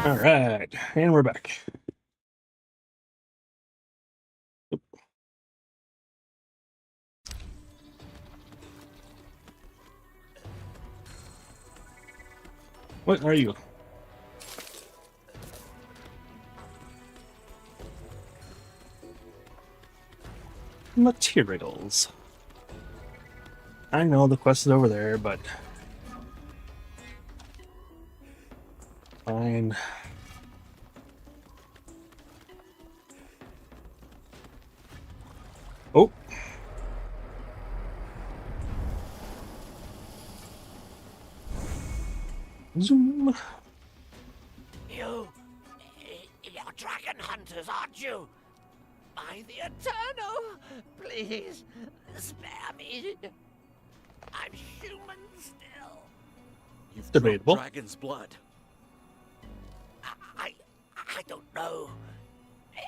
All right, and we're back. What are you? Materials. I know the quest is over there, but fine. Oh. Zoom. You're dragon hunters, aren't you? By the Eternal, please spare me. I'm human still. You've Debatable. drunk dragon's blood. I don't know.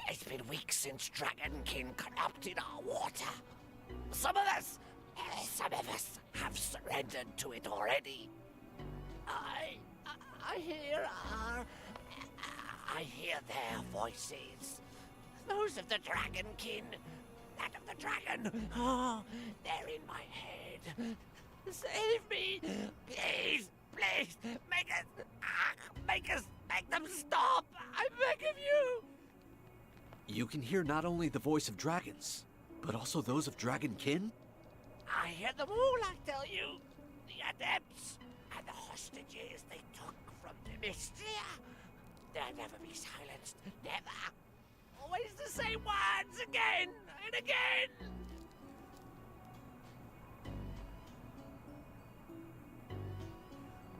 It's been weeks since Dragonkin corrupted our water. Some of us have surrendered to it already. I hear their voices. Those of the Dragonkin. That of the dragon. Oh, they're in my head. Save me. Please, please. Make them stop. I beg of you. You can hear not only the voice of dragons, but also those of Dragonkin? I hear them all, I tell you. The adepts and the hostages they took from the Mystia. They'll never be silenced. Never. Always the same words again and again.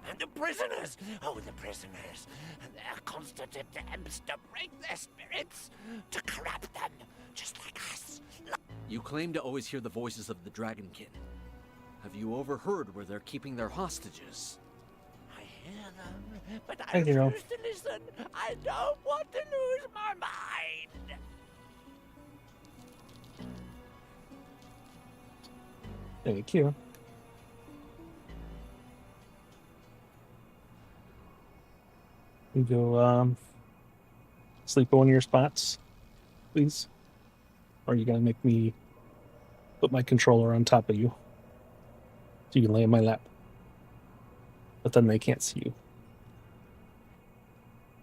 And the prisoners! Oh, the prisoners! And their constant attempts to break their spirits, to corrupt them, just like us. You claim to always hear the voices of the Dragonkin. Have you overheard where they're keeping their hostages? I hear them, but I hear 'em. refuse to listen. I don't want to lose my mind. Thank you. You go sleep on one of your spots, please. Or you gotta make me put my controller on top of you so you can lay in my lap. But then they can't see you.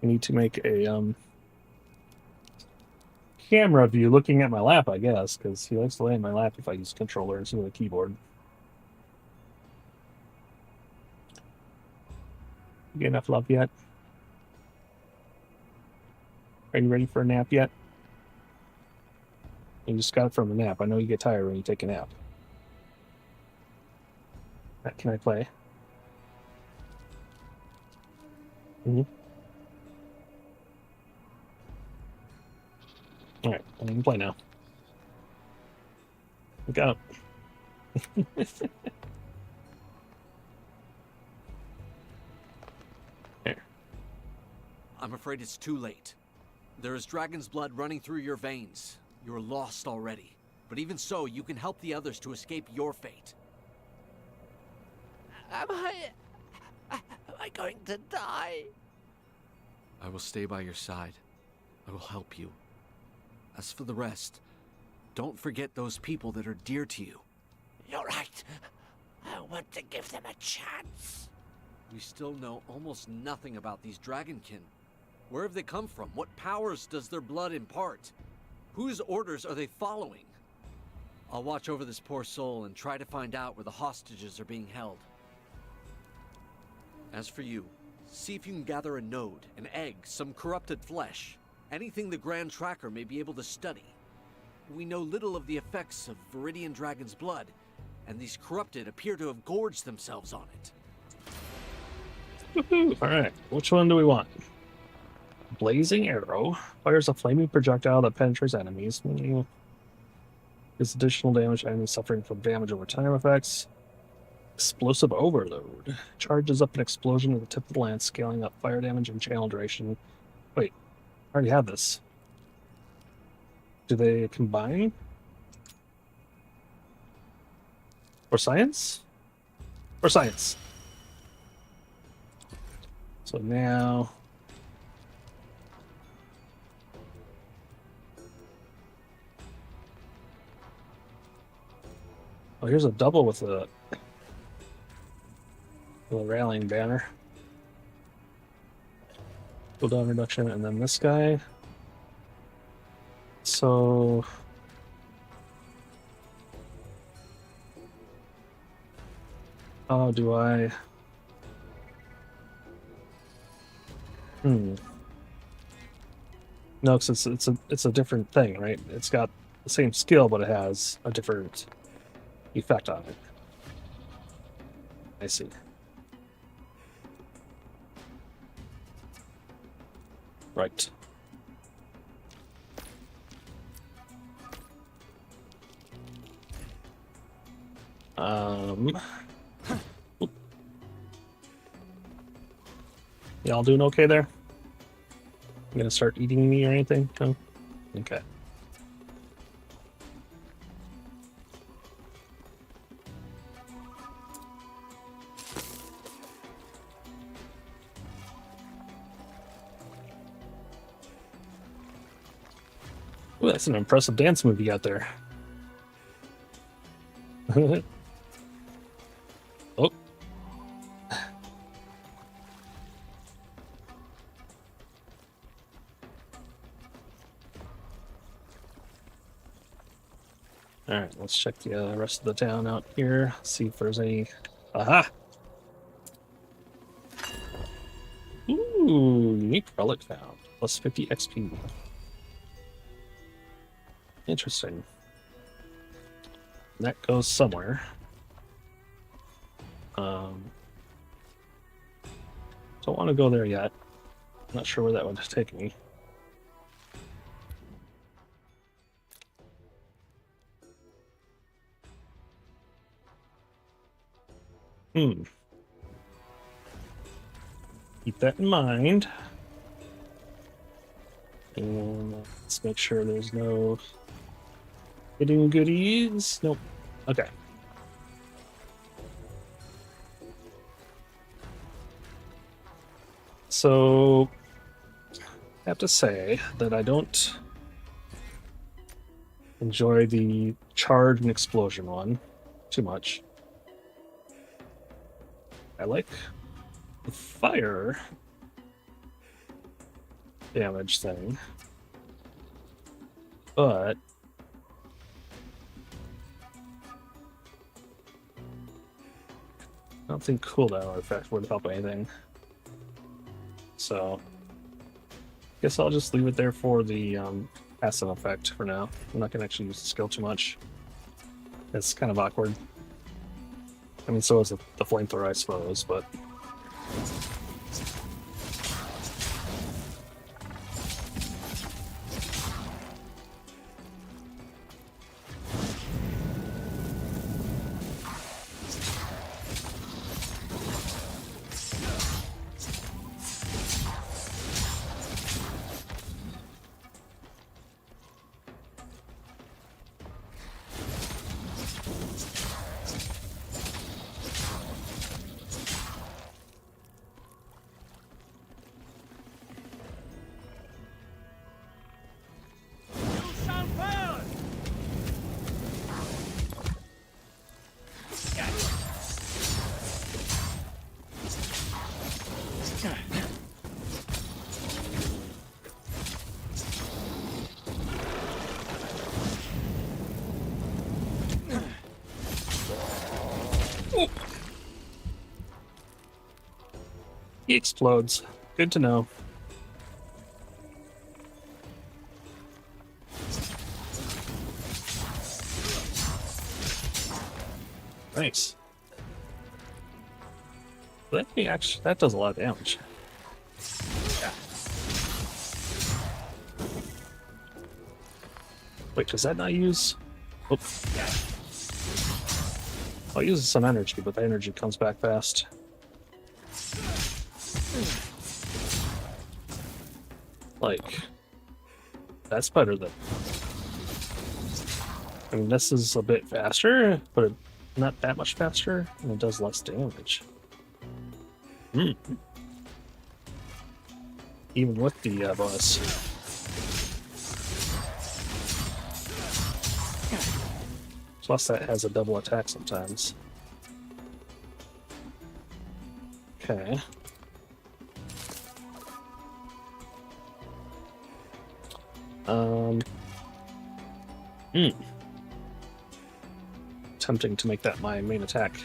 I need to make a camera view looking at my lap, I guess, because he likes to lay in my lap if I use controller instead of a keyboard. You get enough love yet? Are you ready for a nap yet? You just got from a nap. I know you get tired when you take a nap. Can I play? Alright, I can play now. Look out. There. I'm afraid it's too late. There is dragon's blood running through your veins. You're lost already. But even so, you can help the others to escape your fate. Am I going to die? I will stay by your side. I will help you. As for the rest, don't forget those people that are dear to you. You're right. I want to give them a chance. We still know almost nothing about these Dragonkin. Where have they come from? What powers does their blood impart? Whose orders are they following? I'll watch over this poor soul and try to find out where the hostages are being held. As for you, see if you can gather a node, an egg, some corrupted flesh, anything the Grand Tracker may be able to study. We know little of the effects of Viridian Dragon's blood, and these corrupted appear to have gorged themselves on it. Woohoo! Alright, which one do we want? Blazing Arrow fires a flaming projectile that penetrates enemies. Does additional damage to enemies suffering from damage over time effects. Explosive Overload charges up an explosion at the tip of the lance, scaling up fire damage and channel duration. Wait, I already have this. Do they combine? For science? For science. So now Oh, here's a double with a rallying banner. Cooldown reduction, and then this guy. So how do I? No, because it's a different thing, right? It's got the same skill, but it has a different effect on it. I see. Right. Y'all doing okay there? You gonna start eating me or anything? No? Okay. Ooh, that's an impressive dance move you got there. Oh. Alright, let's check the rest of the town out here. See if there's any... Aha! Ooh, unique relic found. Plus 50 XP. Interesting. That goes somewhere. Don't want to go there yet. Not sure where that would take me. Keep that in mind. And let's make sure there's no hidden goodies. Nope. Okay. So, I have to say that I don't enjoy the charge and explosion one too much. I like the fire damage thing, but I don't think cooldown artifact would help anything. So, I guess I'll just leave it there for the passive effect for now. I'm not going to actually use the skill too much. It's kind of awkward. I mean, so is the flamethrower, I suppose, but... He explodes. Good to know. Nice. That does a lot of damage. Yeah. Wait, does that not use? Oh. Well, it uses some energy, but the energy comes back fast. Like, that's better than... I mean, this is a bit faster, but not that much faster, and it does less damage. Even with the bonus. Plus that has a double attack sometimes. Okay. Tempting to make that my main attack.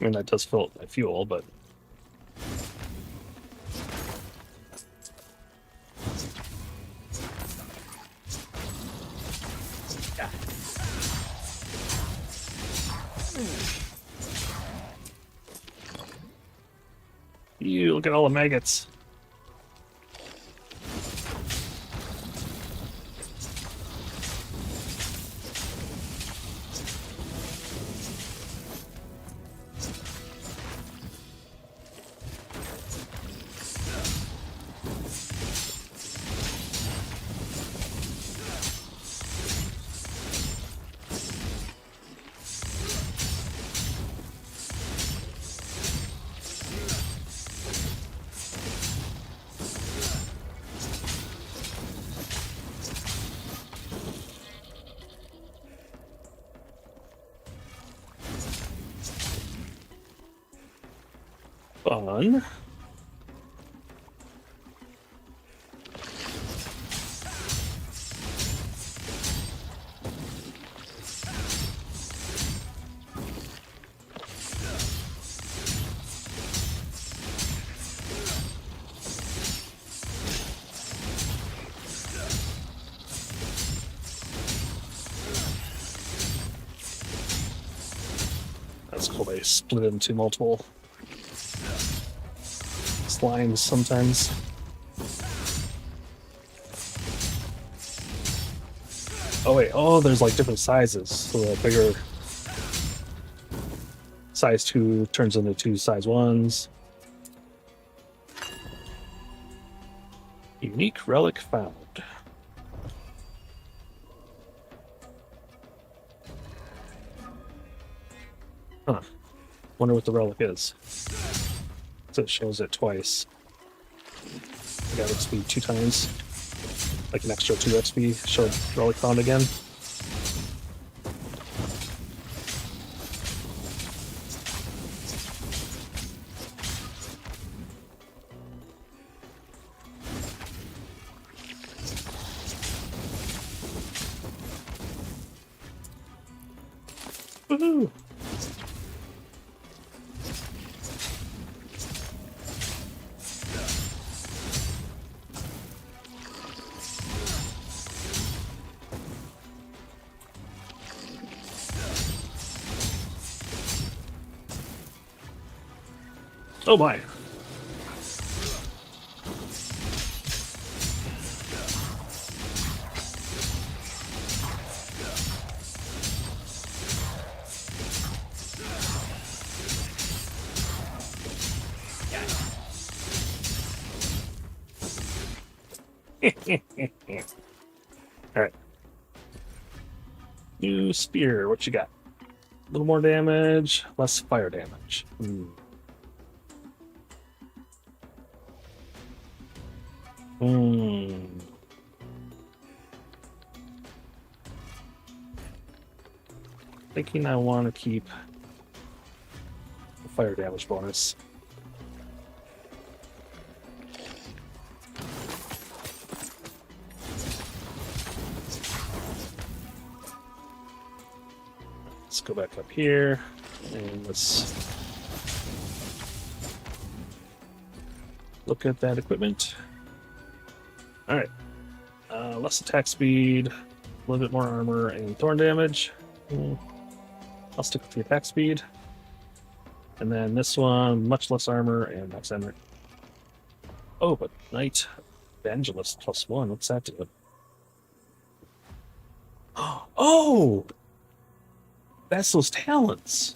I mean, that does fill up my fuel, but... You look at all the maggots. Fun. That's cool. They split into multiple slimes sometimes. Oh wait, oh, there's like different sizes. So the bigger size 2 turns into 2 size 1s. Unique relic found. Huh. Wonder what the relic is. So it shows it twice. I got XP 2 times. Like an extra 2 XP. Show relic found again. Woohoo! Oh my. Alright. New spear, what you got? A little more damage, less fire damage. Thinking I want to keep the fire damage bonus. Let's go back up here and let's look at that equipment. Alright. Less attack speed, a little bit more armor, and thorn damage. I'll stick with the attack speed. And then this one, much less armor and max armor. Oh, but Knight Evangelist +1. What's that do? Oh! That's those talents.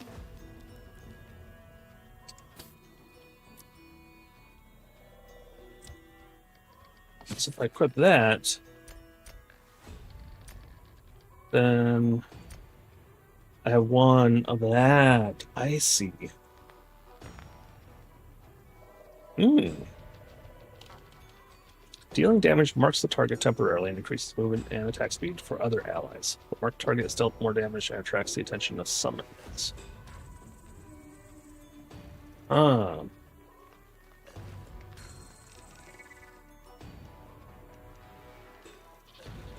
So if I equip that, Then I have one of that. I see. Hmm. Dealing damage marks the target temporarily and increases movement and attack speed for other allies. The marked target is dealt more damage and attracts the attention of summons.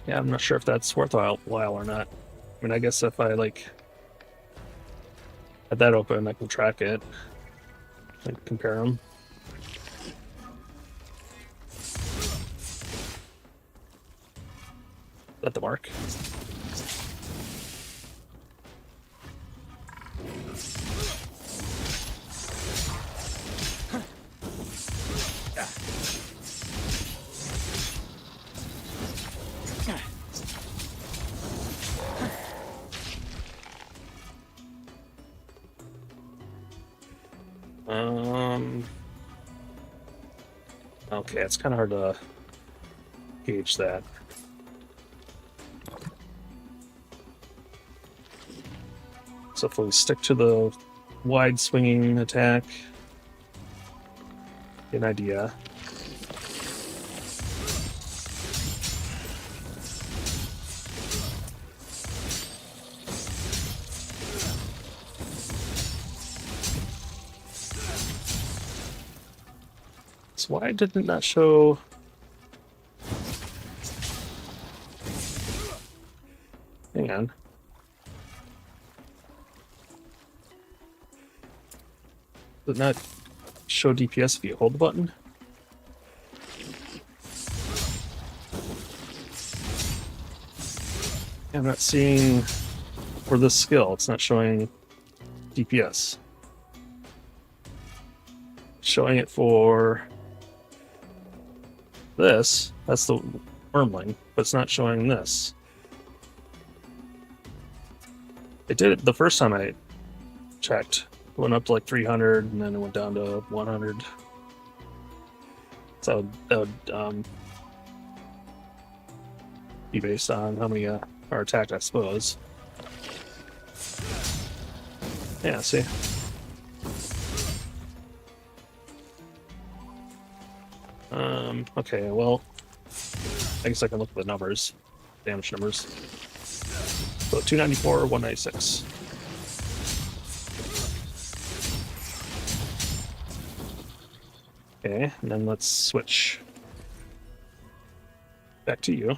Yeah, I'm not sure if that's worthwhile or not. I mean, I guess if I like had that open, I can track it and compare them. Is that the mark? Okay, it's kind of hard to gauge that. So if we stick to the wide swinging attack, get an idea. So why did it not show? Hang on. Did it not show DPS if you hold the button? I'm not seeing for this skill, it's not showing DPS. It's showing it for this, that's the wormling, but it's not showing this. It did it the first time I checked. It went up to like 300 and then it went down to 100. So that would be based on how many are attacked, I suppose. Yeah, see? Okay, well, I guess I can look at the numbers, damage numbers. So 294, 196. Okay, and then let's switch back to you.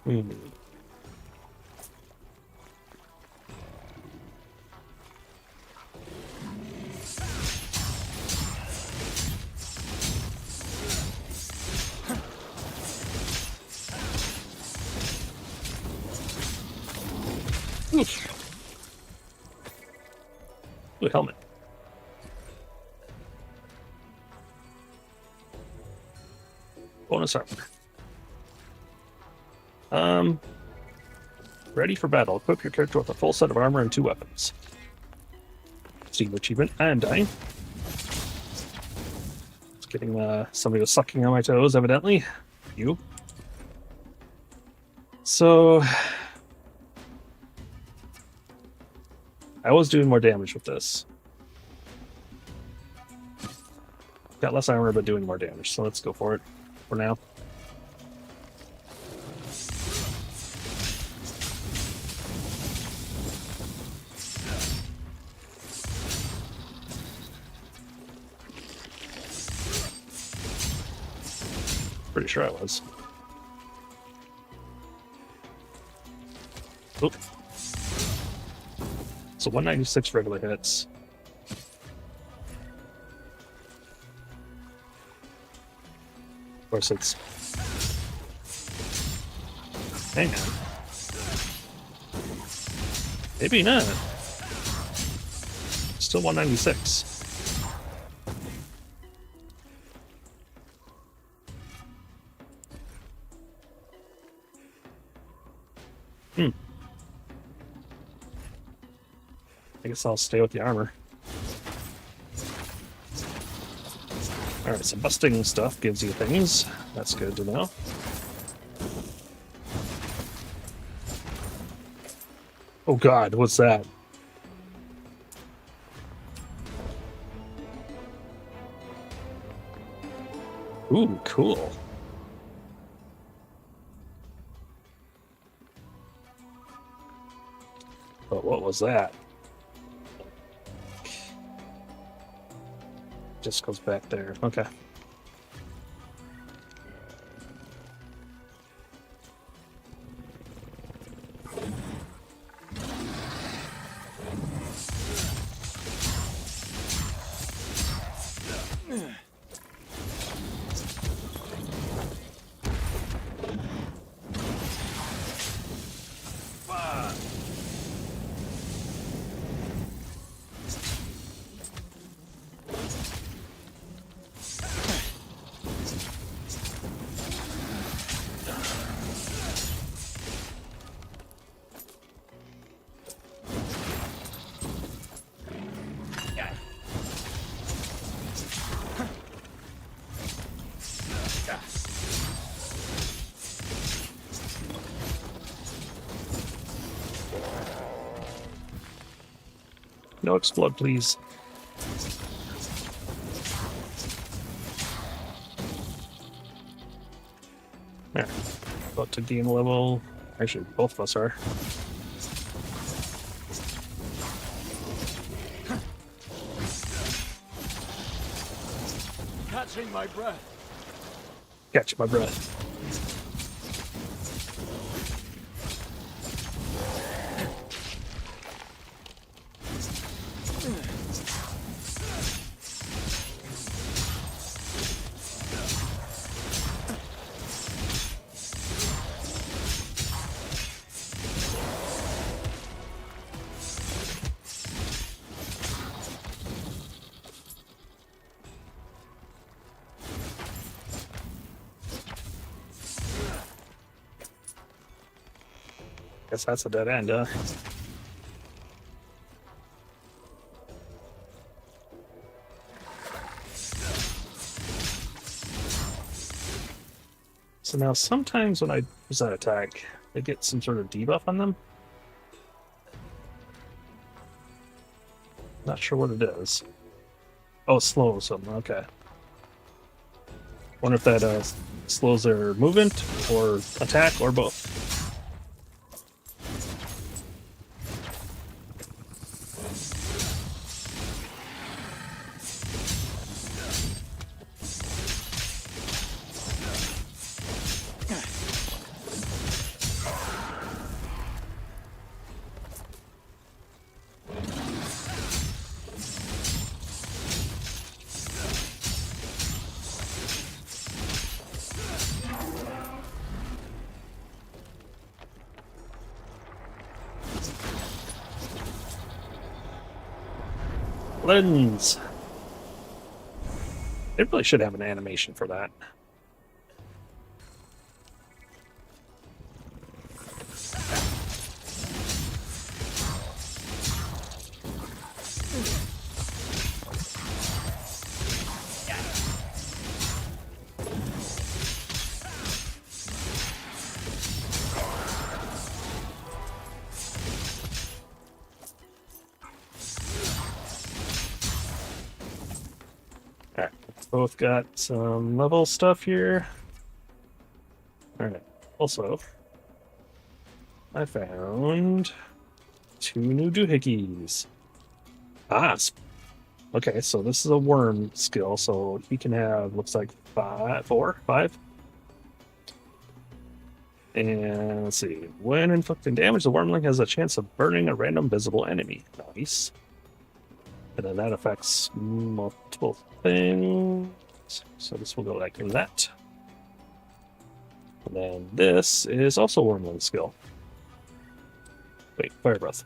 Ooh, helmet. Bonus armor. Ready for battle. Equip your character with a full set of armor and 2 weapons. Steam achievement. I am dying. It's getting somebody was sucking on my toes, evidently. You. So I was doing more damage with this. Got less armor, but doing more damage. So let's go for it for now. Pretty sure I was. Oop. So 196 regular hits. Of course, it's. Hang on. Maybe not. Still 196. I guess I'll stay with the armor. Alright, so busting stuff gives you things. That's good to know. Oh god, what's that? Ooh, cool. But what was that? Just goes back there. Okay. No explode, please. There. About to gain level. Actually, both of us are. Catching my breath. Catch my breath. Guess that's a dead end, huh? So now sometimes when I use that attack, they get some sort of debuff on them. Not sure what it is. Oh, it slows them. Okay. Wonder if that slows their movement or attack or both. Lens. They really should have an animation for that. Both got some level stuff here. Alright. Also, I found 2 new doohickeys. Ah, okay, so this is a worm skill, so he can have, looks like 5. And let's see. When inflicting damage, the wormling has a chance of burning a random visible enemy. Nice. And then that affects multiple things. So this will go like that. And then this is also Wormling skill. Wait, Fire Breath.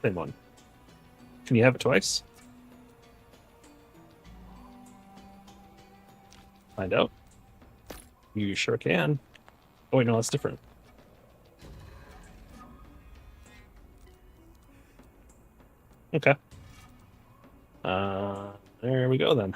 Same one. Can you have it twice? Find out. You sure can. Oh wait, no, that's different. Okay. There we go then.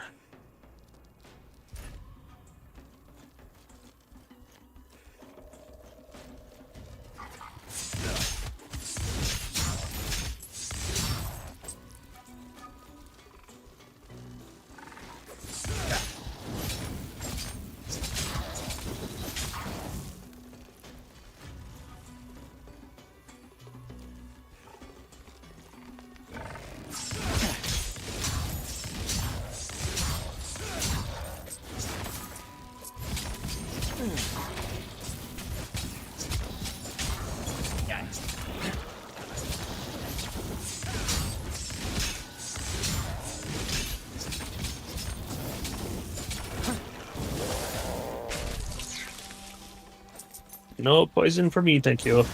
No poison for me, thank you.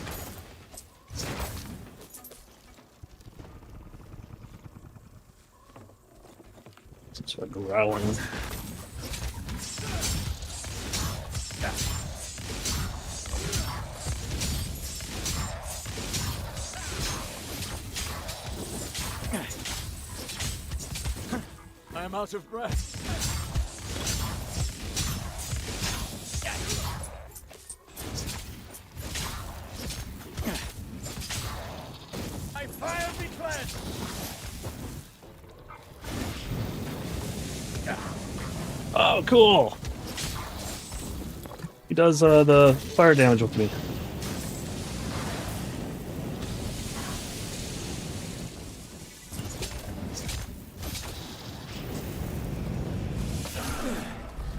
It's like growling. I am out of breath. My fire be cleansed! Oh, cool! He does the fire damage with me.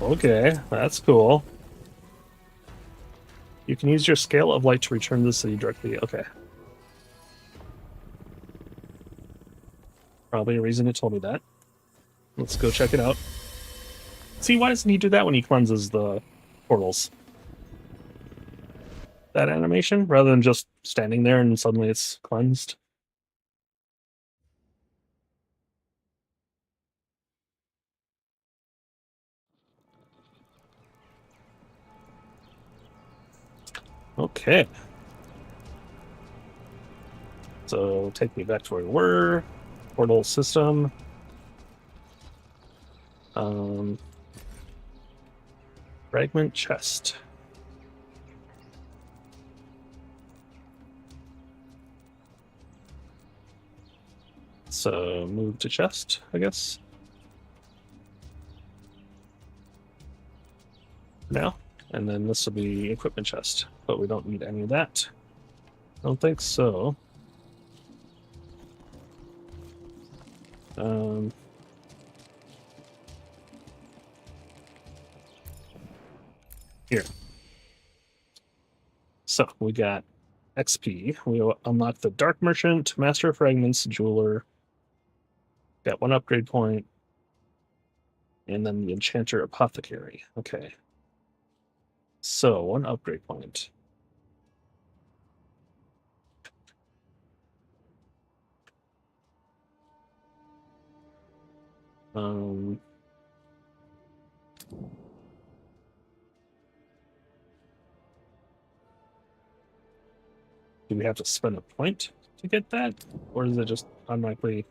Okay, that's cool. You can use your scale of light to return to the city directly. Okay. Probably a reason it told me that. Let's go check it out. See, why doesn't he do that when he cleanses the portals? That animation, rather than just standing there and suddenly it's cleansed. Okay. So take me back to where we were. Portal system. Fragment chest. So move to chest, I guess. Now. And then this will be equipment chest. But we don't need any of that. Don't think so. Here. So we got XP. We unlock the Dark Merchant, Master of Fragments, Jeweler. Got 1 upgrade point. And then the Enchanter Apothecary. Okay. So 1 upgrade point. Do we have to spend a point to get that? Or is it just automatically?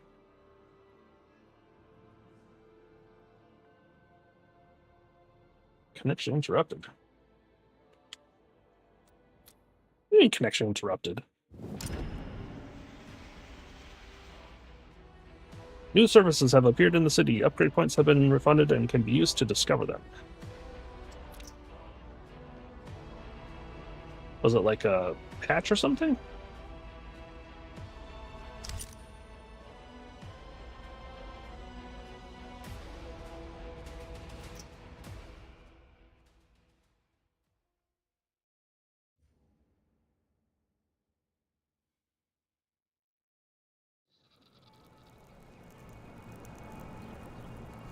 Connection interrupted. What do you mean connection interrupted? New services have appeared in the city. Upgrade points have been refunded and can be used to discover them. Was it like a patch or something?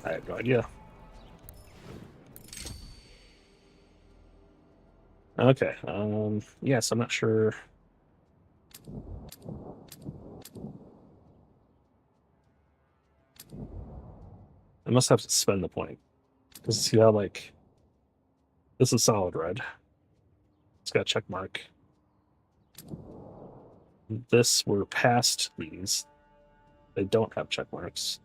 I have no idea. Okay, yes, I'm not sure. I must have to spend the point. Because see how, like, this is solid red. It's got a check mark. This, we're past these. They don't have check marks.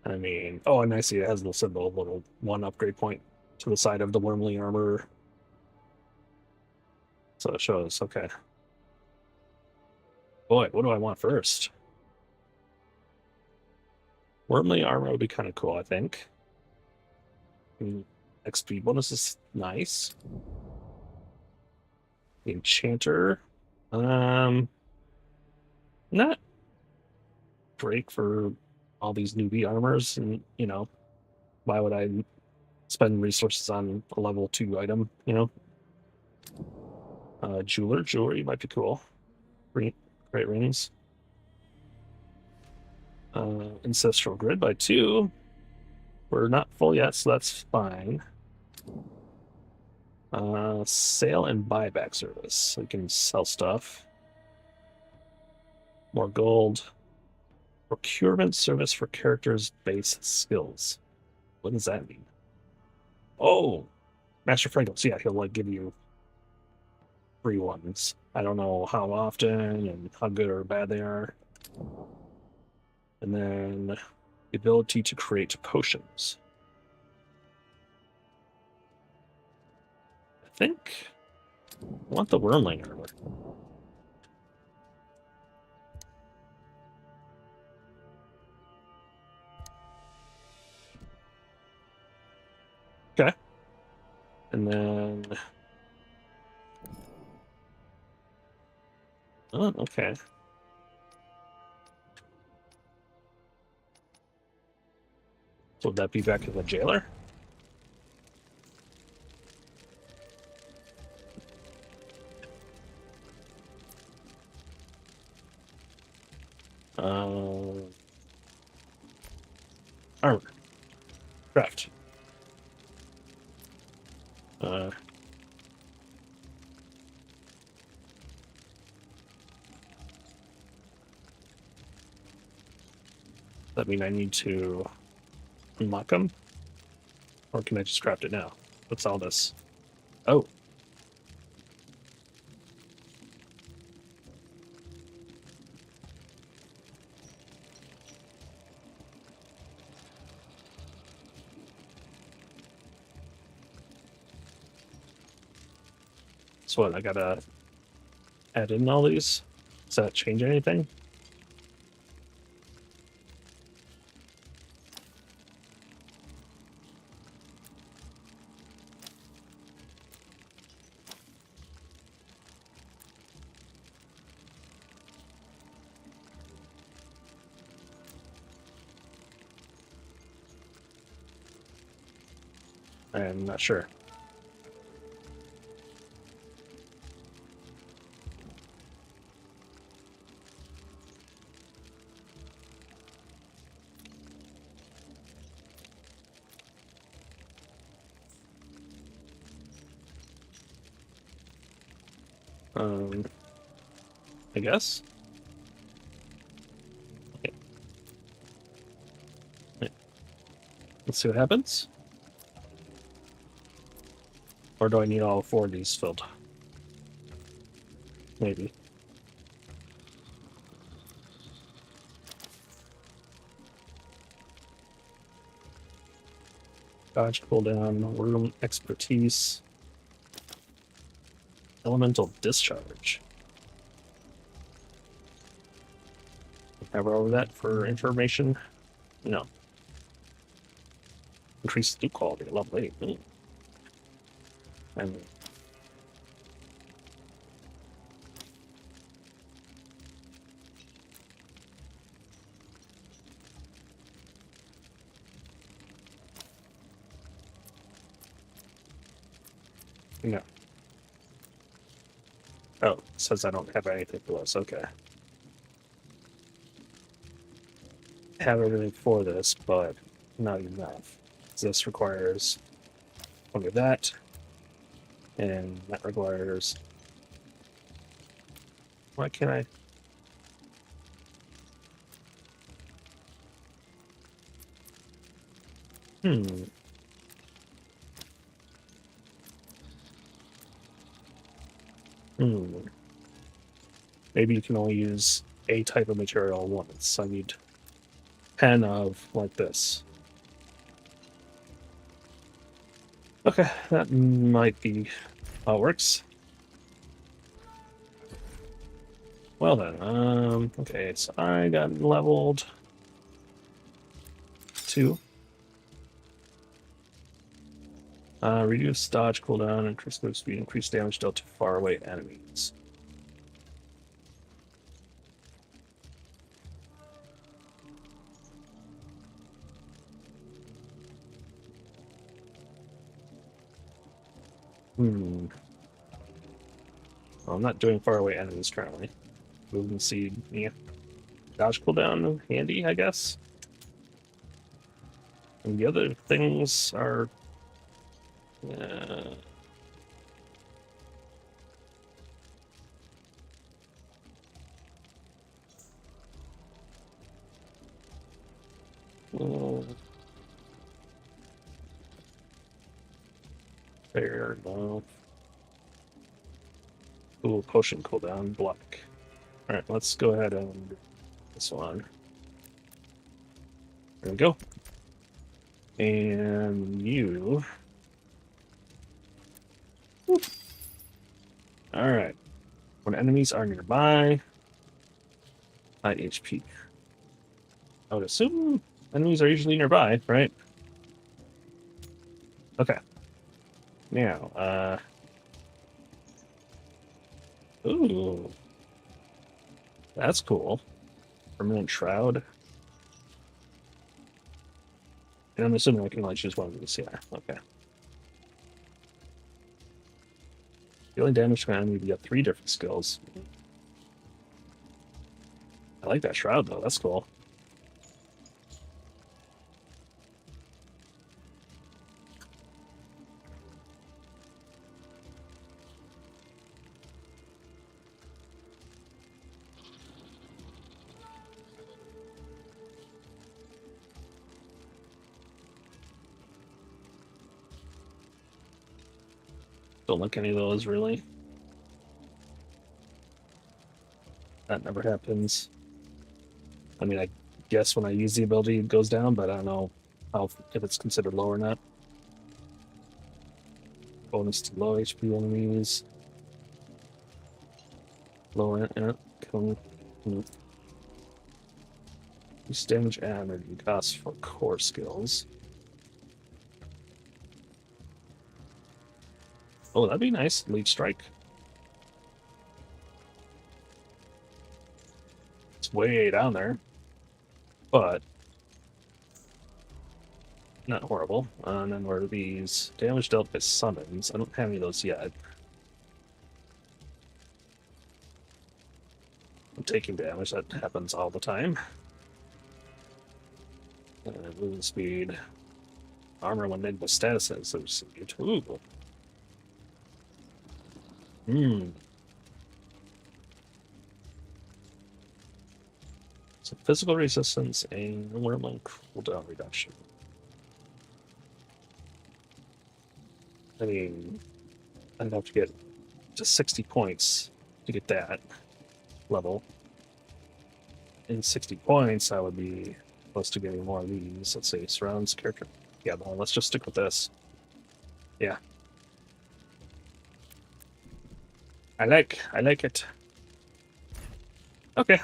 I mean, oh, and I see it has the symbol, little one upgrade point to the side of the Wormling armor. So it shows, okay. Boy, what do I want first? Wormling armor would be kind of cool, I think. XP bonus is nice. The Enchanter. Not great for all these newbie armors, and you know, why would I spend resources on a level 2 item, you know? Jewelry might be cool. Great rings. Ancestral Grid by 2. We're not full yet, so that's fine. Sale and buyback service. So you can sell stuff. More gold. Procurement service for characters' base skills. What does that mean? Oh, Master Frankel. So yeah, he'll like give you free ones. I don't know how often and how good or bad they are. And then the ability to create potions. I think I want the Wormling armor. Okay. And then... Oh, okay. So would that be back in the jailer? Armor. Craft. That mean I need to unlock them? Or can I just craft it now? What's all this? Oh. So what, I gotta add in all these? Does that change anything? I'm not sure. I guess. Okay. Let's see what happens. Or do I need all 4 of these filled? Maybe. Dodge, cooldown, room expertise, elemental discharge. Cover over that for information? No. Increase loot quality, level 8. And no. Oh, it says I don't have anything for this. Okay. Have everything for this, but not enough. This requires only that, and that requires Why can't I? Hmm. Maybe you can only use a type of material once. I need 10 of like this. Okay, that might be how it works. Well then, okay, so I got leveled 2. Reduce dodge cooldown, increase move speed, increase damage dealt to faraway enemies. Well, I'm not doing faraway enemies currently. Movement speed, yeah. Dodge cooldown, handy, I guess. And the other things are... fair enough. Ooh, potion cooldown, block. Alright, let's go ahead and this one. There we go. And you... Alright. When enemies are nearby, high HP. I would assume enemies are usually nearby, right? Okay. Now, ooh. That's cool. Permanent Shroud. And I'm assuming I can only choose one of these, yeah. Okay. Dealing damage to an enemy, you get 3 different skills. I like that Shroud, though. That's cool. Don't like any of those, really. That never happens. I mean, I guess when I use the ability, it goes down, but I don't know how if it's considered low or not. Bonus to low HP enemies. Lower, yeah. Use damage and energy costs for core skills. Oh, that'd be nice. Lead strike. It's way down there, but not horrible. And then where are these? Damage dealt by summons. I don't have any of those yet. I'm taking damage. That happens all the time. Movement speed. Armor when made with statuses. Ooh. So physical resistance and wormling cooldown reduction. I mean, I'd have to get to 60 points to get that level. In 60 points, I would be close to getting more of these. Let's see, surrounds character. Yeah, well, let's just stick with this. Yeah. I like it. Okay,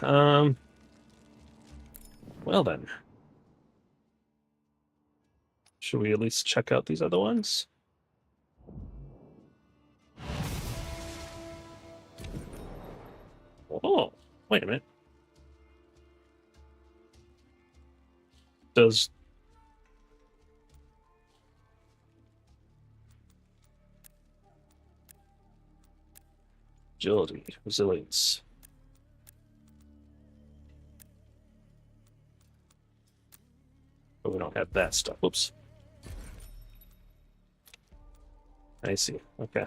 well then. Should we at least check out these other ones? Oh, wait a minute. Does agility, resilience. But we don't have that stuff. Whoops. I see. Okay.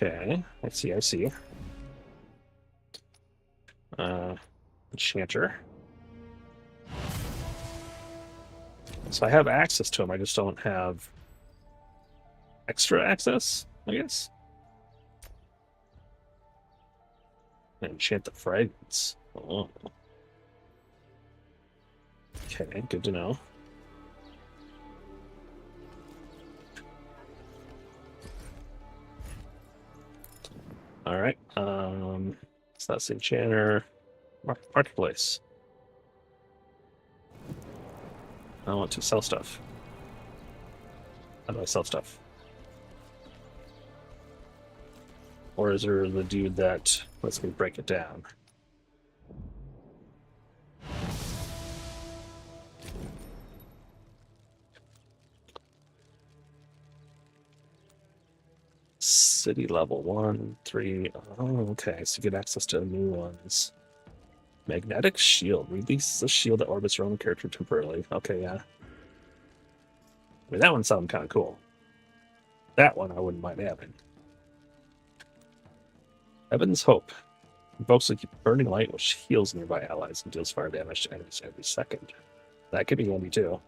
Okay, I see. Enchanter. So I have access to them, I just don't have extra access, I guess. Enchant the fragments. Oh. Okay, good to know. Alright, so that's the enchanter. Marketplace. I want to sell stuff. How do I sell stuff? Or is there the dude that lets me break it down? City level 1, 3. Oh, okay. So you get access to new ones. Magnetic shield. Release a shield that orbits your own character temporarily. Okay, yeah. I mean, that one sounded kind of cool. That one I wouldn't mind having. Heaven's Hope. Invokes a burning light which heals nearby allies and deals fire damage to enemies every second. That could be handy too.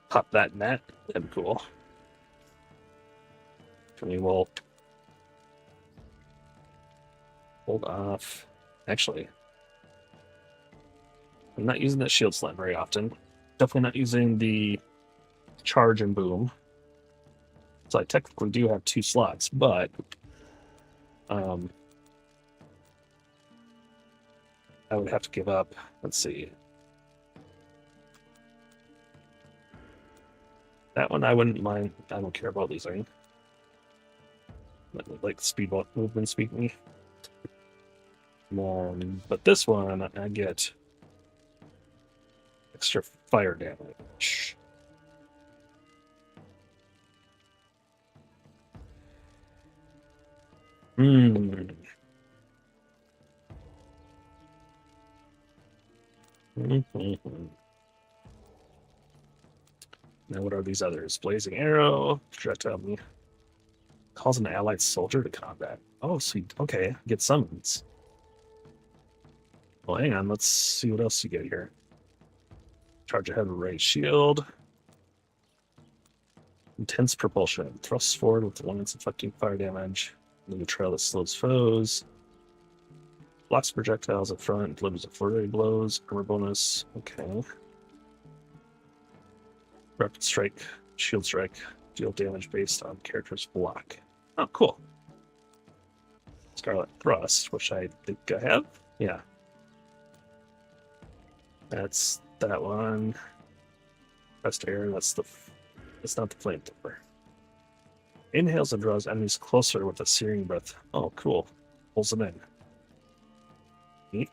Pop that in that. That'd be cool. We will hold off. Actually, I'm not using that shield slam very often. Definitely not using the charge and boom. So I technically do have 2 slots, but I would have to give up. Let's see. That one I wouldn't mind. I don't care about losing. Like speed movement speed me. But this one I get extra fire damage. Now what are these others? Blazing arrow, projectile me. Calls an allied soldier to combat. Oh, sweet. Okay, get summons. Well, hang on. Let's see what else you get here. Charge ahead with raised shield. Intense propulsion. Thrusts forward with lance inflicting fire damage. The trail that slows foes. Blocks projectiles up front. Delivers a flurry of blows. Armor bonus. Okay. Rapid strike. Shield strike. Deal damage based on character's block. Oh, cool. Scarlet Thrust, which I think I have. Yeah. That's that one. Rest air, that's not the flamethrower. Inhales and draws enemies closer with a searing breath. Oh, cool. Pulls them in. Neat.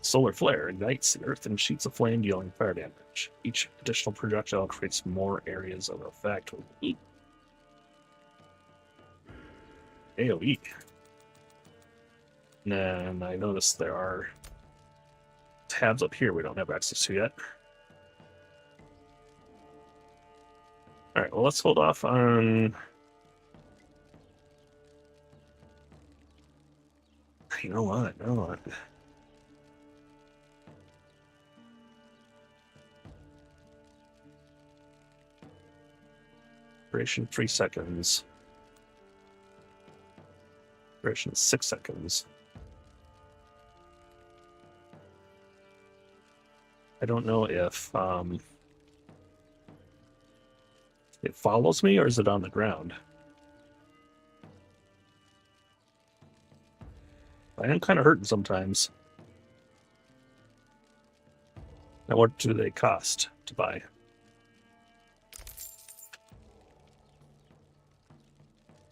Solar Flare ignites the earth in sheets of flame, dealing fire damage. Each additional projectile creates more areas of effect. AoE. And I noticed there are tabs up here we don't have access to yet. Alright, well, let's hold off on... You know what? Duration 3 seconds. Duration 6 seconds. I don't know if it follows me or is it on the ground? I am kind of hurting sometimes. Now, what do they cost to buy?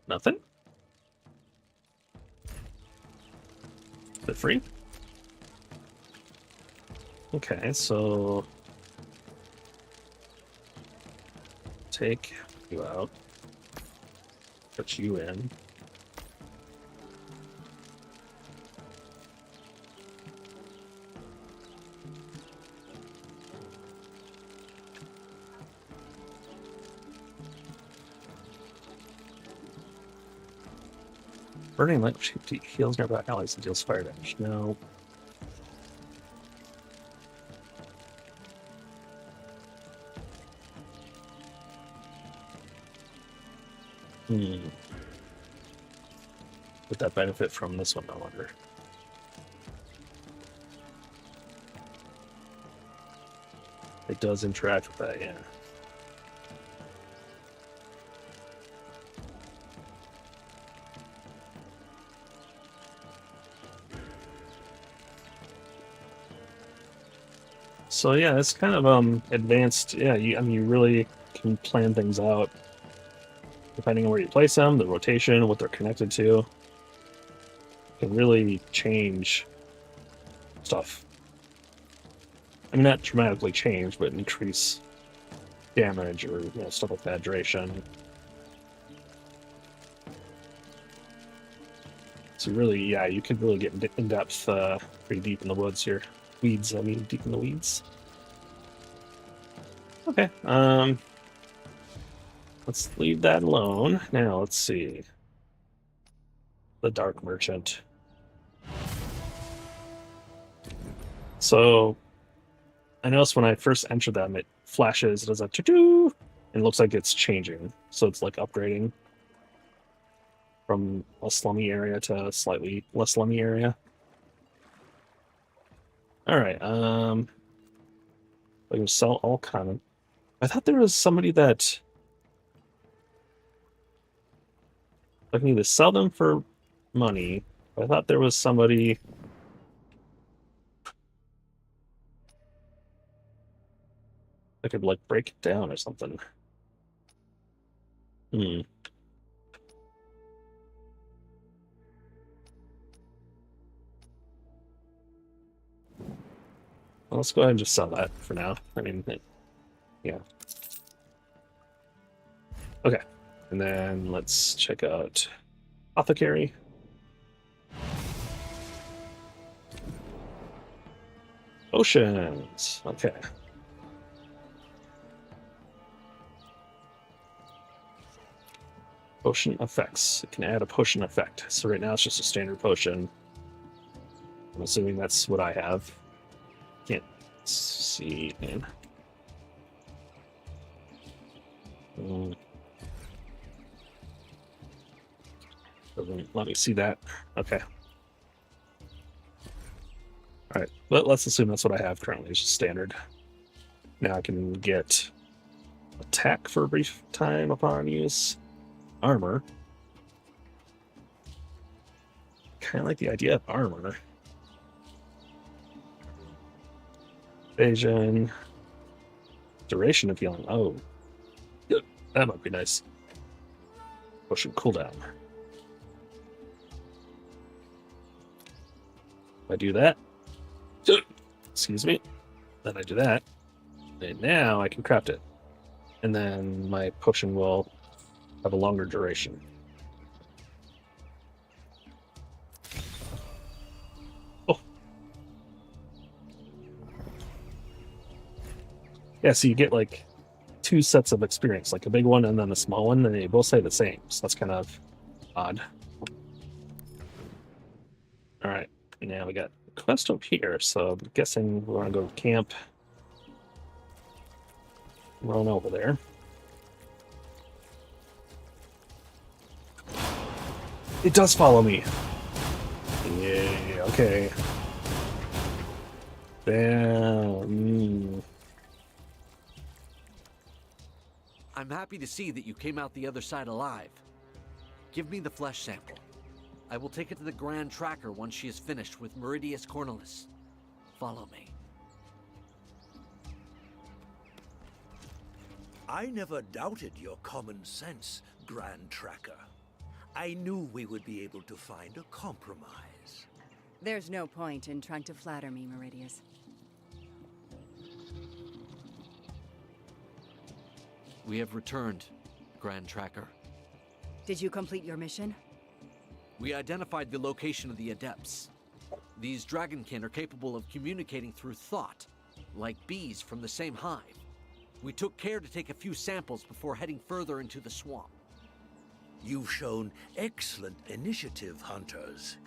Nothing? Is it free? Okay, so take you out, put you in. Burning light heals nearby allies and deals fire damage. No. Would that benefit from this one, I wonder? It does interact with that, yeah. So yeah, it's kind of advanced. Yeah, you really can plan things out depending on where you place them, the rotation, what they're connected to. Can really change stuff. I mean, not dramatically change, but increase damage or stuff like that, duration. So really, yeah, you could really get in depth, pretty deep in the woods here. Weeds, I mean, deep in the weeds. Okay, let's leave that alone. Now, let's see. The Dark Merchant. So, I noticed when I first enter them, it flashes, it does a to-do, and it looks like it's changing. So it's like upgrading from a slummy area to a slightly less slummy area. Alright, I can sell all common. I thought there was somebody that I can either sell them for money. I thought there was somebody I could like break it down or something. Well, let's go ahead and just sell that for now. I mean, yeah. Okay, and then let's check out Apothecary. Potions. Okay. Potion effects. It can add a potion effect. So right now it's just a standard potion. I'm assuming that's what I have. Can't see, man. Doesn't let me see that. Okay. Alright, but let's assume that's what I have currently. It's just standard. Now I can get attack for a brief time upon use. Armor. Kind of like the idea of armor. Evasion. Duration of healing. Oh. Good. That might be nice. Potion cooldown. If I do that. Excuse me. Then I do that. And now I can craft it. And then my potion will have a longer duration. Oh. Yeah, so you get like two sets of experience, like a big one and then a small one, and they both say the same. So that's kind of odd. Alright, now we got a quest up here, so I'm guessing we're gonna go to camp. Run over there. It does follow me. Yeah, okay. Damn. I'm happy to see that you came out the other side alive. Give me the flesh sample. I will take it to the Grand Tracker once she is finished with Meridius Cornelis. Follow me. I never doubted your common sense, Grand Tracker. I knew we would be able to find a compromise. There's no point in trying to flatter me, Meridius. We have returned, Grand Tracker. Did you complete your mission? We identified the location of the Adepts. These Dragonkin are capable of communicating through thought, like bees from the same hive. We took care to take a few samples before heading further into the swamp. You've shown excellent initiative, hunters.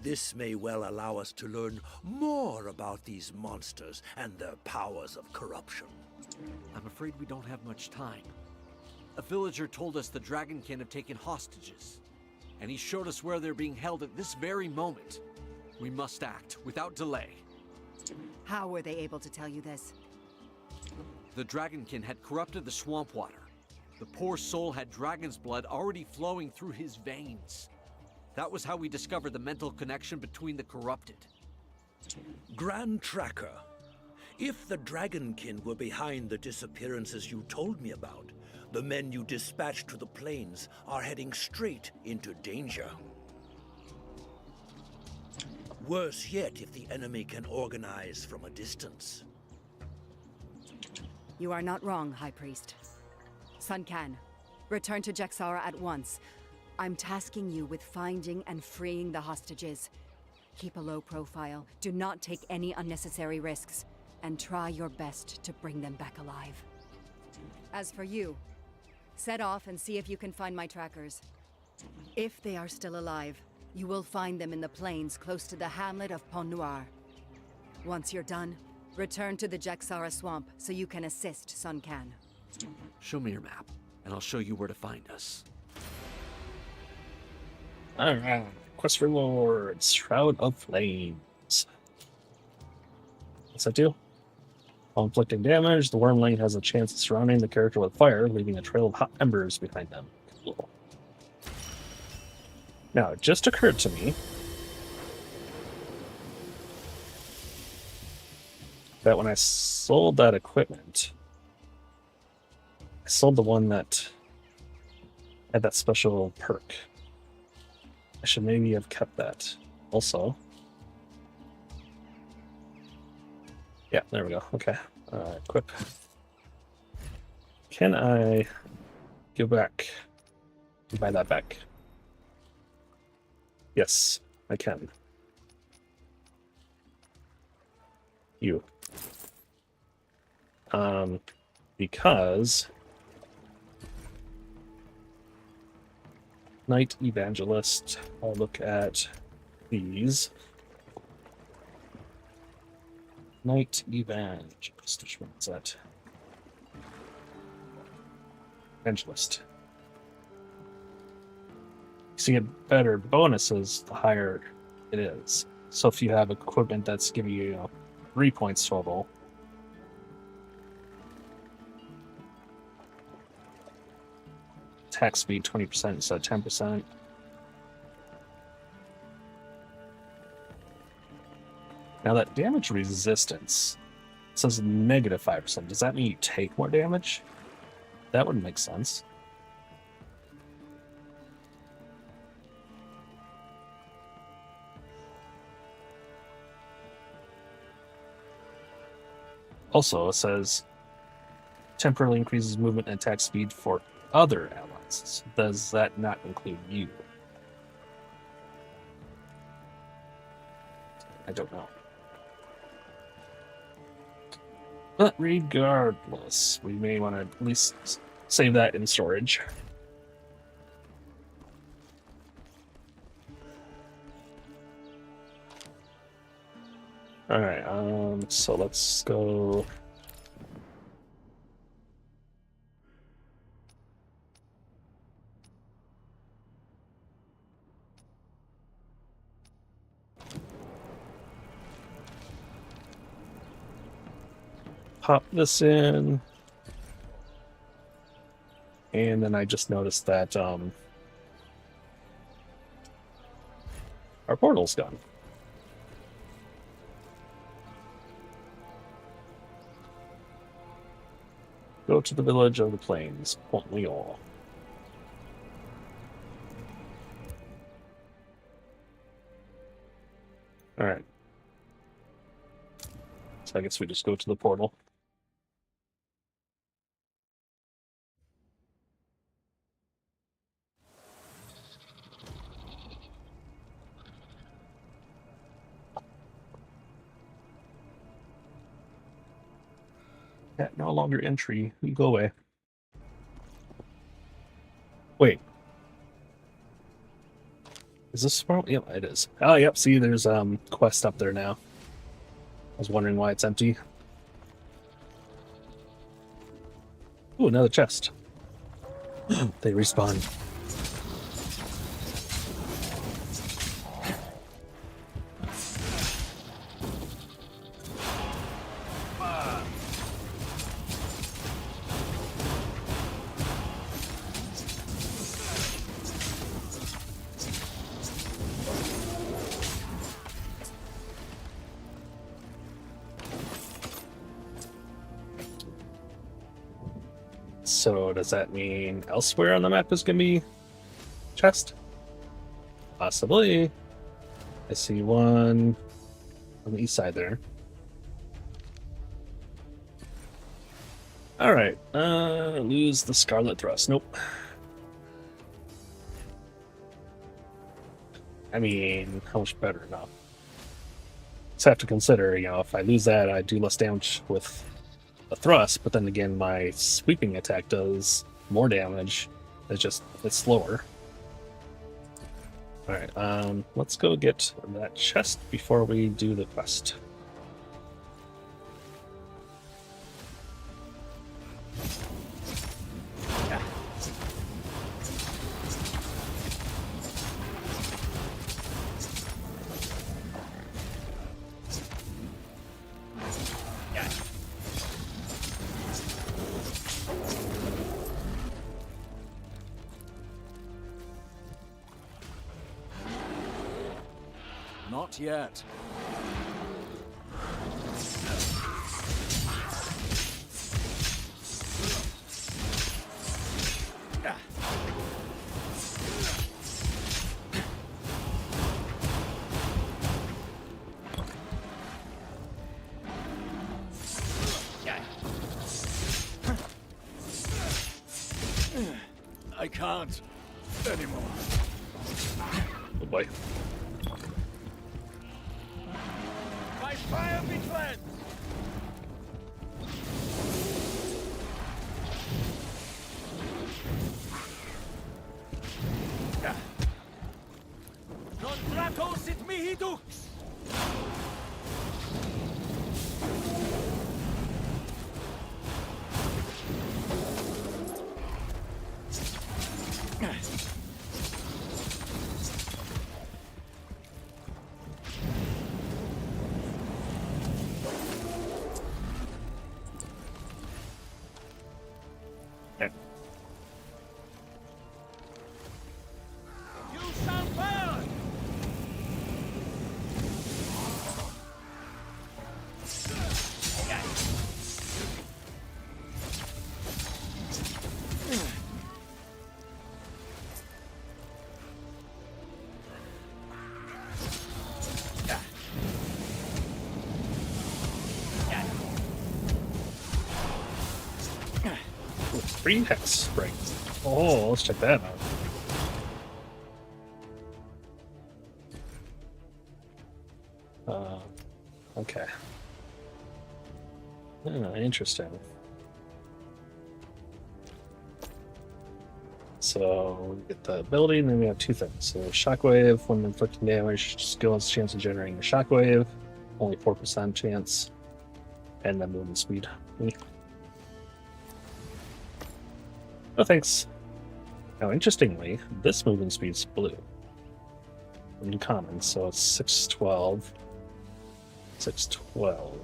This may well allow us to learn more about these monsters and their powers of corruption. I'm afraid we don't have much time. A villager told us the Dragonkin have taken hostages, and he showed us where they're being held at this very moment. We must act without delay. How were they able to tell you this? The Dragonkin had corrupted the swamp water. The poor soul had dragon's blood already flowing through his veins. That was how we discovered the mental connection between the corrupted. Grand Tracker, if the Dragonkin were behind the disappearances you told me about, the men you dispatched to the plains are heading straight into danger. Worse yet if the enemy can organize from a distance. You are not wrong, High Priest. Sun Can, return to Jaxara at once. I'm tasking you with finding and freeing the hostages. Keep a low profile, do not take any unnecessary risks, and try your best to bring them back alive. As for you, set off and see if you can find my trackers. If they are still alive, you will find them in the plains close to the hamlet of Pont Noir. Once you're done, return to the Jaxara swamp so you can assist Sun Can. Show me your map, and I'll show you where to find us. Alright, quest rewards, Shroud of Flames. What's that do? While inflicting damage, the Wormling has a chance of surrounding the character with fire, leaving a trail of hot embers behind them. Cool. Now, it just occurred to me that when I sold that equipment, I sold the one that had that special perk. I should maybe have kept that. Also, yeah, there we go. Okay, equip. Can I go back and buy that back? Yes, I can. You. Because Knight Evangelist, I'll look at these. Knight Evangelist, which one is that? Evangelist. So you get better bonuses the higher it is. So if you have equipment that's giving you, 3 points total, attack speed 20% instead of 10%. Now that damage resistance says negative 5%. Does that mean you take more damage? That wouldn't make sense. Also, it says temporarily increases movement and attack speed for other allies. Does that not include you? I don't know. But regardless, we may want to at least save that in storage. Alright, so let's go. Pop this in. And then I just noticed that our portal's gone. Go to the village of the plains, Pont Noir. Alright. So I guess we just go to the portal. Yeah, no longer entry. You go away. Wait. Is this smart? Yep, it is. Oh, yep. See, there's quest up there now. I was wondering why it's empty. Ooh, another chest. They respawn. So does that mean elsewhere on the map is going to be chest? Possibly. I see one on the east side there. Alright, lose the Scarlet Thrust. Nope. I mean, how much better? No. Just have to consider, you know, if I lose that, I do less damage with a thrust, but then again, my sweeping attack does more damage. It's slower. Alright, let's go get that chest before we do the quest. Not yet. I can't anymore. Oh boy. By fire be cleansed! Non trato sit mihi dux! Free hex spring. Oh, let's check that out. Okay. Interesting. So we get the ability, and then we have two things. So shockwave, when inflicting damage, skill has a chance of generating a shockwave, only 4% chance, and then movement speed. No thanks. Now, interestingly, this movement speed's blue. Uncommon, so it's 612. 612.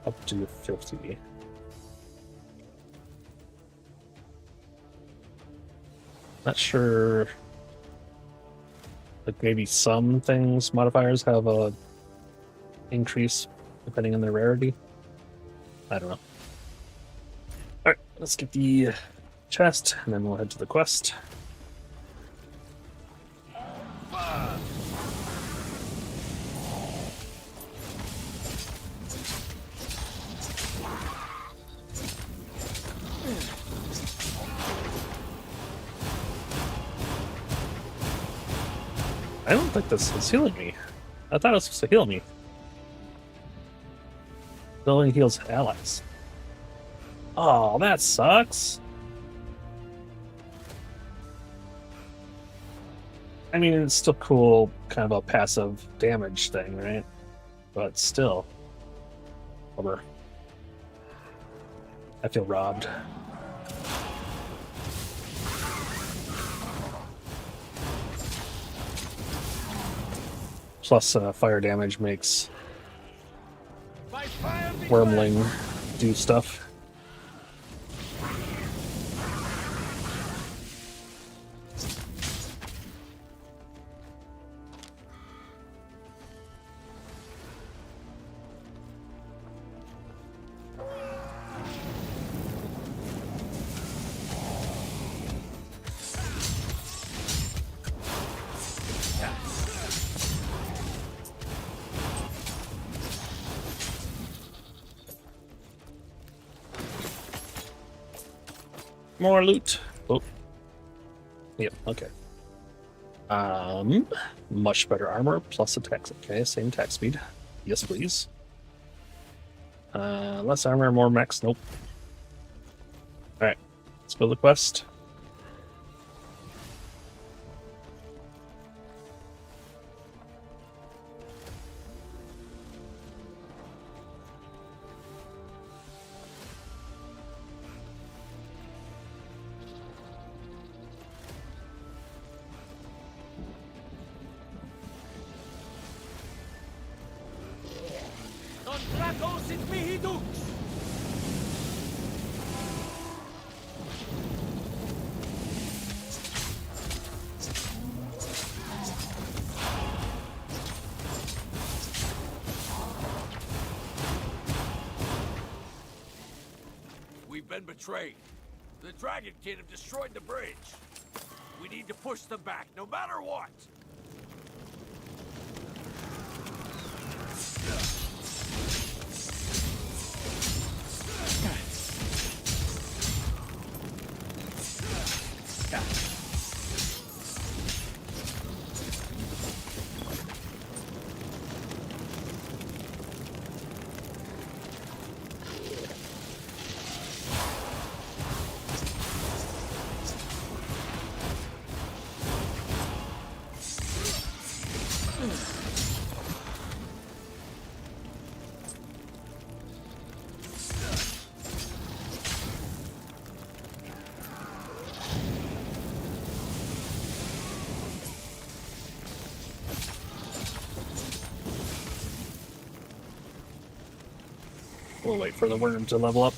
Up to 50. Not sure. Like maybe some things, modifiers have a increase depending on their rarity. I don't know. Alright, let's get the chest, and then we'll head to the quest. I don't think this is healing me. I thought it was supposed to heal me. It only heals allies. Oh, that sucks. I mean, it's still cool, kind of a passive damage thing, right? But still. Whatever. I feel robbed. Plus, fire damage makes Wormling do stuff. More loot. Oh. Yep, okay. Much better armor plus attack. Okay, same attack speed. Yes, please. Less armor, more max. Nope. Alright, let's build the quest. We've been betrayed. The Dragonkin have destroyed the bridge. We need to push them back, no matter what. We'll wait for the worm to level up.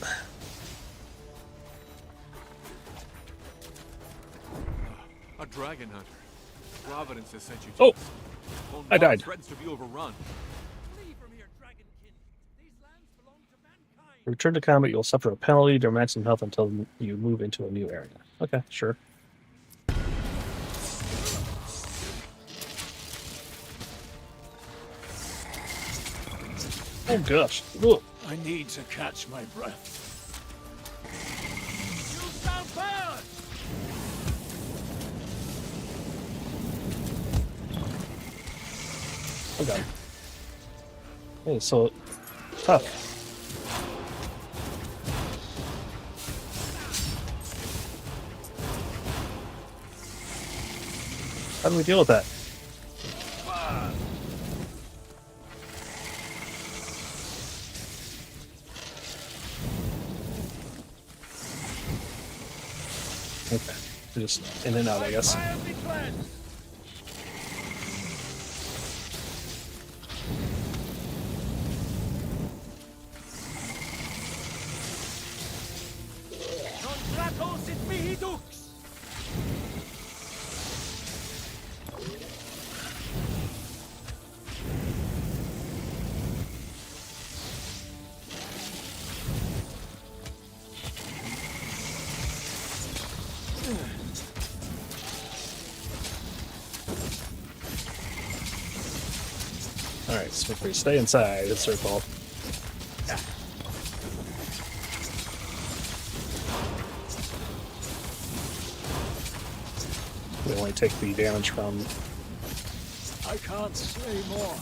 A dragon hunter. Providence has sent you to Oh! us. I died. Threatens to be overrun. Return to combat, you'll suffer a penalty to maximum health until you move into a new area. Okay, sure. Oh gosh. Ugh. I need to catch my breath. Okay. Hey, so tough. How do we deal with that? Okay, just in and out, I guess. Alright, Smithry, stay inside the circle. We only take the damage from... I can't say more.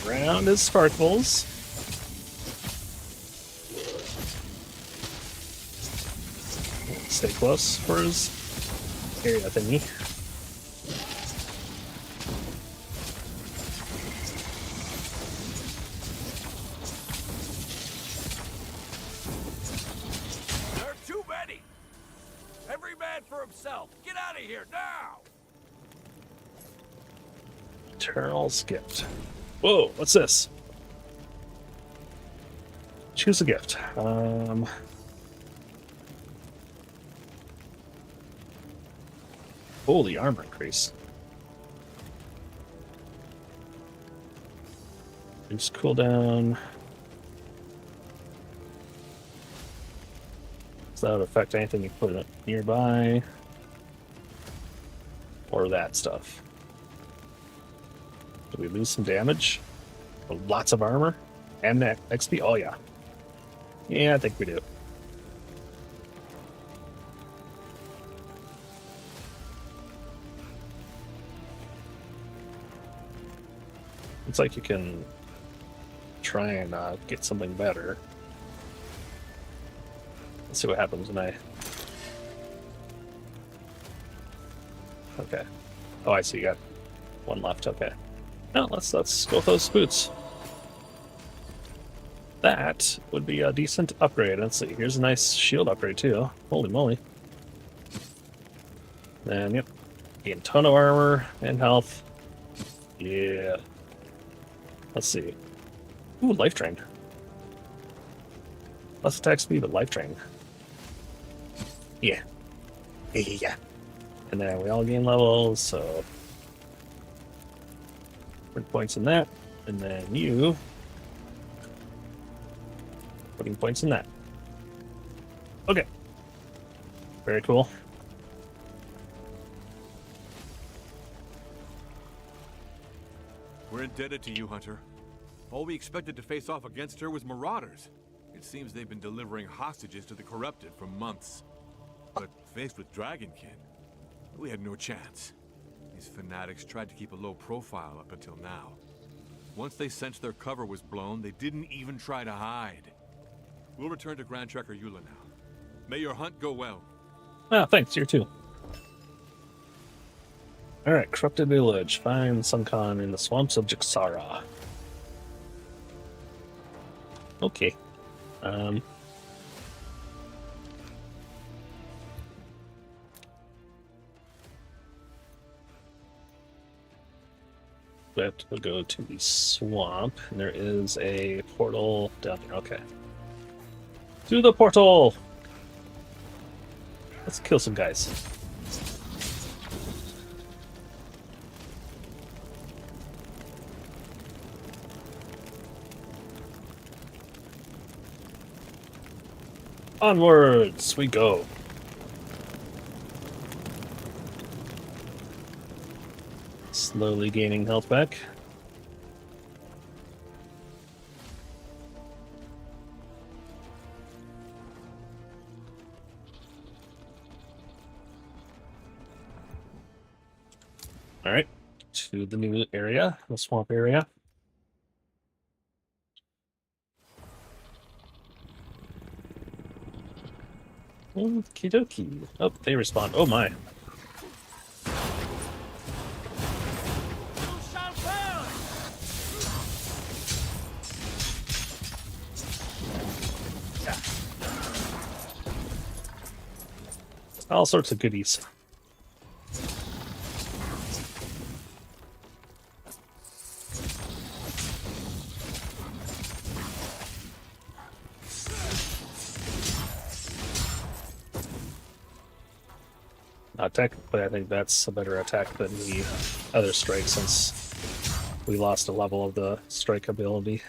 around his sparkles. Stay close for his area thingy. There are too many! Every man for himself! Get out of here, now! Eternal's gift. Whoa, what's this? Choose a gift. Holy armor increase. Reduce cooldown. Does that affect anything you put nearby? Or that stuff? Do we lose some damage? Lots of armor? And XP? Oh, yeah. Yeah, I think we do. It's like you can try and get something better. Let's see what happens when I... Okay. Oh, I see. You got one left. Okay. Now let's go with those boots. That would be a decent upgrade. Let's see. Here's a nice shield upgrade too. Holy moly! And yep, gain a ton of armor and health. Yeah. Let's see. Ooh, life drain. Less attack speed, but life drain. Yeah. Yeah. And then we all gain levels, so 40 points in that, and then you putting points in that. Okay. Very cool. We're indebted to you, Hunter. All we expected to face off against her was marauders. It seems they've been delivering hostages to the corrupted for months. But faced with Dragonkin, we had no chance. These fanatics tried to keep a low profile up until now. Once they sensed their cover was blown, they didn't even try to hide. We'll return to Grand Trekker Eula now. May your hunt go well. Ah, thanks. You too. Alright, Corrupted Village. Find Sunkan in the swamps of Jaxara. Okay. We have to go to the swamp, and there is a portal down here. Okay. To the portal! Let's kill some guys. Onwards we go. Slowly gaining health back. All right, to the new area, the swamp area. Okie dokie. Oh, they respond. Oh my. Yeah. All sorts of goodies. Technically, I think that's a better attack than the other strike, since we lost a level of the strike ability.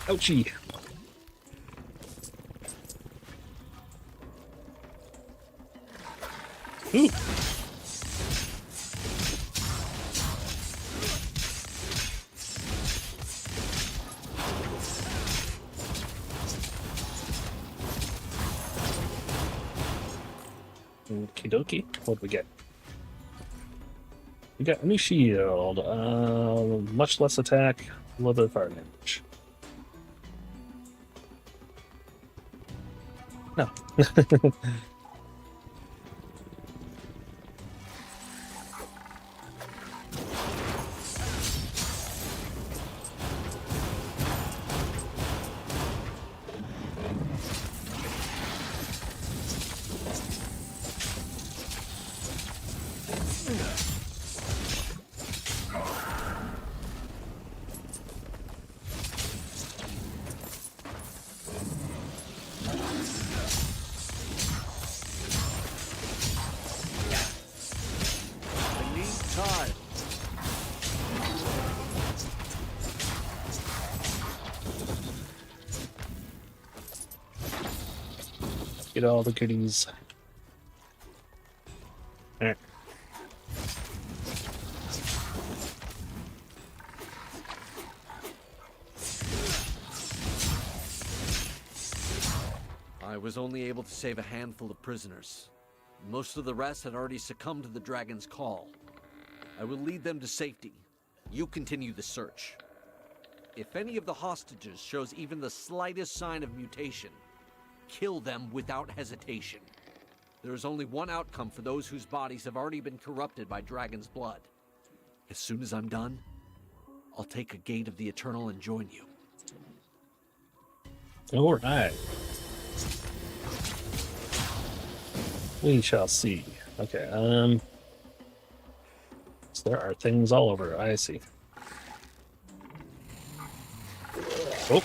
Ouchie! Ooh. Okie dokie. What do we get? We got a new shield. Much less attack, a little bit of fire damage. No. I need time. Get all the goodies. Alright. I was only able to save a handful of prisoners. Most of the rest had already succumbed to the dragon's call. I will lead them to safety. You continue the search. If any of the hostages shows even the slightest sign of mutation, kill them without hesitation. There is only one outcome for those whose bodies have already been corrupted by dragon's blood. As soon as I'm done, I'll take a gate of the Eternal and join you. Alright. We shall see. Okay, so there are things all over. I see. Oh.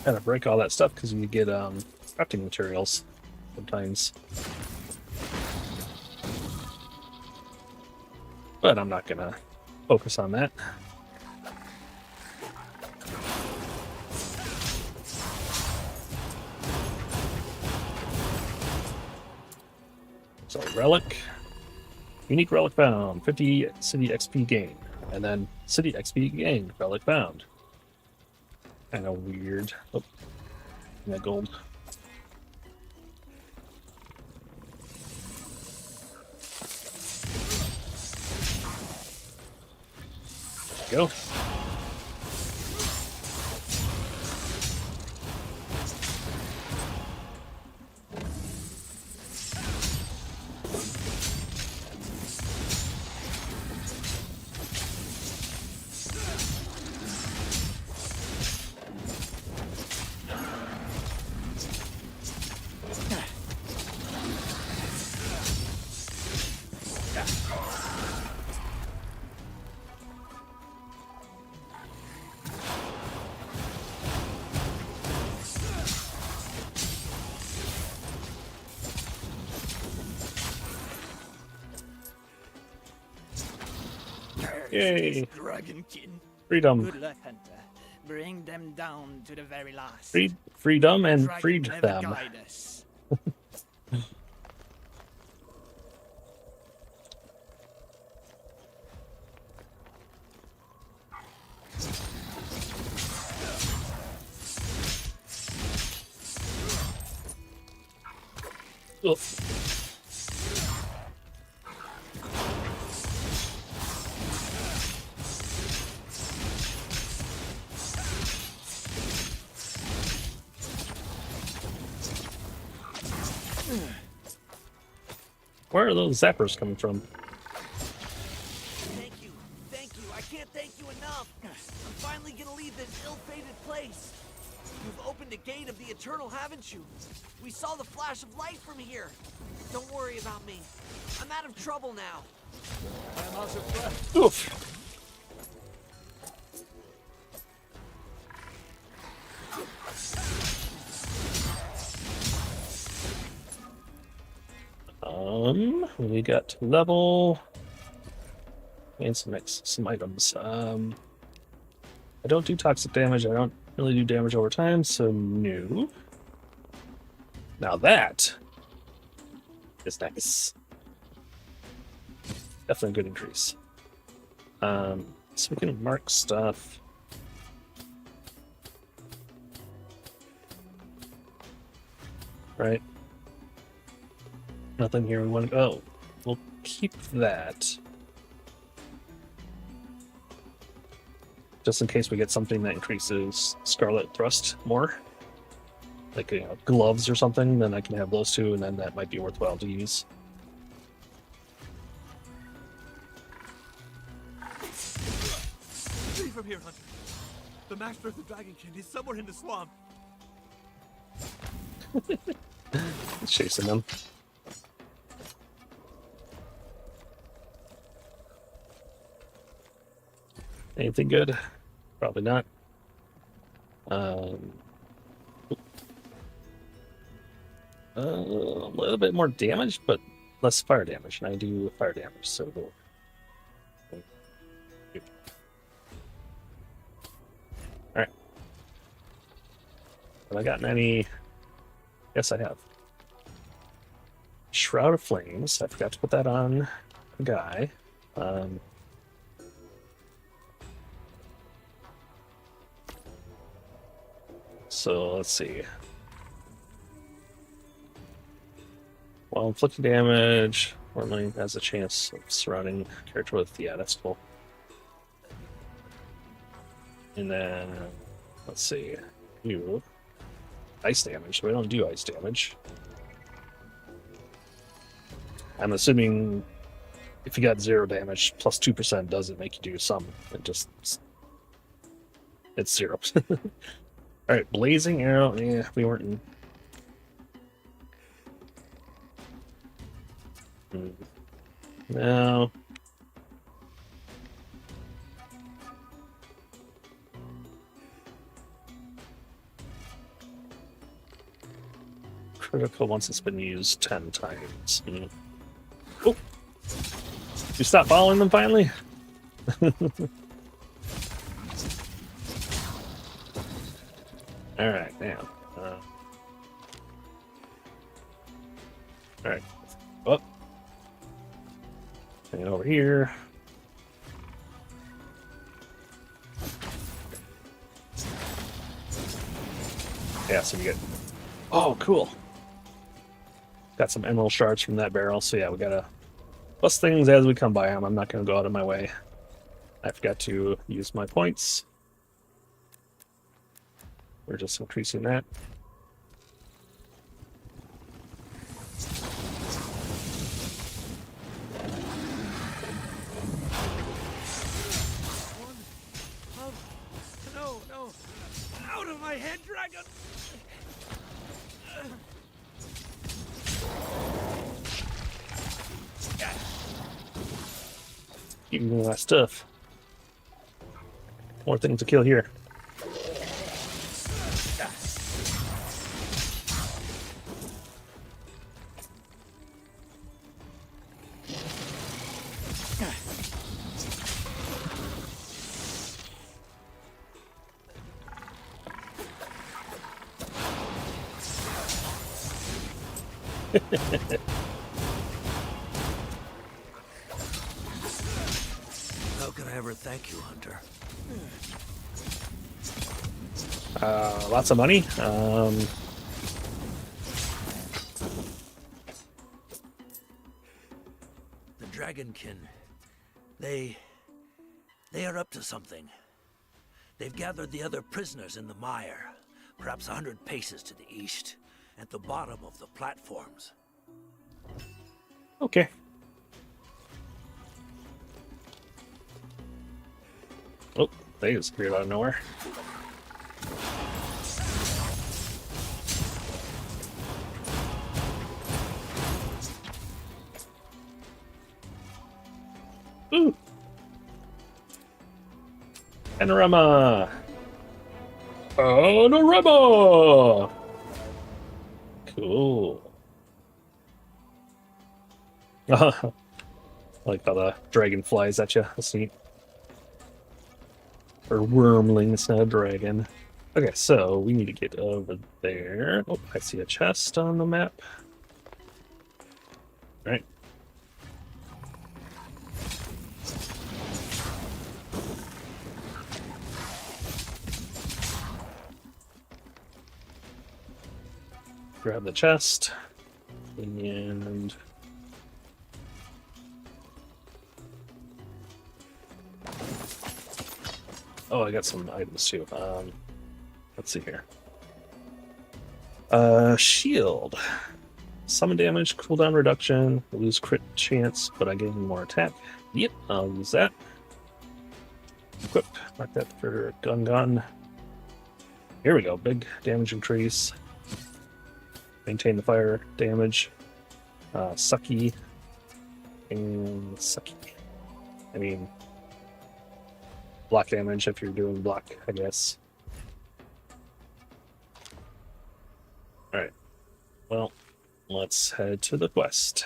Gotta break all that stuff because you get crafting materials sometimes. But I'm not gonna focus on that. So relic, unique relic found, 50 city XP gain, and then city XP gained, relic found. Kind of weird. Oh, that gold. Go. Yay! Dragonkin. Freedom. Good luck, Hunter. Bring them down to the very last. Freedom and Dragon freed never them. guide us. Oh. Where are those zappers coming from? Thank you. I can't thank you enough. I'm finally gonna leave this ill-fated place. You've opened a gate of the Eternal, haven't you? We saw the flash of light from here. Don't worry about me. I'm out of trouble now. I'm out of breath. Oof. We got to level and some items. I don't do toxic damage. I don't really do damage over time, so no. Now that is nice. Definitely a good increase. So we can mark stuff. Right. Nothing here we want to go. Oh, we'll keep that. Just in case we get something that increases Scarlet Thrust more. Like, you know, gloves or something, then I can have those two, and then that might be worthwhile to use. Leave from here, Hunter. The master of the Dragonkin is somewhere in the swamp. It's chasing them. Anything good? Probably not. A little bit more damage, but less fire damage, and I do fire damage, so cool. Alright. Have I gotten any? Yes, I have. Shroud of Flames. I forgot to put that on the guy. So let's see. While inflicting damage, Wormling has a chance of surrounding character with. Yeah, that's cool. And then let's see. You ice damage. So we don't do ice damage. I'm assuming if you got 0 damage, plus 2% doesn't make you do some. It just it's 0. Alright, Blazing Arrow. Yeah, we weren't in. No. Critical once it's been used 10 times. Oh! You stop following them finally? Alright, now. Alright. Up. And over here. Yeah, so we get. Oh, cool. Got some emerald shards from that barrel, so yeah, we gotta bust things as we come by them. I'm not gonna go out of my way. I forgot to use my points. We're just increasing that. No, no. Out of my head, dragon! Even more stuff. More things to kill here. How can I ever thank you, Hunter? Lots of money. The Dragonkin, they are up to something. They've gathered the other prisoners in the mire, perhaps 100 paces to the east, at the bottom of the platforms. Okay. Oh, they just appeared out of nowhere. Ooh. Panorama. Panorama. Cool. Like how the dragon flies at you. That's neat. Or wormling, it's not a dragon. Okay, so we need to get over there. Oh, I see a chest on the map. All right. Grab the chest. And oh, I got some items too. Let's see here. Shield. Summon damage, cooldown reduction, lose crit chance, but I gain more attack. Yep, I'll use that. Equip. Mark that for gun. Here we go. Big damage increase. Maintain the fire damage. Sucky. And sucky. I mean, block damage if you're doing block, I guess. Alright. Well, let's head to the quest.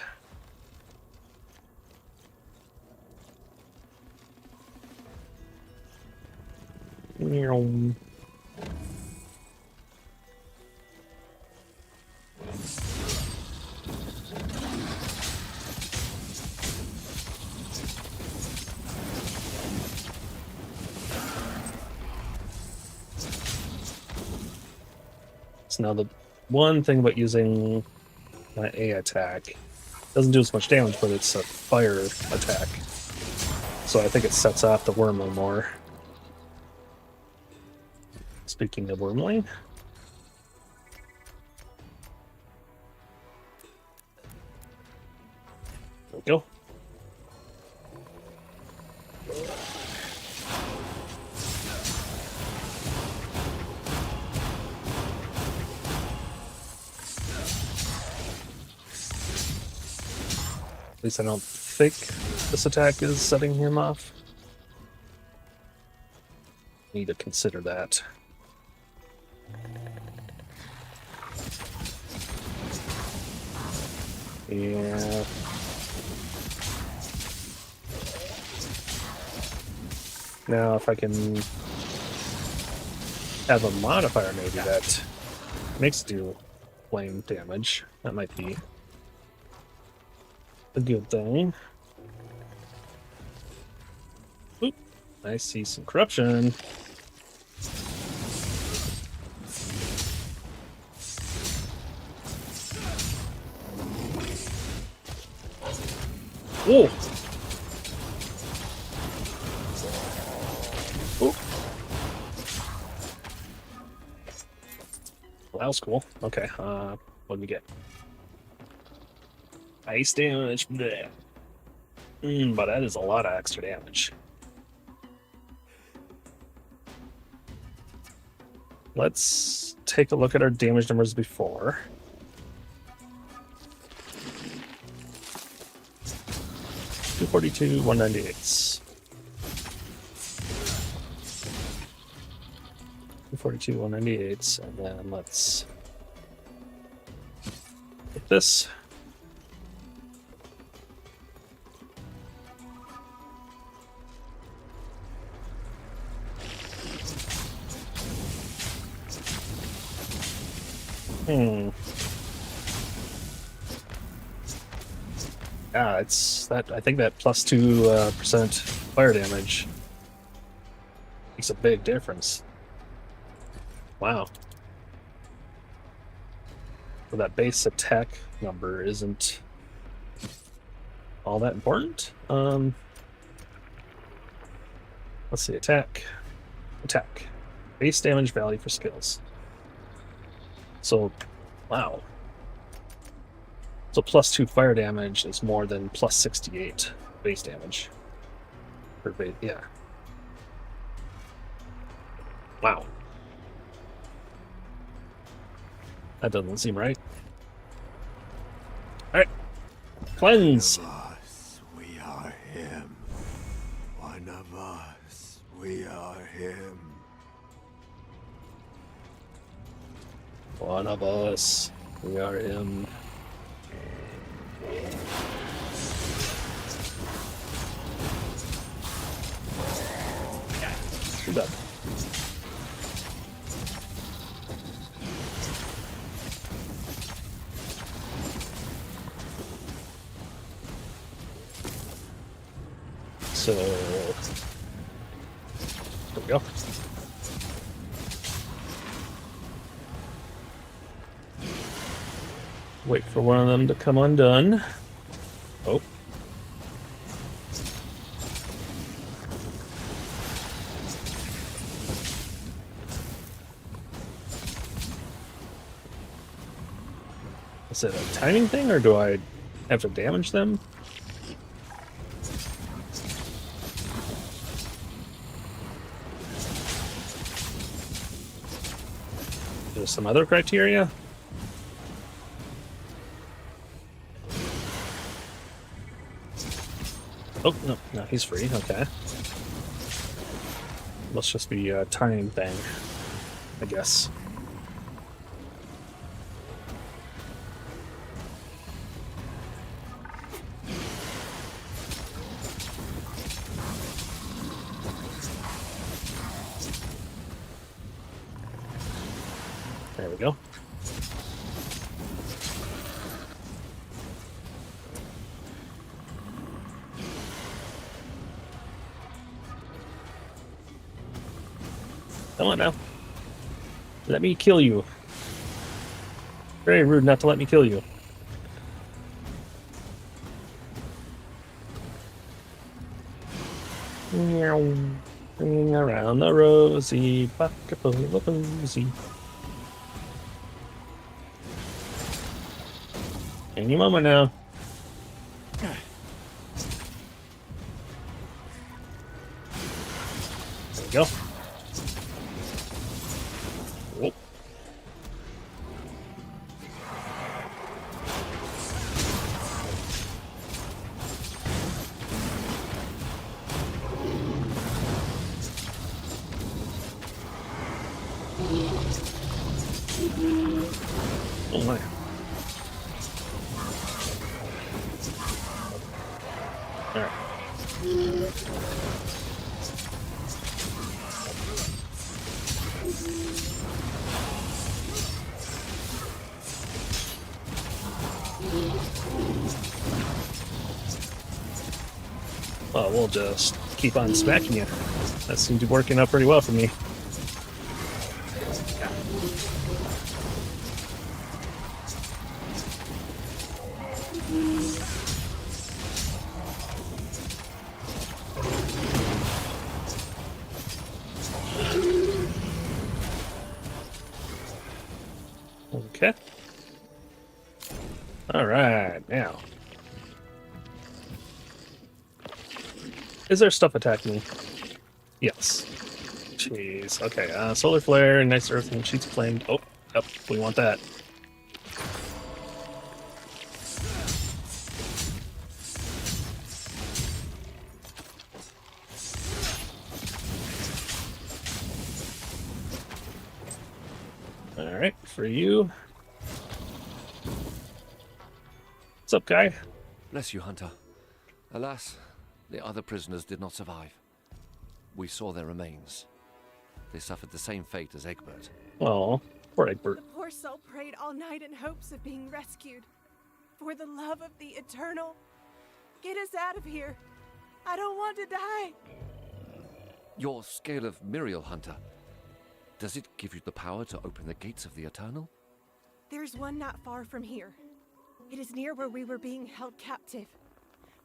So now the one thing about using my A attack, doesn't do as much damage, but it's a fire attack. So I think it sets off the wormling more. Speaking of wormling. There we go. At least I don't think this attack is setting him off. Need to consider that. Yeah. Now if I can have a modifier maybe that makes it do flame damage, that might be a good thing. Oop, I see some corruption. Whoa! Oh. Well, that was cool. Okay, what did we get? Ice damage. Bleh. But that is a lot of extra damage. Let's take a look at our damage numbers before. $242, 198. 242, 198, and then let's get this. Yeah, it's that. I think that plus 2% fire damage makes a big difference. Wow. So that base attack number isn't all that important. Let's see, attack. Base damage value for skills. So, wow. So plus 2 fire damage is more than plus 68 base damage. Per base, yeah. Wow. That doesn't seem right. Alright. Cleanse! One of us, we are him. One of us, we are him. One of us, we are him. too bad. So there we go. Wait for one of them to come undone. Oh. Is it a timing thing, or do I have to damage them? There's some other criteria? Oh, no, he's free, okay. Must just be a timing thing, I guess. There we go. Come on now. Let me kill you. Very rude not to let me kill you. Meow. Swinging around the rosy, bucket full of boozy. Any moment now. There we go. Whoop. Oh my. Alright. Well, we'll just keep on smacking you. That seems to be working out pretty well for me. Okay. All right, now. Is there stuff attacking me? Yes. Jeez. Okay. Solar flare, nice earth, and sheets of flame. Oh, yep. We want that. All right, for you. What's up, guy? Bless you, Hunter. Alas, the other prisoners did not survive. We saw their remains. They suffered the same fate as Egbert. Oh, poor Egbert. The poor soul prayed all night in hopes of being rescued. For the love of the Eternal, get us out of here. I don't want to die. Your scale of Muriel, Hunter. Does it give you the power to open the gates of the Eternal? There's one not far from here. It is near where we were being held captive.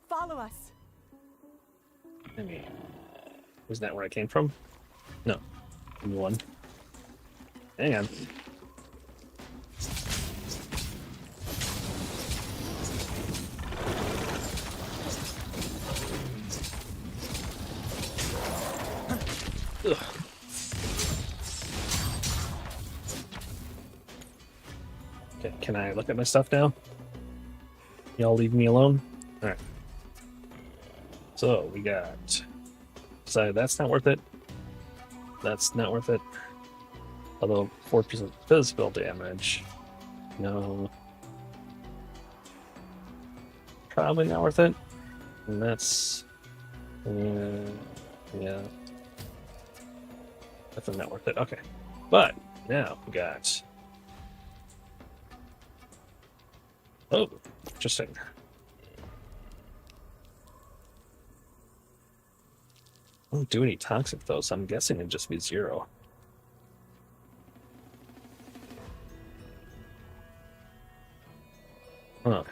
Follow us. I mean, isn't that where I came from? No. Give me one. Hang on. Ugh. Okay, can I look at my stuff now? Y'all leave me alone? Alright. So, we got... So that's not worth it. That's not worth it. Although 4% physical damage. No. Probably not worth it. And that's... yeah. Definitely not worth it. Okay. But now we got. Oh, interesting. I don't do any toxic though, so I'm guessing it'd just be 0. Huh.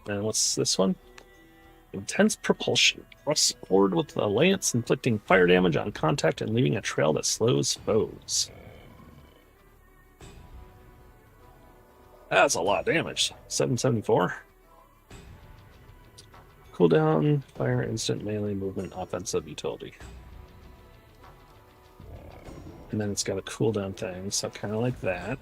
And what's this one? Intense propulsion. Thrusts forward with a lance, inflicting fire damage on contact and leaving a trail that slows foes. That's a lot of damage. 774. Cooldown, fire, instant melee movement, offensive utility. And then it's got a cooldown thing, so kind of like that.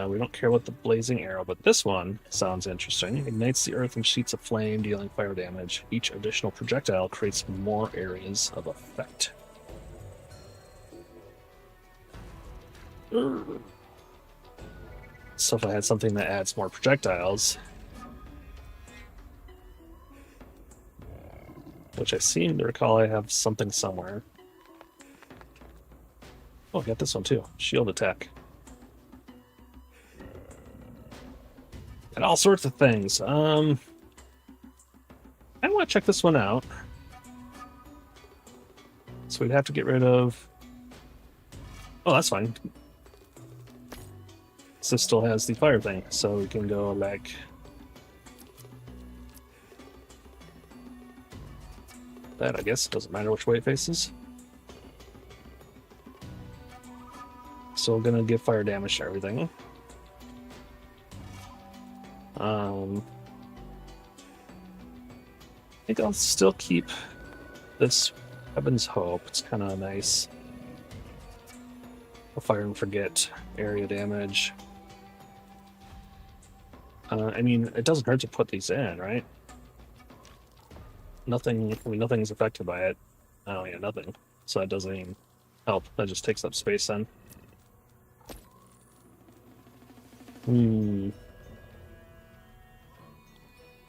We don't care about the blazing arrow, but this one sounds interesting. Ignites the earth in sheets of flame, dealing fire damage. Each additional projectile creates more areas of effect. So if I had something that adds more projectiles, which I seem to recall I have something somewhere. Oh, I got this one too. Shield attack. And all sorts of things. I want to check this one out. So we'd have to get rid of... Oh, that's fine. This still has the fire thing, so we can go like... that, I guess. Doesn't matter which way it faces. So we're gonna give fire damage to everything. I think I'll still keep this Heaven's Hope. It's kind of nice. I'll fire and forget area damage. I mean, it doesn't hurt to put these in, right? Nothing. I mean, nothing's affected by it. Oh yeah, nothing. So that doesn't even help. That just takes up space then.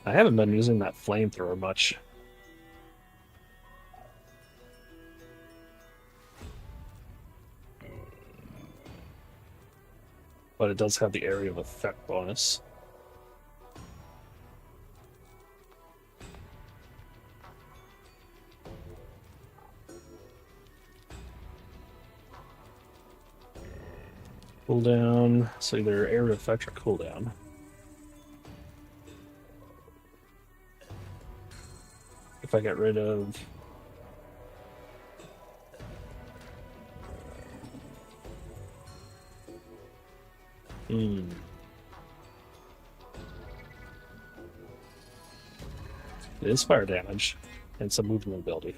I haven't been using that flamethrower much. But it does have the area of effect bonus. Cooldown, so either area effect or cooldown. If I get rid of... It is fire damage and some movement ability.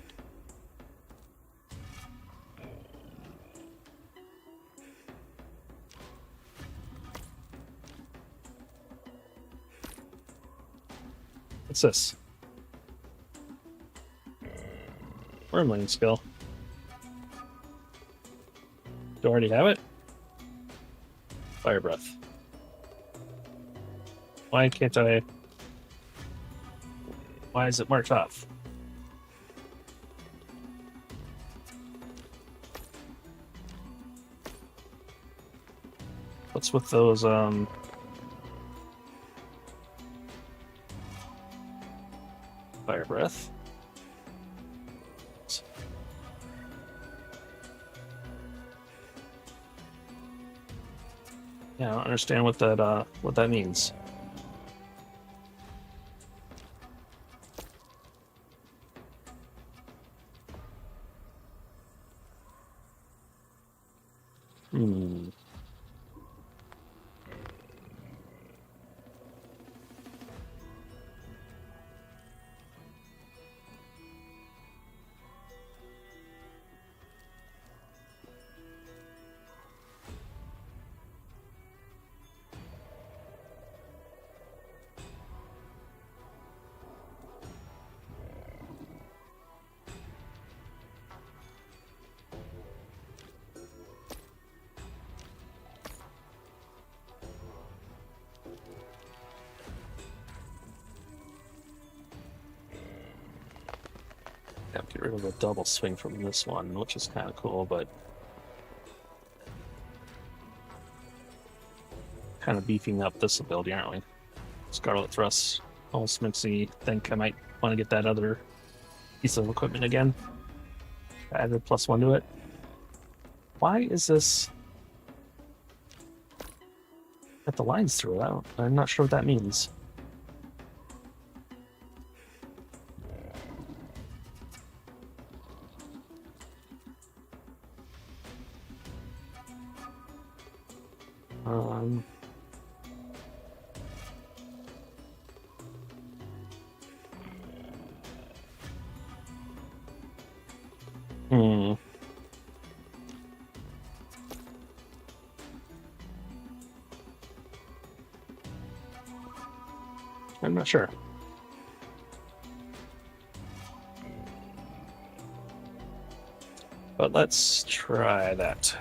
What's this? Wormling skill. Do I already have it? Fire breath. Why can't I? Why is it marked off? What's with those, fire breath? Yeah, I don't understand what that means. Yeah, get rid of a double swing from this one, which is kind of cool, but kind of beefing up this ability, aren't we? Scarlet Thrust almost makes me think I might want to get that other piece of equipment again. I added +1 to it. Why is this got the lines through it? I'm not sure what that means. Hmm. I'm not sure. But let's try that.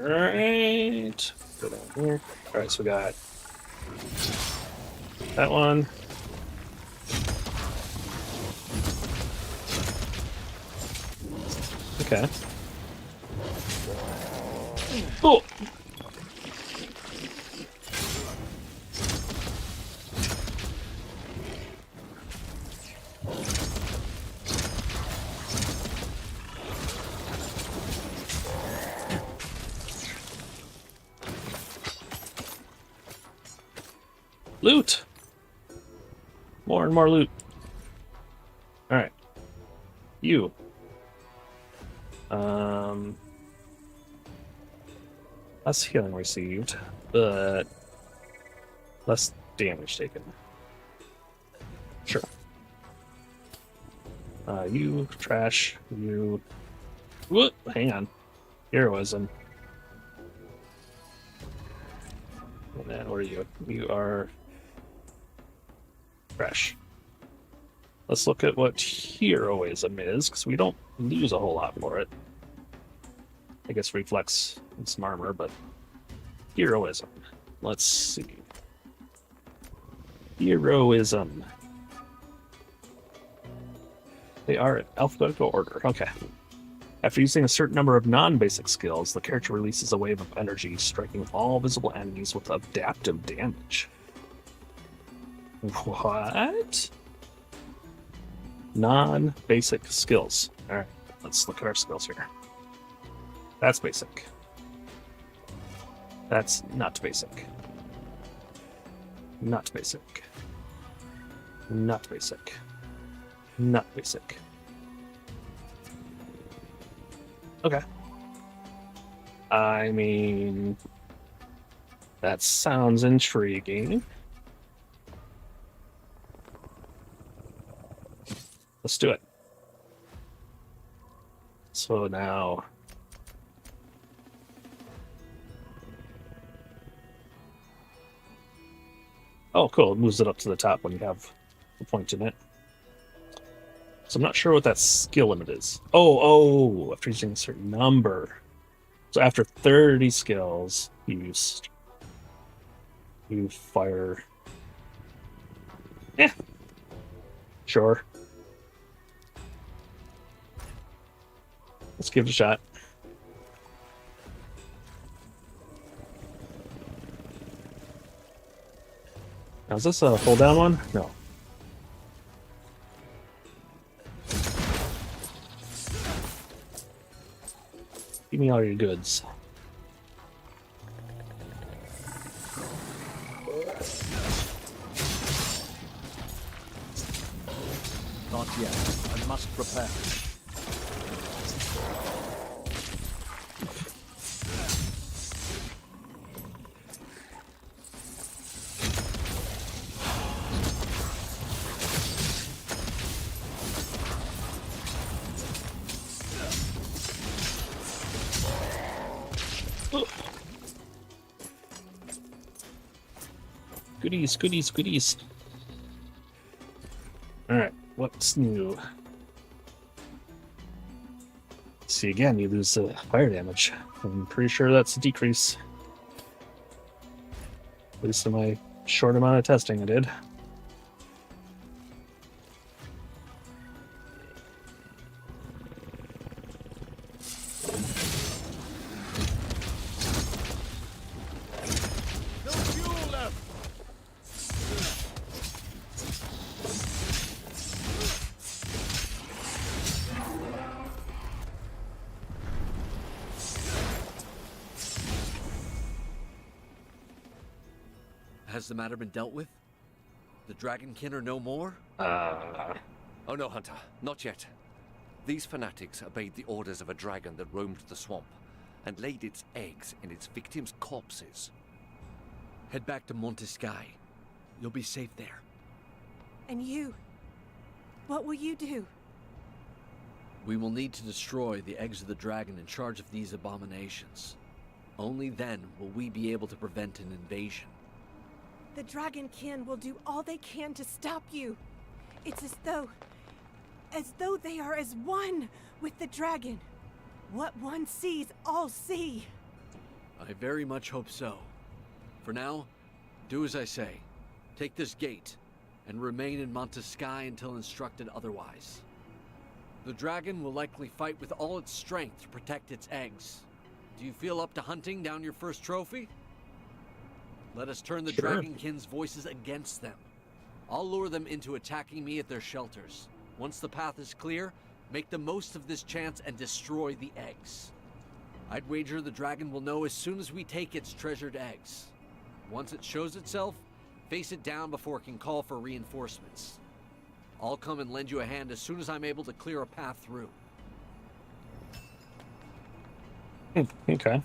Alright. Go down here. Alright, so we got that one. Okay. Oh! Loot! More and more loot. Alright. You. Less healing received, but less damage taken. Sure. You, trash, you... Whoop! Hang on. Heroism. And then, what are you? You are... Trash. Let's look at what heroism is, because we don't lose a whole lot for it. I guess reflex and some armor, but heroism. Let's see. Heroism. They are in alphabetical order. Okay. After using a certain number of non-basic skills, the character releases a wave of energy, striking all visible enemies with adaptive damage. What? Non-basic skills. Alright, let's look at our skills here. That's basic. That's not basic. Not basic. Not basic. Not basic. Okay. I mean, that sounds intriguing. Let's do it. So now... Oh, cool. It moves it up to the top when you have the point in it. So I'm not sure what that skill limit is. Oh, after using a certain number. So after 30 skills used, you fire... Yeah. Sure. Let's give it a shot. Now, is this a hold down one? No. Give me all your goods. Not yet. I must prepare. Goodies, goodies, goodies. Alright, what's new? Let's See, again, you lose fire damage. I'm pretty sure that's a decrease. At least in my short amount of testing I did. Has the matter been dealt with? The Dragonkin are no more? Oh no, Hunter, not yet. These fanatics obeyed the orders of a dragon that roamed the swamp and laid its eggs in its victims' corpses. Head back to Montescaï. You'll be safe there. And you? What will you do? We will need to destroy the eggs of the dragon in charge of these abominations. Only then will we be able to prevent an invasion. The Dragonkin will do all they can to stop you. It's as though they are as one with the dragon. What one sees, all see. I very much hope so. For now, do as I say. Take this gate, and remain in Montescaï until instructed otherwise. The dragon will likely fight with all its strength to protect its eggs. Do you feel up to hunting down your first trophy? Let us turn the Dragonkin's voices against them. I'll lure them into attacking me at their shelters. Once the path is clear, make the most of this chance and destroy the eggs. I'd wager the dragon will know as soon as we take its treasured eggs. Once it shows itself, face it down before it can call for reinforcements. I'll come and lend you a hand as soon as I'm able to clear a path through. Okay.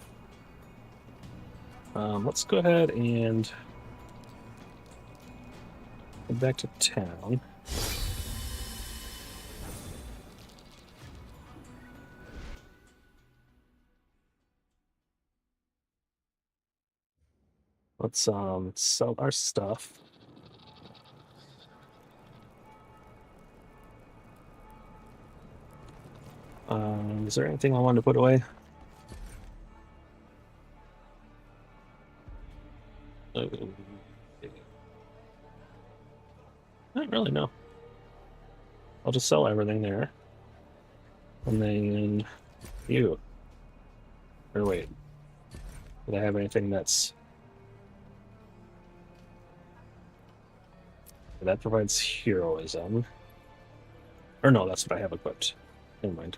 Let's go ahead and head back to town. Let's sell our stuff. Is there anything I wanted to put away? I don't really know. I'll just sell everything there. And then you. Or wait. Did I have anything that's... That provides heroism. Or no, that's what I have equipped. Never mind.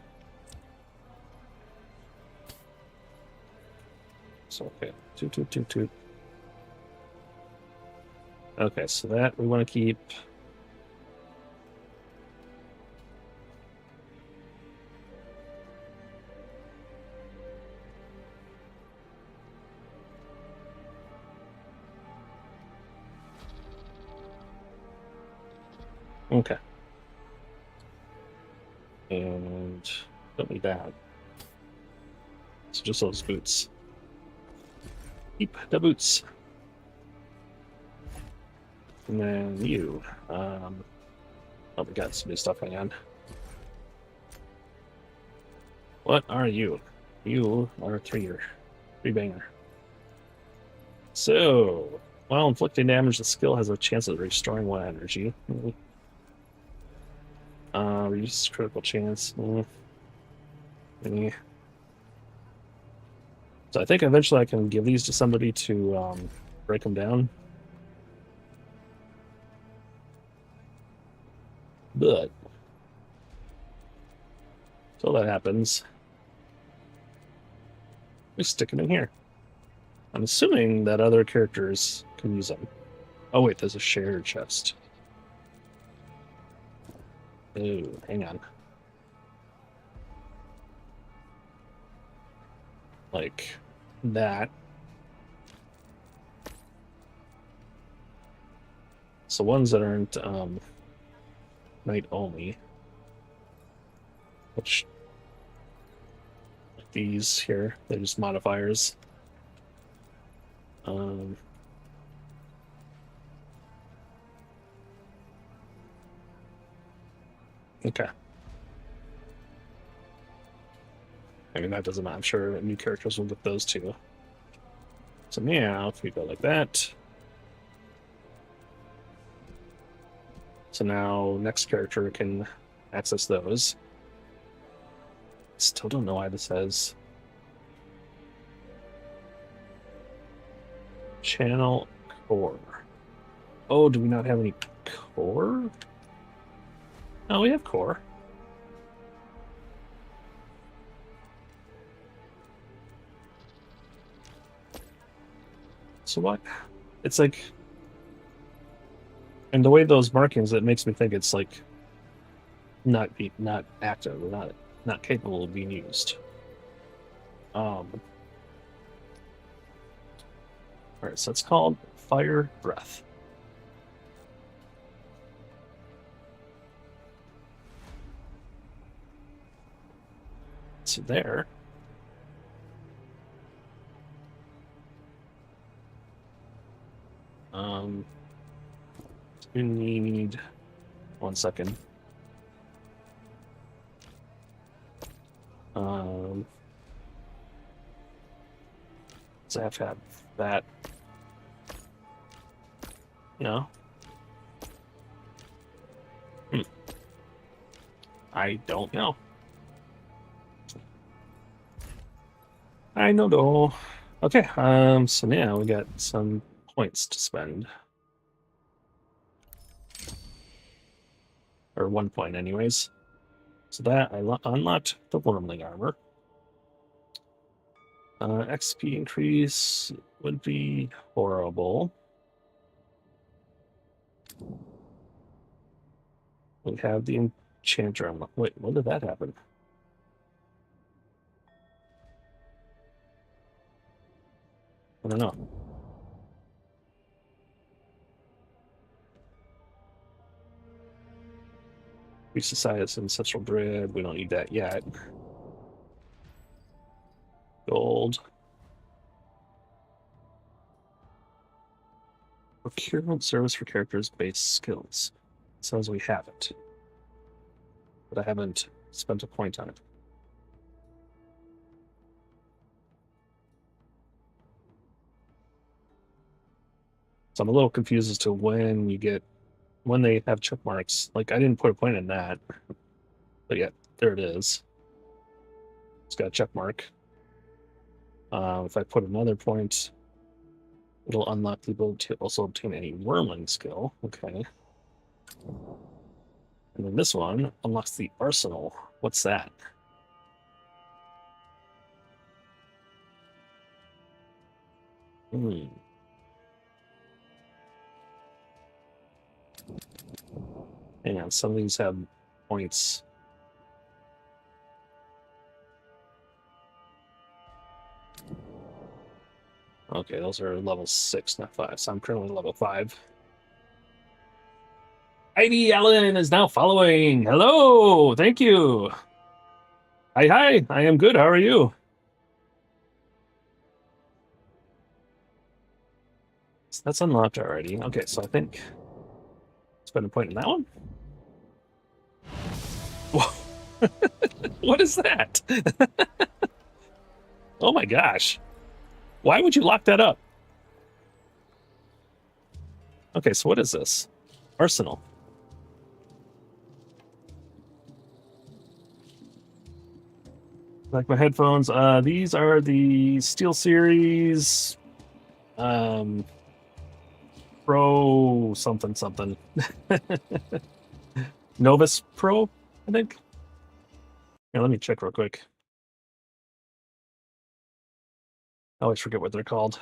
So, okay. Toot. Okay, so that we want to keep. Okay. And don't need that. So just those boots. Keep the boots. And then you. Oh, we got some new stuff. Hang on. What are you? You are a three-banger. So, while inflicting damage, the skill has a chance of restoring one energy. Reduce critical chance. So I think eventually I can give these to somebody to break them down. But until that happens, we stick them in here. I'm assuming that other characters can use them. Oh wait, there's a shared chest. Oh, hang on. Like that. So ones that aren't night only, which like these here, they're just modifiers. Okay. I mean, that doesn't matter. I'm sure new characters will get those too. So now, if we go like that. So now, next character can access those. Still don't know why this says channel core. Oh, do we not have any core? No, we have core. So what? It's like, and the way those markings, it makes me think it's like not active, or not capable of being used. All right, so it's called Fire Breath. So there. We need 1 second. So I have to have that. No. I don't know. I know though. Okay, so now we got some points to spend. Or 1 point anyways. So that I unlocked the Wormling armor. XP increase would be horrible. We have the Enchanter unlocked. Wait, when did that happen? I don't know. We decided it's Ancestral Dread. We don't need that yet. Gold. Procurement service for characters based skills. Says we have it. But I haven't spent a point on it. So I'm a little confused as to when they have check marks. Like, I didn't put a point in that. But yeah, there it is. It's got a check mark. If I put another point, it'll unlock the ability to also obtain any Wormling skill. Okay. And then this one unlocks the Arsenal. What's that? Hang on, some of these have points. Okay, those are level 6, not 5. So I'm currently level 5. Heidi Allen is now following. Hello, thank you. Hi, I am good. How are you? So that's unlocked already. Okay, so I think spend a point in that one. Whoa. What is that? Oh my gosh. Why would you lock that up? Okay, so what is this? Arsenal. Like my headphones. These are the Steel Series Pro something. Novus Pro, I think. Yeah, let me check real quick. I always forget what they're called.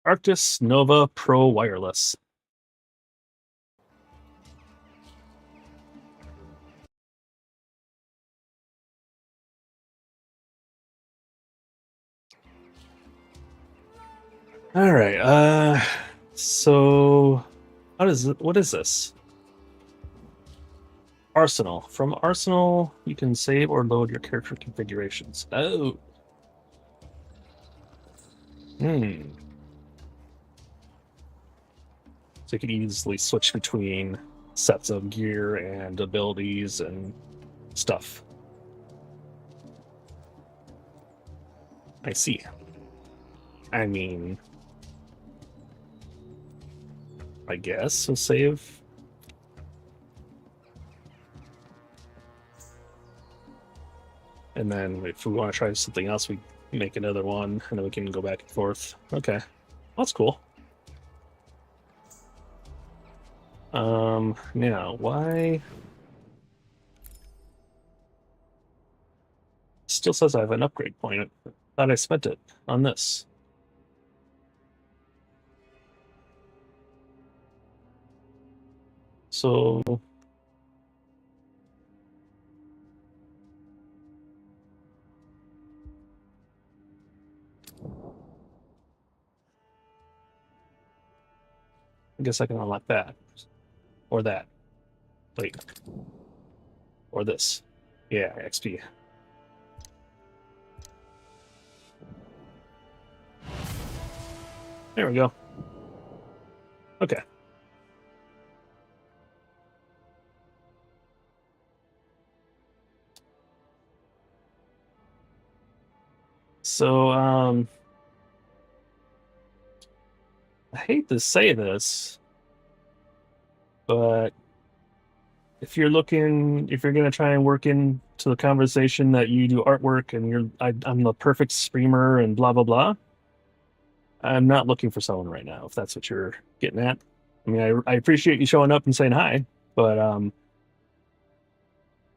Arctis Nova Pro Wireless. All right. So what is this? Arsenal. From Arsenal, you can save or load your character configurations. Oh. So you can easily switch between sets of gear and abilities and stuff. I see. I mean, I guess we'll save. And then if we want to try something else, we make another one, and then we can go back and forth. Okay. That's cool. Now, why? Still says I have an upgrade point. I thought I spent it on this. So... I guess I can unlock that. Or that. Wait. Or this. Yeah, XP. There we go. Okay. So, I hate to say this, but if you're going to try and work into the conversation that you do artwork and I'm the perfect streamer and blah, blah, blah, I'm not looking for someone right now, if that's what you're getting at. I mean, I appreciate you showing up and saying hi, but, I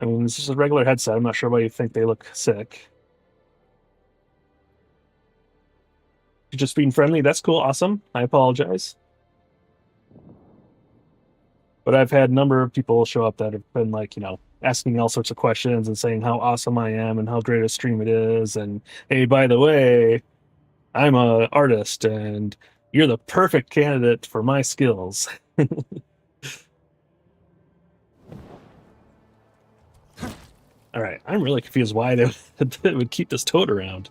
mean, this is a regular headset. I'm not sure why you think they look sick. You're just being friendly. That's cool. Awesome. I apologize. But I've had a number of people show up that have been like, asking me all sorts of questions and saying how awesome I am and how great a stream it is. And hey, by the way, I'm an artist and you're the perfect candidate for my skills. All right. I'm really confused why they would keep this toad around.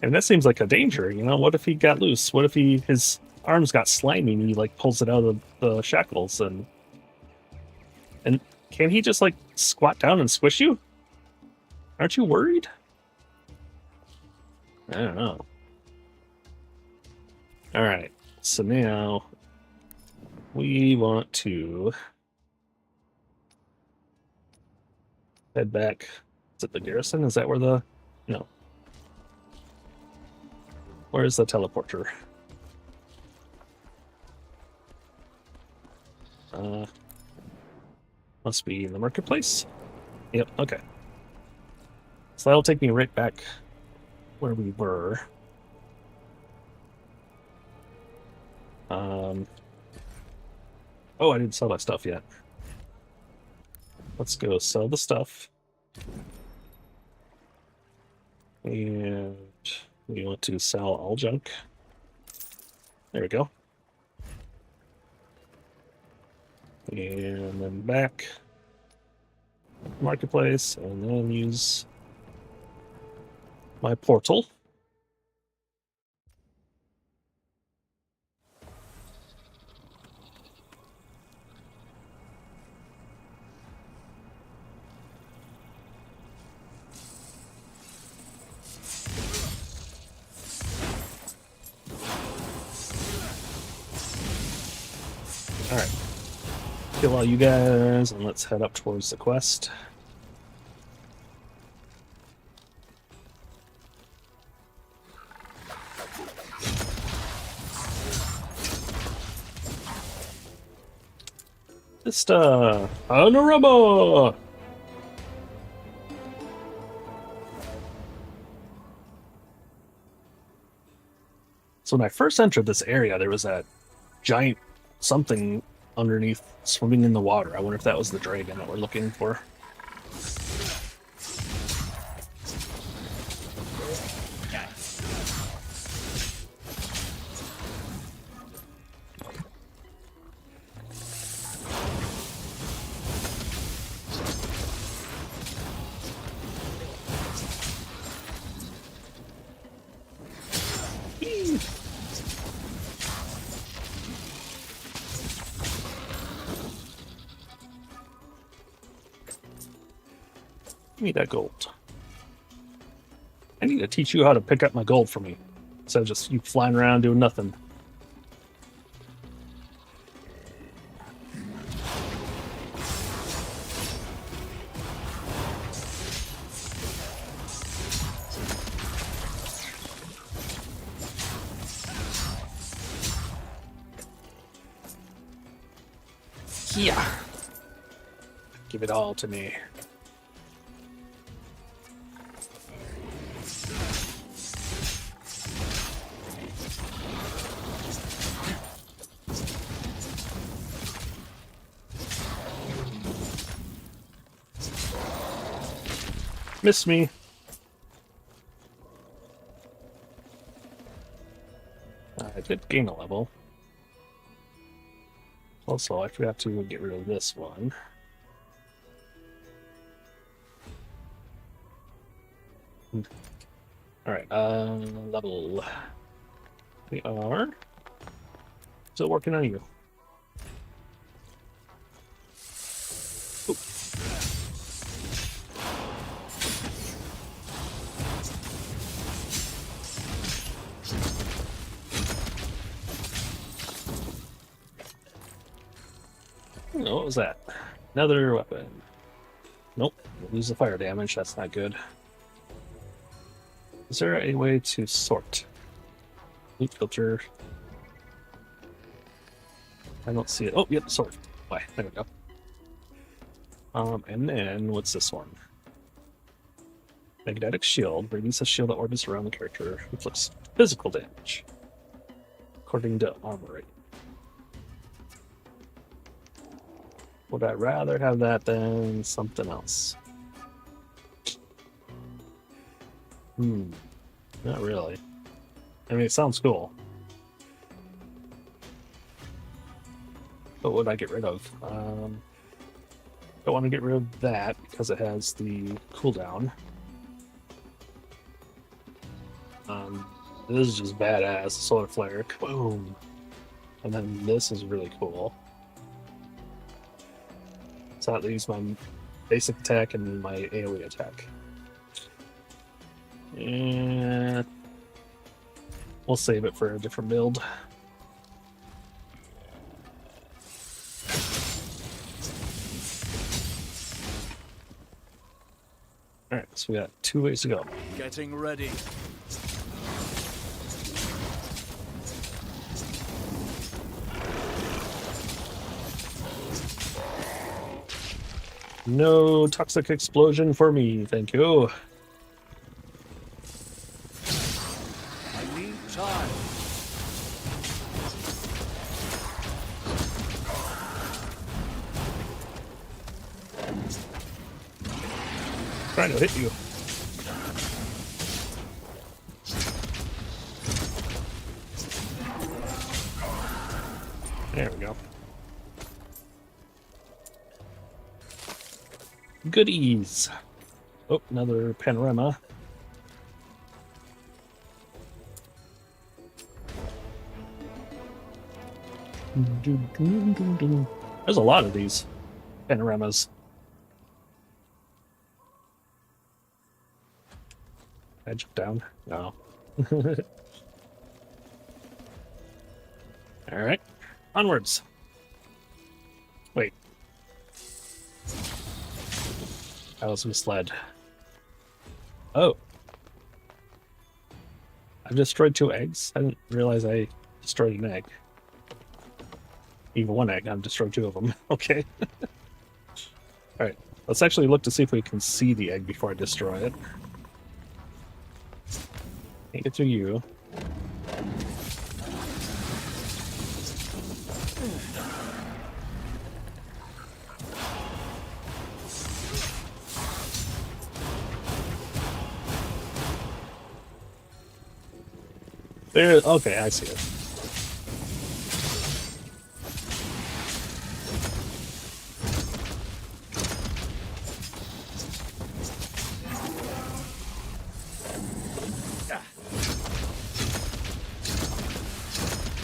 And that seems like a danger, What if he got loose? What if his arms got slimy and he pulls it out of the shackles and can he just squat down and squish you? Aren't you worried? I don't know. All right, so now we want to head back. Is it the garrison? Is that where no. Where's the teleporter? Must be in the marketplace. Yep, okay. So that'll take me right back where we were. Oh, I didn't sell that stuff yet. Let's go sell the stuff. And we want to sell all junk. There we go. And then back. Marketplace, and then use my portal. Alright. Kill all you guys, and let's head up towards the quest. Just, honorable! So when I first entered this area, there was that giant something underneath swimming in the water. I wonder if that was the dragon that we're looking for. Give me that gold. I need to teach you how to pick up my gold for me. Instead of just you flying around doing nothing. Yeah. Give it all to me. Miss me. I did gain a level. Also, I forgot to get rid of this one. Alright, level. We are still working on you. Oop. Oh, what was that? Another weapon. Nope, we'll lose the fire damage. That's not good. Is there a way to sort? Loot filter. I don't see it. Oh, yep, sort. Why? There we go. And then what's this one? Magnetic shield. Radius a shield that orbits around the character. Inflicts physical damage. According to armor rate. Would I rather have that than something else? Not really. I mean, it sounds cool. What would I get rid of? Don't want to get rid of that because it has the cooldown. This is just badass. Solar flare. Boom. And then this is really cool. So that leaves my basic attack and my AoE attack. And we'll save it for a different build. Alright, so we got 2 ways to go. Getting ready. No toxic explosion for me, thank you. I need time. Trying to hit you. There we go. Goodies. Oh, another panorama. There's a lot of these panoramas. I jump down? No. Alright. Onwards. Wait. I was misled. Oh. I've destroyed 2 eggs? I didn't realize I destroyed an egg. Even 1 egg, I've destroyed 2 of them. Okay. Alright, let's actually look to see if we can see the egg before I destroy it. Can't get through you. There, okay, I see it.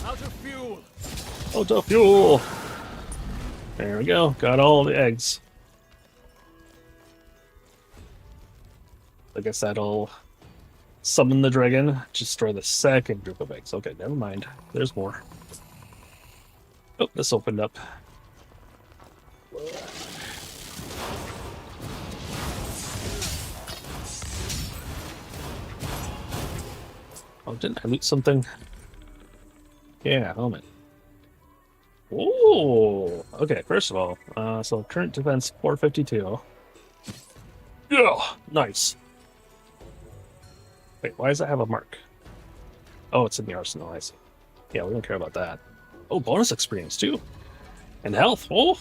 Out of fuel. Out of fuel! There we go, got all the eggs. I guess that'll summon the dragon, destroy the second group of eggs. Okay, never mind. There's more. Oh, this opened up. Oh, didn't I loot something? Yeah, helmet. Oh, okay. First of all, so current defense 452. Yeah, nice. Wait, why does it have a mark? Oh, it's in the arsenal. I see. Yeah, we don't care about that. Oh, bonus experience too, and health. Oh.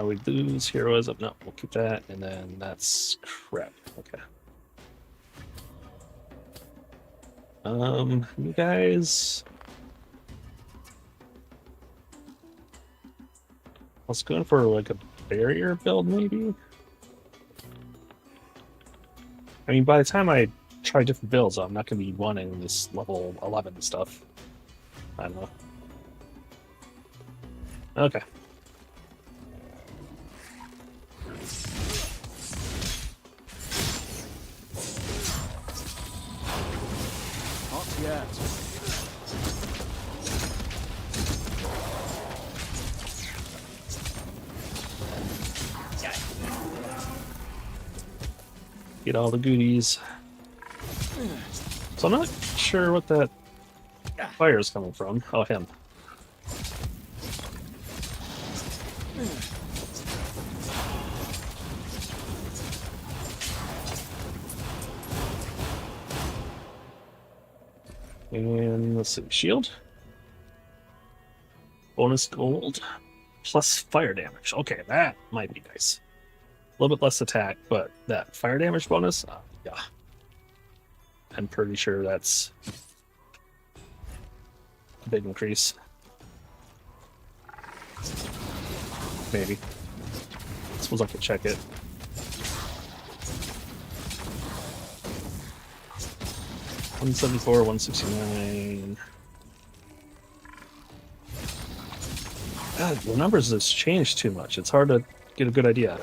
We lose heroism. No, we'll keep that, and then that's crap. Okay. You guys. Let's go for like a barrier build, maybe. I mean, by the time I try different builds, I'm not going to be wanting this level 11 stuff. I don't know. Okay. Not yet. Get all the goodies. So I'm not sure what that fire is coming from. Oh, him. And let's see, shield. Bonus gold plus fire damage. Okay, that might be nice. A little bit less attack, but that fire damage bonus, yeah. I'm pretty sure that's a big increase. Maybe. I suppose I could check it. $174, $169. God, the numbers has changed too much. It's hard to get a good idea.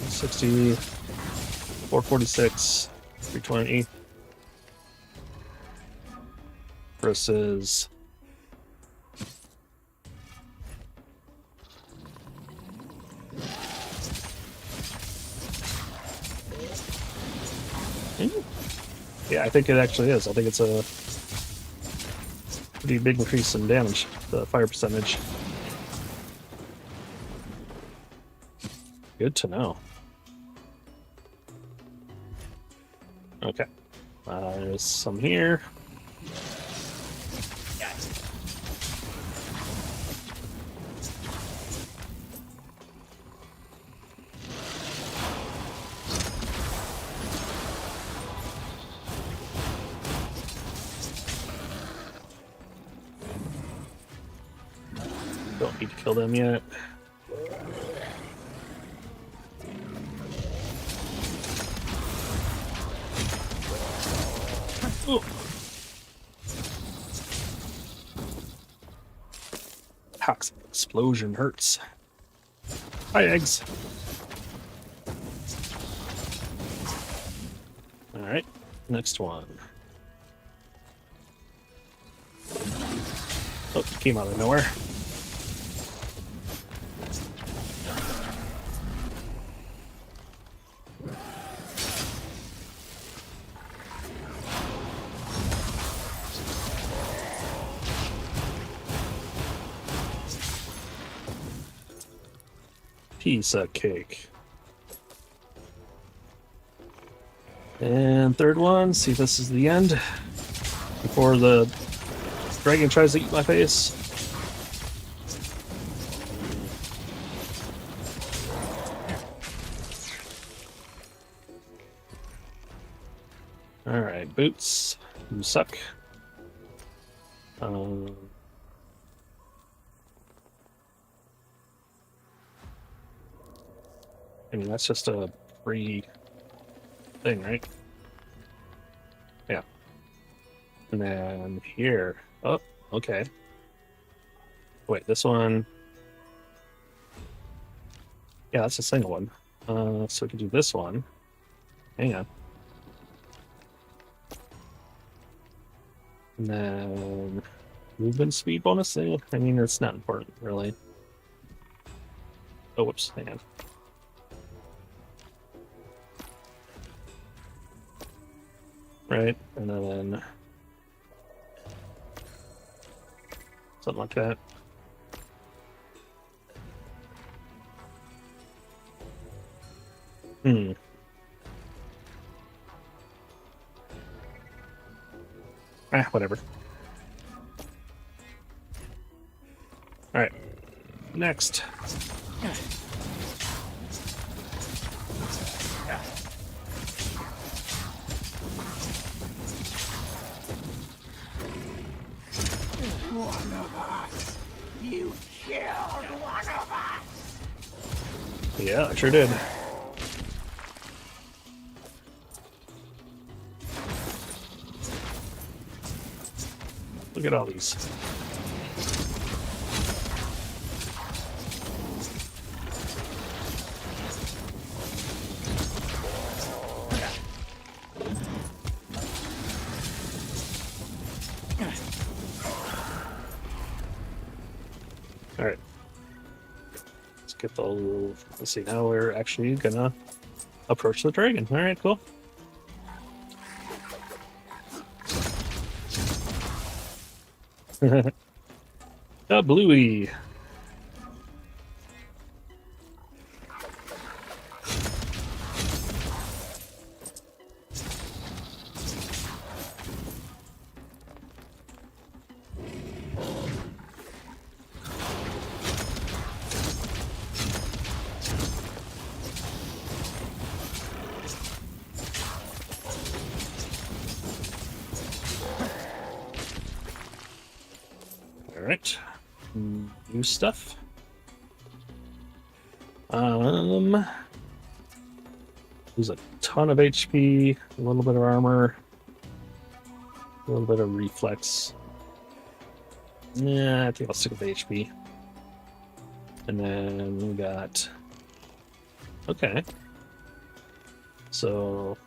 60, 446, 320 versus yeah, I think it actually is. I think it's a pretty big increase in damage, the fire percentage. Good to know. Okay. There's some here. Don't need to kill them yet. Oh. Toxic explosion hurts. Hi, eggs. Alright, next one. Oh, came out of nowhere. Piece of cake. And third one, see if this is the end before the dragon tries to eat my face. Alright, boots. You suck. I mean, that's just a free thing, right? Yeah. And then here. Oh, okay. Wait, this one. Yeah, that's a single one. So we can do this one. Hang on. And then movement speed bonus thing. I mean, it's not important, really. Oh, whoops, hang on. Right, and then something like that. Whatever. Alright. Next. One of us. You killed one of us. Yeah, I sure did. Look at all these. All right. Let's get the. Let's see. Now we're actually gonna approach the dragon. All right, cool. The bluey. Alright. New stuff. There's a ton of HP, a little bit of armor, a little bit of reflex. Yeah, I think I'll stick with HP. And then we got... Okay. So...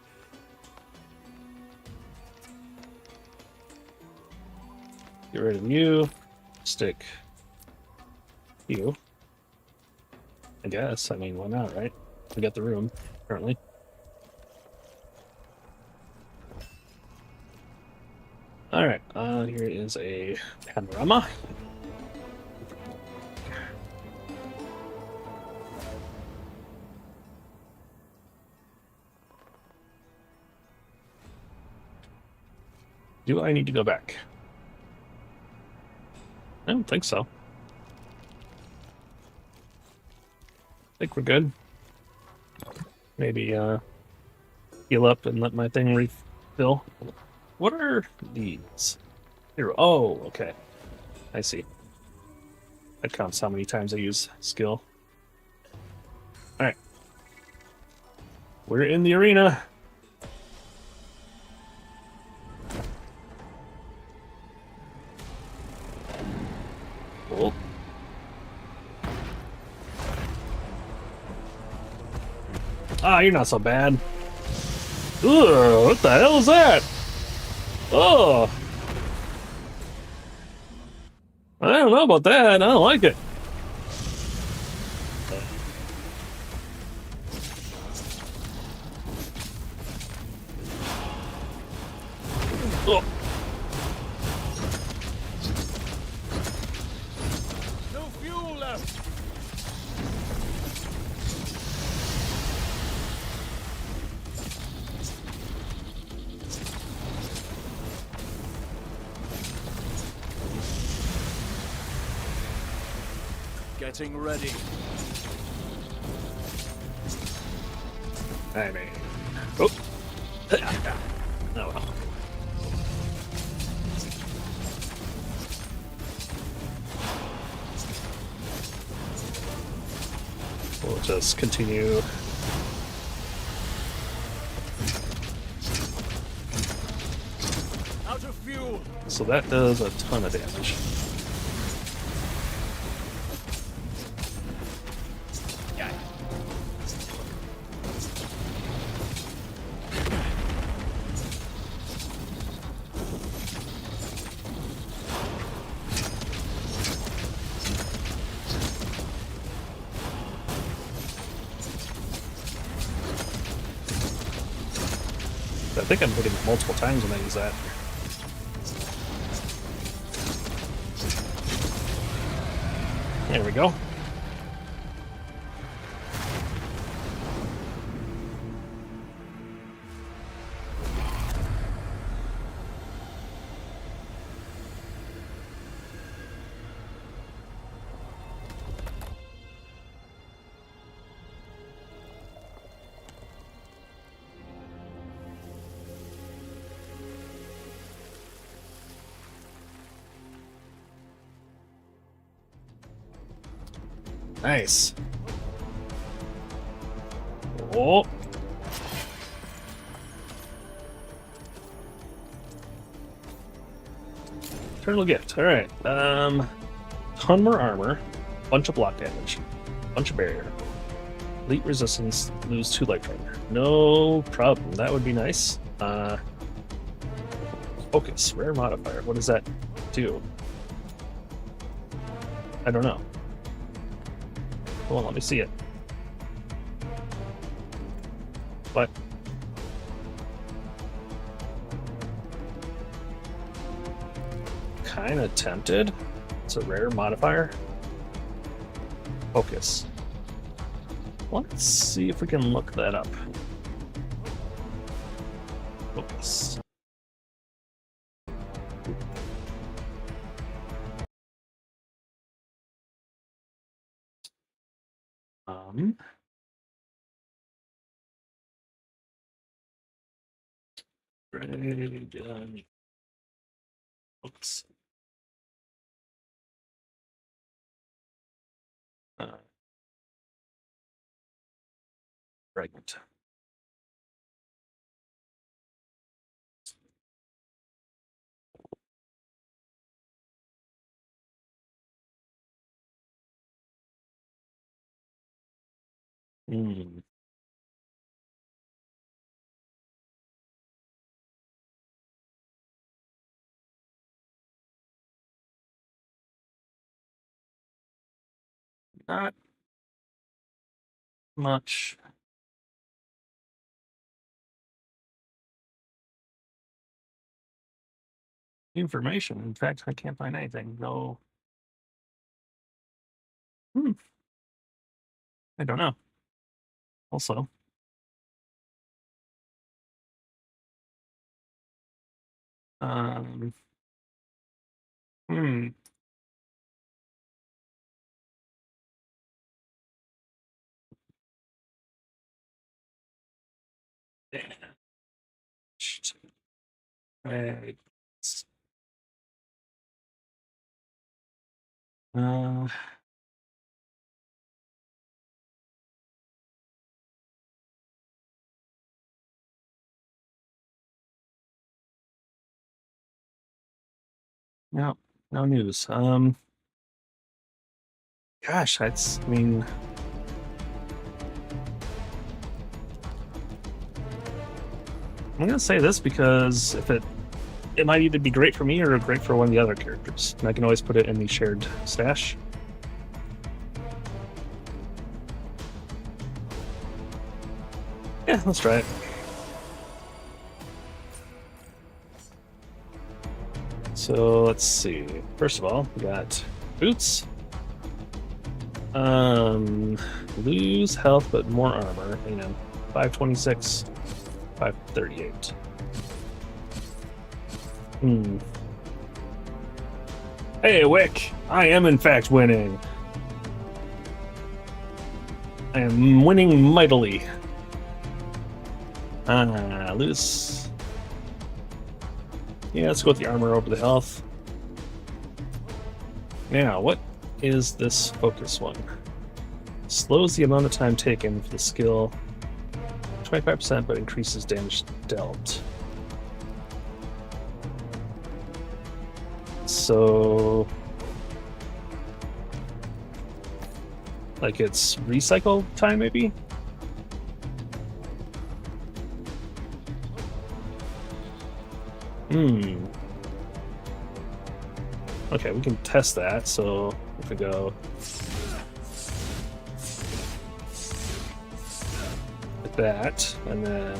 Get rid of you. Stick you. I guess. I mean, why not, right? We got the room, currently. Alright, here is a panorama. Do I need to go back? I don't think so. I think we're good. Maybe heal up and let my thing refill. What are these? Here. Oh, okay. I see. That counts how many times I use skill. Alright. We're in the arena. Cool. Ah, you're not so bad. Ugh, what the hell is that? Oh. I don't know about that. I don't like it. Oh. No fuel left. Getting ready. I mean, oh, oh well. We'll just continue. Out of fuel. So that does a ton of damage. I think I'm hitting it multiple times when I use that. There we go. Nice. Oh. Eternal gift. All right. Ton more armor, bunch of block damage, bunch of barrier, elite resistance, lose 2 life trigger. No problem. That would be nice. Focus, rare modifier. What does that do? I don't know. Hold on, let me see it. What? Kinda tempted. It's a rare modifier. Focus. Let's see if we can look that up. Focus. Dragon. Oops. Fragment. Hmm. Not much. Information. In fact, I can't find anything. No. I don't know. Also. Um. Hmm. Right. Uh. No. No news. Gosh, I mean. I'm gonna say this because if it might either be great for me or great for one of the other characters, and I can always put it in the shared stash. Yeah, let's try it. So let's see. First of all, we got boots. Lose health but more armor. Hang on. 526, 538. Hey, Wick! I am in fact winning. I am winning mightily. Lose. Yeah, let's go with the armor over the health. Now, what is this focus one? Slows the amount of time taken for the skill 25%, but increases damage dealt. So, like it's recycle time, maybe? Okay, we can test that. So if we go like that, and then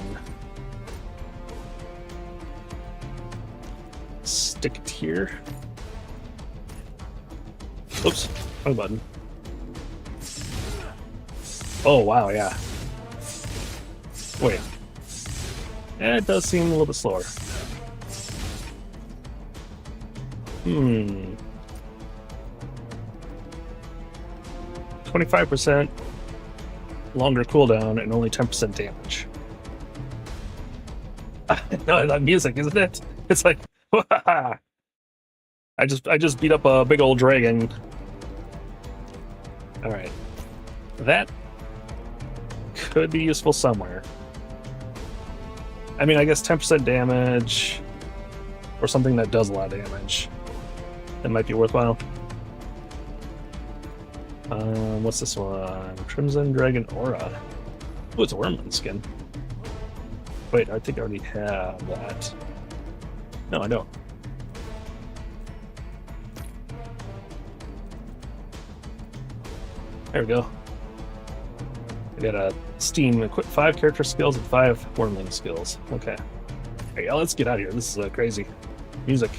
stick it here. Oops, wrong button. Oh wow, yeah. Wait. Yeah, it does seem a little bit slower. 25% longer cooldown and only 10% damage. No, that music, isn't it? It's like, I just beat up a big old dragon. All right, that could be useful somewhere. I mean, I guess 10% damage or something that does a lot of damage. That might be worthwhile. What's this one? Crimson Dragon Aura. Oh, it's a Wormling skin. Wait, I think I already have that. No, I don't. There we go. I got a Steam equip 5 character skills and 5 Wormling skills. Okay. Hey, let's get out of here. This is crazy music.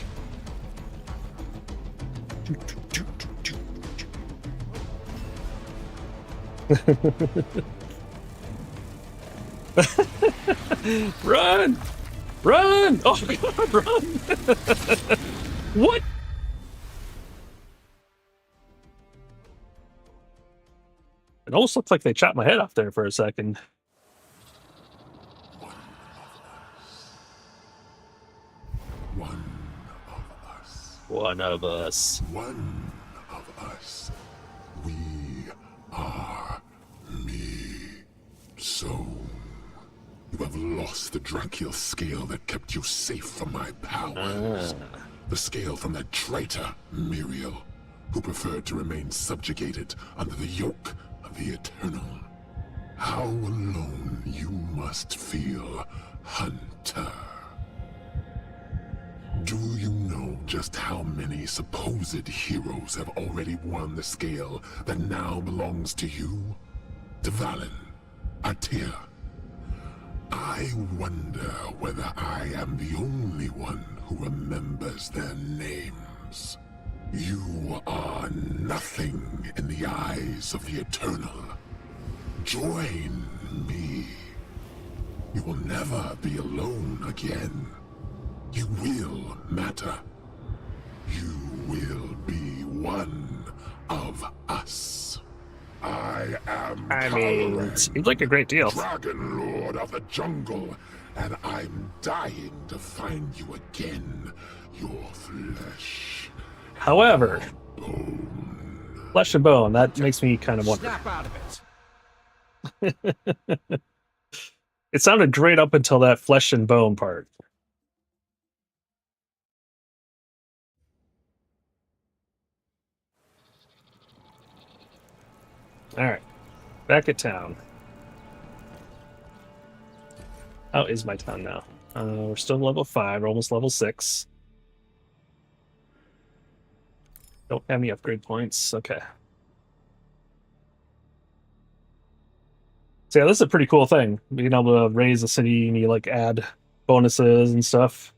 Run! Run! Oh my god, run! What? It almost looks like they chopped my head off there for a second. One of us. One of us. One of us. We are me. So, you have lost the Drakiel scale that kept you safe from my powers. The scale from that traitor, Muriel, who preferred to remain subjugated under the yoke of the Eternal. How alone you must feel, Hunter. Do you know just how many supposed heroes have already won the scale that now belongs to you? To Valen, Artea. I wonder whether I am the only one who remembers their names. You are nothing in the eyes of the Eternal. Join me. You will never be alone again. You will matter. You will be one of us. I am it seems like a great deal. Dragon Lord of the Jungle, and I'm dying to find you again. Your flesh. However, flesh and bone, that makes me kind of wonder. Snap out of it. It sounded great up until that flesh and bone part. Alright, back at town. How is my town now? We're still level 5, we're almost level 6. Don't have any upgrade points, okay. So yeah, this is a pretty cool thing. Being able to raise a city and you like add bonuses and stuff.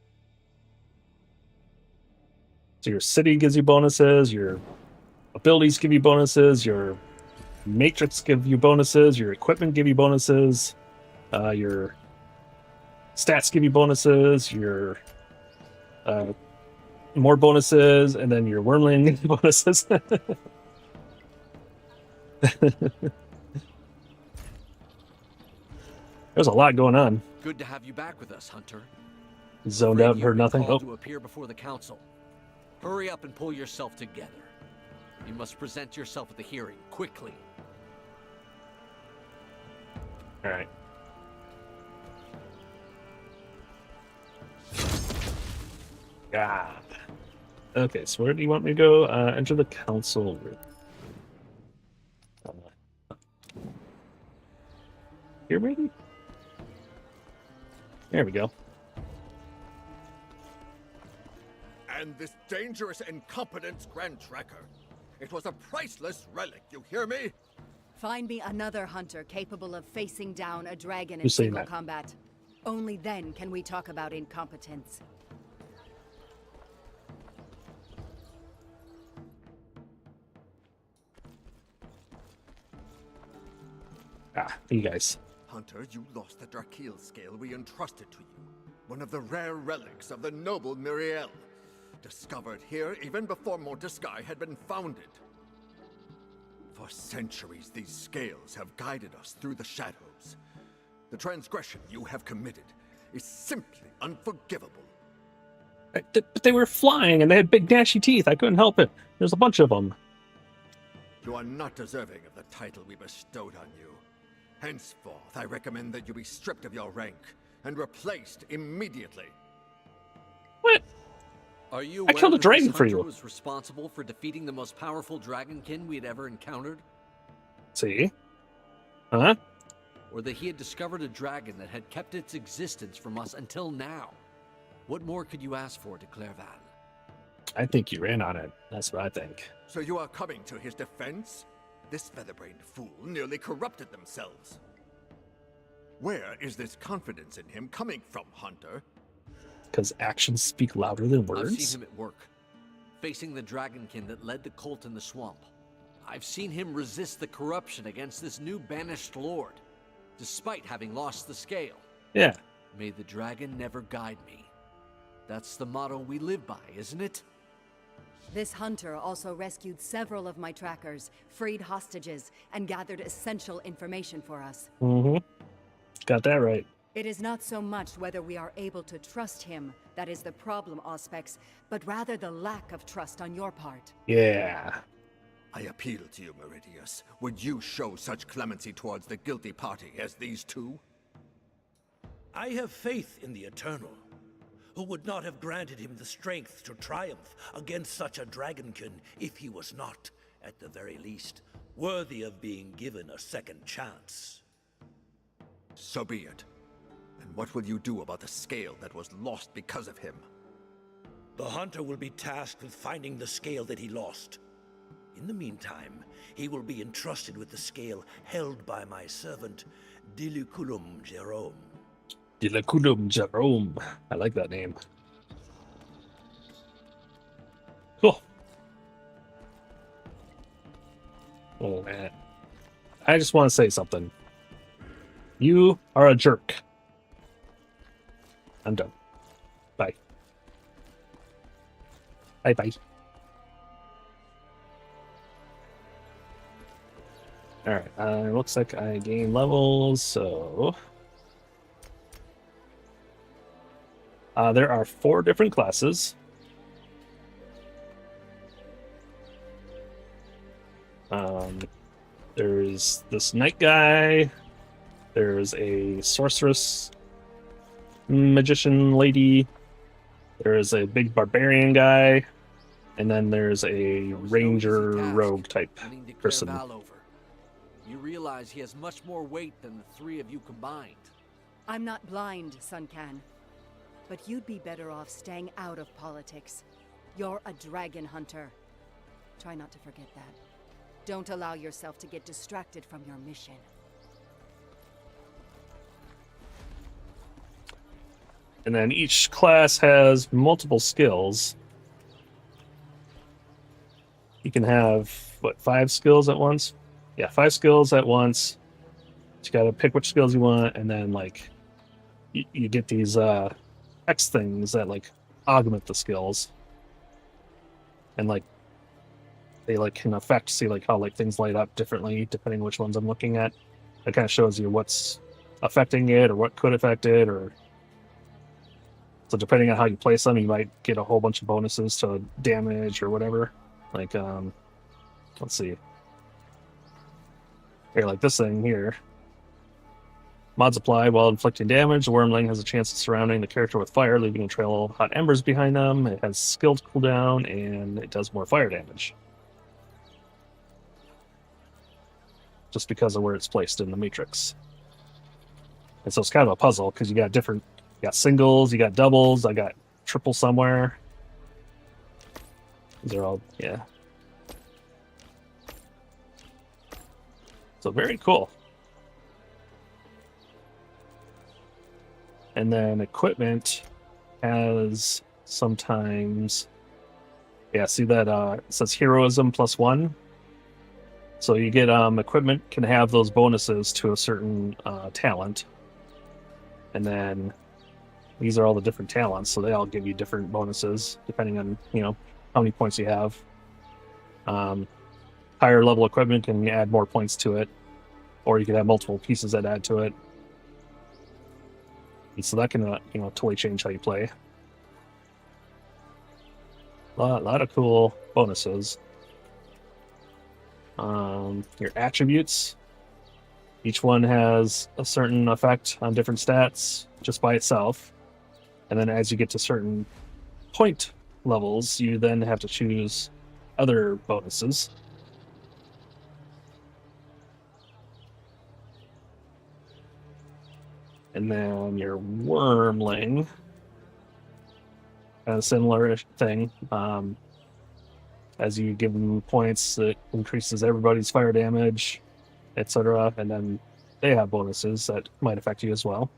So your city gives you bonuses, your abilities give you bonuses, your matrix give you bonuses, your equipment give you bonuses, your stats give you bonuses, your more bonuses, and then your wormling bonuses. There's a lot going on. Good to have you back with us, Hunter. Zoned out, heard nothing. Called to appear before the council. Hurry up and pull yourself together. You must present yourself at the hearing quickly. All right. God. Okay, so where do you want me to go? Enter the council room. Here, maybe? There we go. And this dangerous incompetence Grand Tracker. It was a priceless relic, you hear me? Find me another hunter capable of facing down a dragon in Who's saying single that? combat. Only then can we talk about incompetence. You guys. Hunter, you lost the Drakil scale we entrusted to you. One of the rare relics of the noble Miriel. Discovered here even before Monteskai had been founded. For centuries, these scales have guided us through the shadows. The transgression you have committed is simply unforgivable. But they were flying and they had big gnashy teeth. I couldn't help it. There's a bunch of them. You are not deserving of the title we bestowed on you. Henceforth, I recommend that you be stripped of your rank and replaced immediately. What? Are you I aware killed a that dragon this for hunter you. was responsible for defeating the most powerful dragonkin we had ever encountered? See? Huh? Or that he had discovered a dragon that had kept its existence from us until now? What more could you ask for, de Clairval? I think you ran on it. That's what I think. So you are coming to his defense? This feather-brained fool nearly corrupted themselves. Where is this confidence in him coming from, Hunter? Because actions speak louder than words? I've seen him at work, facing the dragonkin that led the cult in the swamp. I've seen him resist the corruption against this new banished lord, despite having lost the scale. Yeah. May the dragon never guide me. That's the motto we live by, isn't it? This hunter also rescued several of my trackers, freed hostages, and gathered essential information for us. Mm-hmm. Got that right. It is not so much whether we are able to trust him that is the problem, Auspex, but rather the lack of trust on your part. Yeah. I appeal to you, Meridius. Would you show such clemency towards the guilty party as these two? I have faith in the Eternal, who would not have granted him the strength to triumph against such a dragonkin if he was not, at the very least, worthy of being given a second chance. So be it. And what will you do about the scale that was lost because of him? The hunter will be tasked with finding the scale that he lost. In the meantime, he will be entrusted with the scale held by my servant, Diluculum Jerome. Diluculum Jerome. I like that name. Cool. Oh, man. I just want to say something. You are a jerk. I'm done. Bye. Bye-bye. Alright, looks like I gained levels, so... there are 4 different classes. There's this knight guy. There's a sorceress magician lady. There's a big barbarian guy. And then there's a ranger rogue type person. You realize he has much more weight than the 3 of you combined. I'm not blind, Suncan. But you'd be better off staying out of politics. You're a dragon hunter. Try not to forget that. Don't allow yourself to get distracted from your mission. And then each class has multiple skills. You can have, what, 5 skills at once? Yeah, 5 skills at once. You gotta pick which skills you want, and then, like, you get these, X things that, like, augment the skills. And, like, they, like, can affect, see, like, how, like, things light up differently depending which ones I'm looking at. It kind of shows you what's affecting it, or what could affect it, or... So depending on how you place them, you might get a whole bunch of bonuses to damage or whatever. Like, let's see. Here, like this thing here. Mods apply while inflicting damage. The Wormling has a chance of surrounding the character with fire, leaving a trail of hot embers behind them. It has skilled cooldown, and it does more fire damage. Just because of where it's placed in the matrix. And so it's kind of a puzzle, because you got different... You got singles, you got doubles, I got triple somewhere. These are all, yeah. So very cool. And then equipment has sometimes, yeah, see that it says heroism +1. So you get equipment can have those bonuses to a certain talent, and then these are all the different talents, so they all give you different bonuses depending on how many points you have. Higher level equipment can add more points to it, or you can have multiple pieces that add to it. And so that can totally change how you play. A lot of cool bonuses. Your attributes. Each one has a certain effect on different stats just by itself. And then as you get to certain point levels, you then have to choose other bonuses. And then your wormling, kind of similar thing. As you give them points, it increases everybody's fire damage, etc. And then they have bonuses that might affect you as well.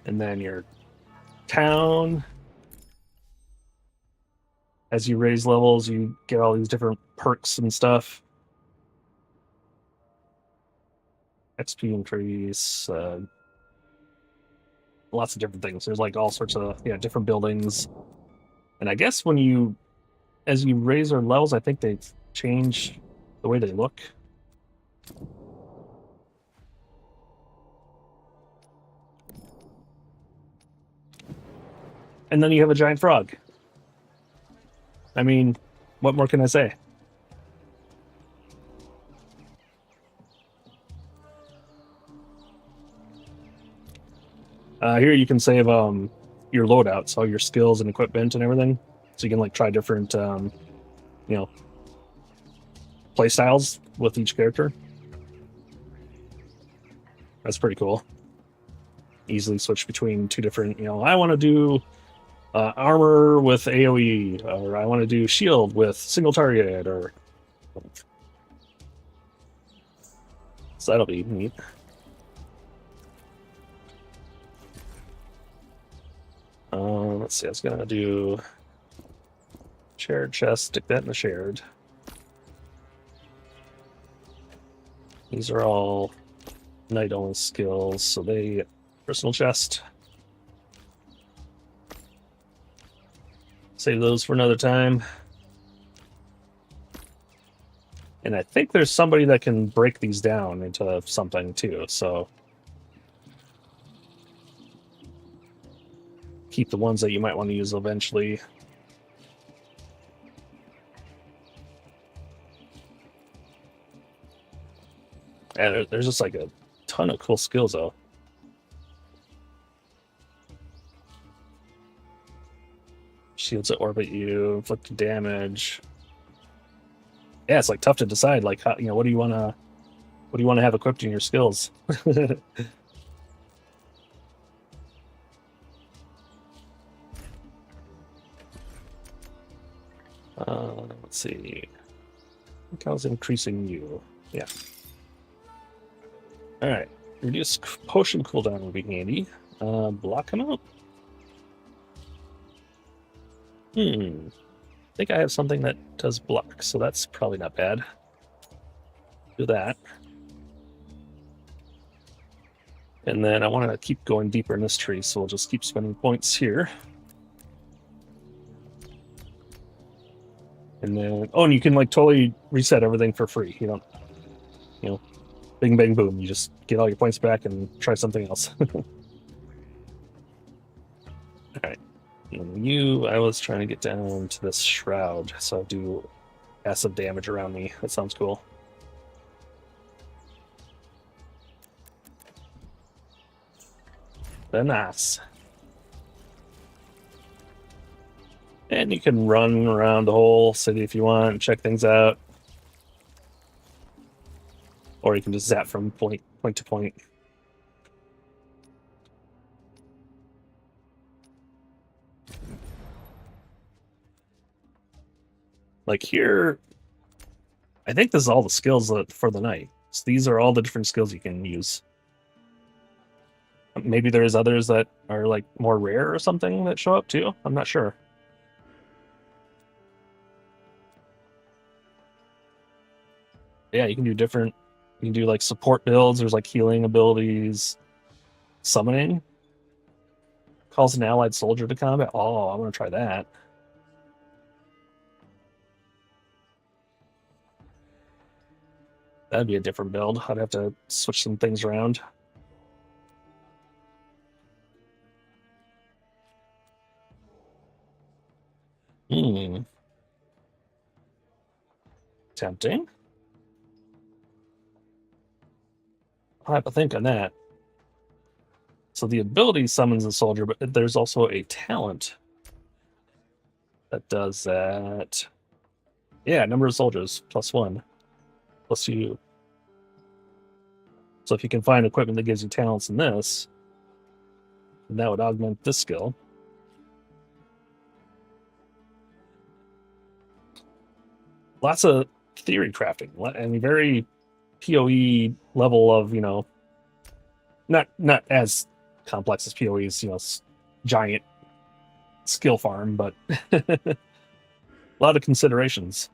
And then your town. As you raise levels, you get all these different perks and stuff. XP increase, lots of different things. There's like all sorts of different buildings. And I guess as you raise their levels, I think they change the way they look. And then you have a giant frog. I mean, what more can I say? Here you can save your loadouts, all your skills and equipment and everything. So you can like try different play styles with each character. That's pretty cool. Easily switch between two different, I want to do armor with AoE, or I want to do shield with single target, or so that'll be neat. Let's see, I was gonna do shared chest, stick that in the shared. These are all night-only skills, so they personal chest. Save those for another time. And I think there's somebody that can break these down into something too, so keep the ones that you might want to use eventually. And there's just like a ton of cool skills though. Shields that orbit you, inflict damage. Yeah, it's like tough to decide. Like, how, what do you want to have equipped in your skills? Let's see. I think I was increasing you. Yeah. All right. Reduce potion cooldown would be handy. Block him out. I think I have something that does block, so that's probably not bad. Do that. And then I want to keep going deeper in this tree, so we'll just keep spending points here. And then, and you can like totally reset everything for free. You don't, bing, bang, boom. You just get all your points back and try something else. All right. And I was trying to get down to this shroud, so I'll do passive damage around me. That sounds cool. Then nice. And you can run around the whole city if you want, check things out. Or you can just zap from point to point. Like here, I think this is all the skills for the night. So these are all the different skills you can use. Maybe there's others that are like more rare or something that show up too. I'm not sure. Yeah, you can do different. You can do like support builds. There's like healing abilities, summoning. Calls an allied soldier to combat. Oh, I want to try that. That'd be a different build. I'd have to switch some things around. Hmm. Tempting. I'll have to think on that. So the ability summons a soldier, but there's also a talent that does that. Yeah, number of soldiers, +1. Plus you. So if you can find equipment that gives you talents in this, then that would augment this skill. Lots of theory crafting, and very PoE level of, you know, not as complex as PoE's, you know, giant skill farm, but a lot of considerations.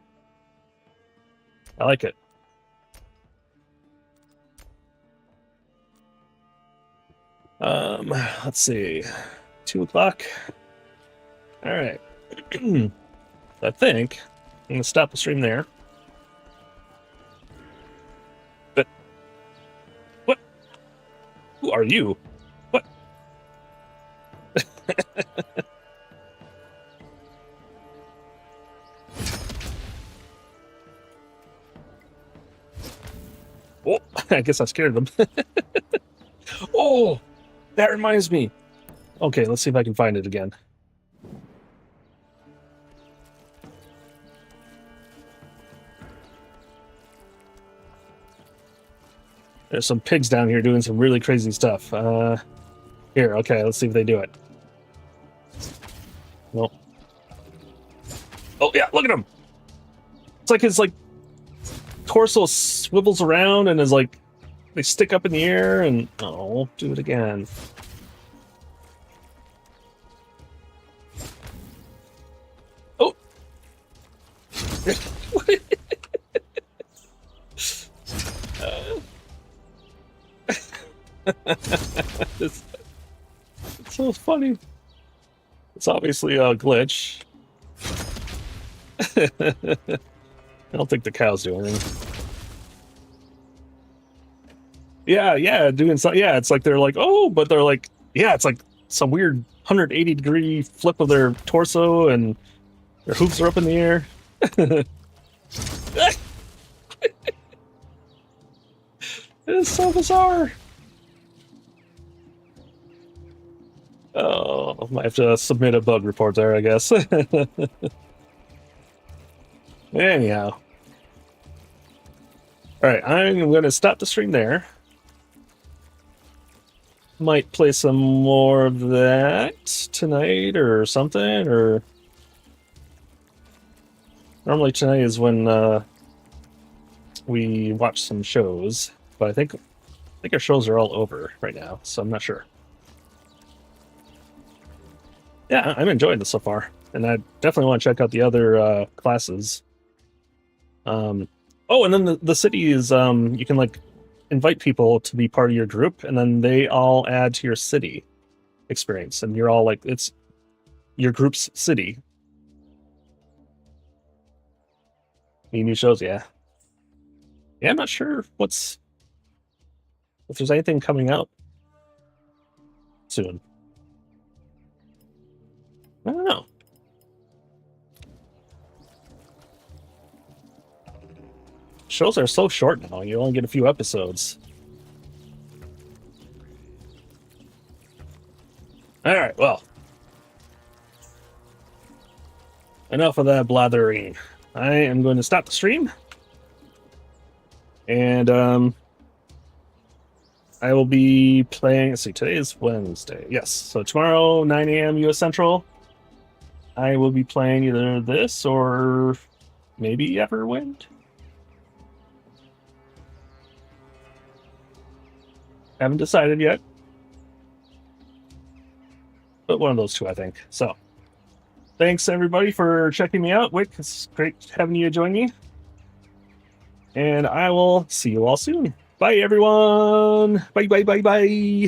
I like it. Let's see, 2 o'clock. All right. I think I'm gonna stop the stream there. But what? Who are you? What? Oh, I guess I scared them. Oh, that reminds me. Okay, let's see if I can find it again. There's some pigs down here doing some really crazy stuff. Here, okay, let's see if they do it. Nope. Oh yeah, look at him! It's like his torso swivels around and is like they stick up in the air and oh, do it again. Oh. It's so funny. It's obviously a glitch. I don't think the cows do anything. Yeah, doing so. Yeah, it's like they're like, oh, but they're like, yeah, it's like some weird 180-degree flip of their torso and their hooves are up in the air. It's so bizarre. Oh, I might have to submit a bug report there, I guess. Anyhow. Alright, I'm going to stop the stream there. Might play some more of that tonight or something, or... Normally tonight is when we watch some shows, but I think our shows are all over right now, so I'm not sure. Yeah, I'm enjoying this so far, and I definitely want to check out the other classes. Oh, and then the city is you can like invite people to be part of your group, and then they all add to your city experience, and you're all like, it's your group's city. Any new shows? Yeah, I'm not sure if there's anything coming out soon. I don't know. Shows are so short now. You only get a few episodes. All right, well. Enough of that blathering. I am going to stop the stream. And I will be playing, let's see, today is Wednesday. Yes, so tomorrow, 9 a.m. US Central, I will be playing either this or maybe Everwind. Haven't decided yet. But one of those two, I think. So, thanks everybody for checking me out. Wick, it's great having you join me. And I will see you all soon. Bye, everyone. Bye, bye, bye, bye.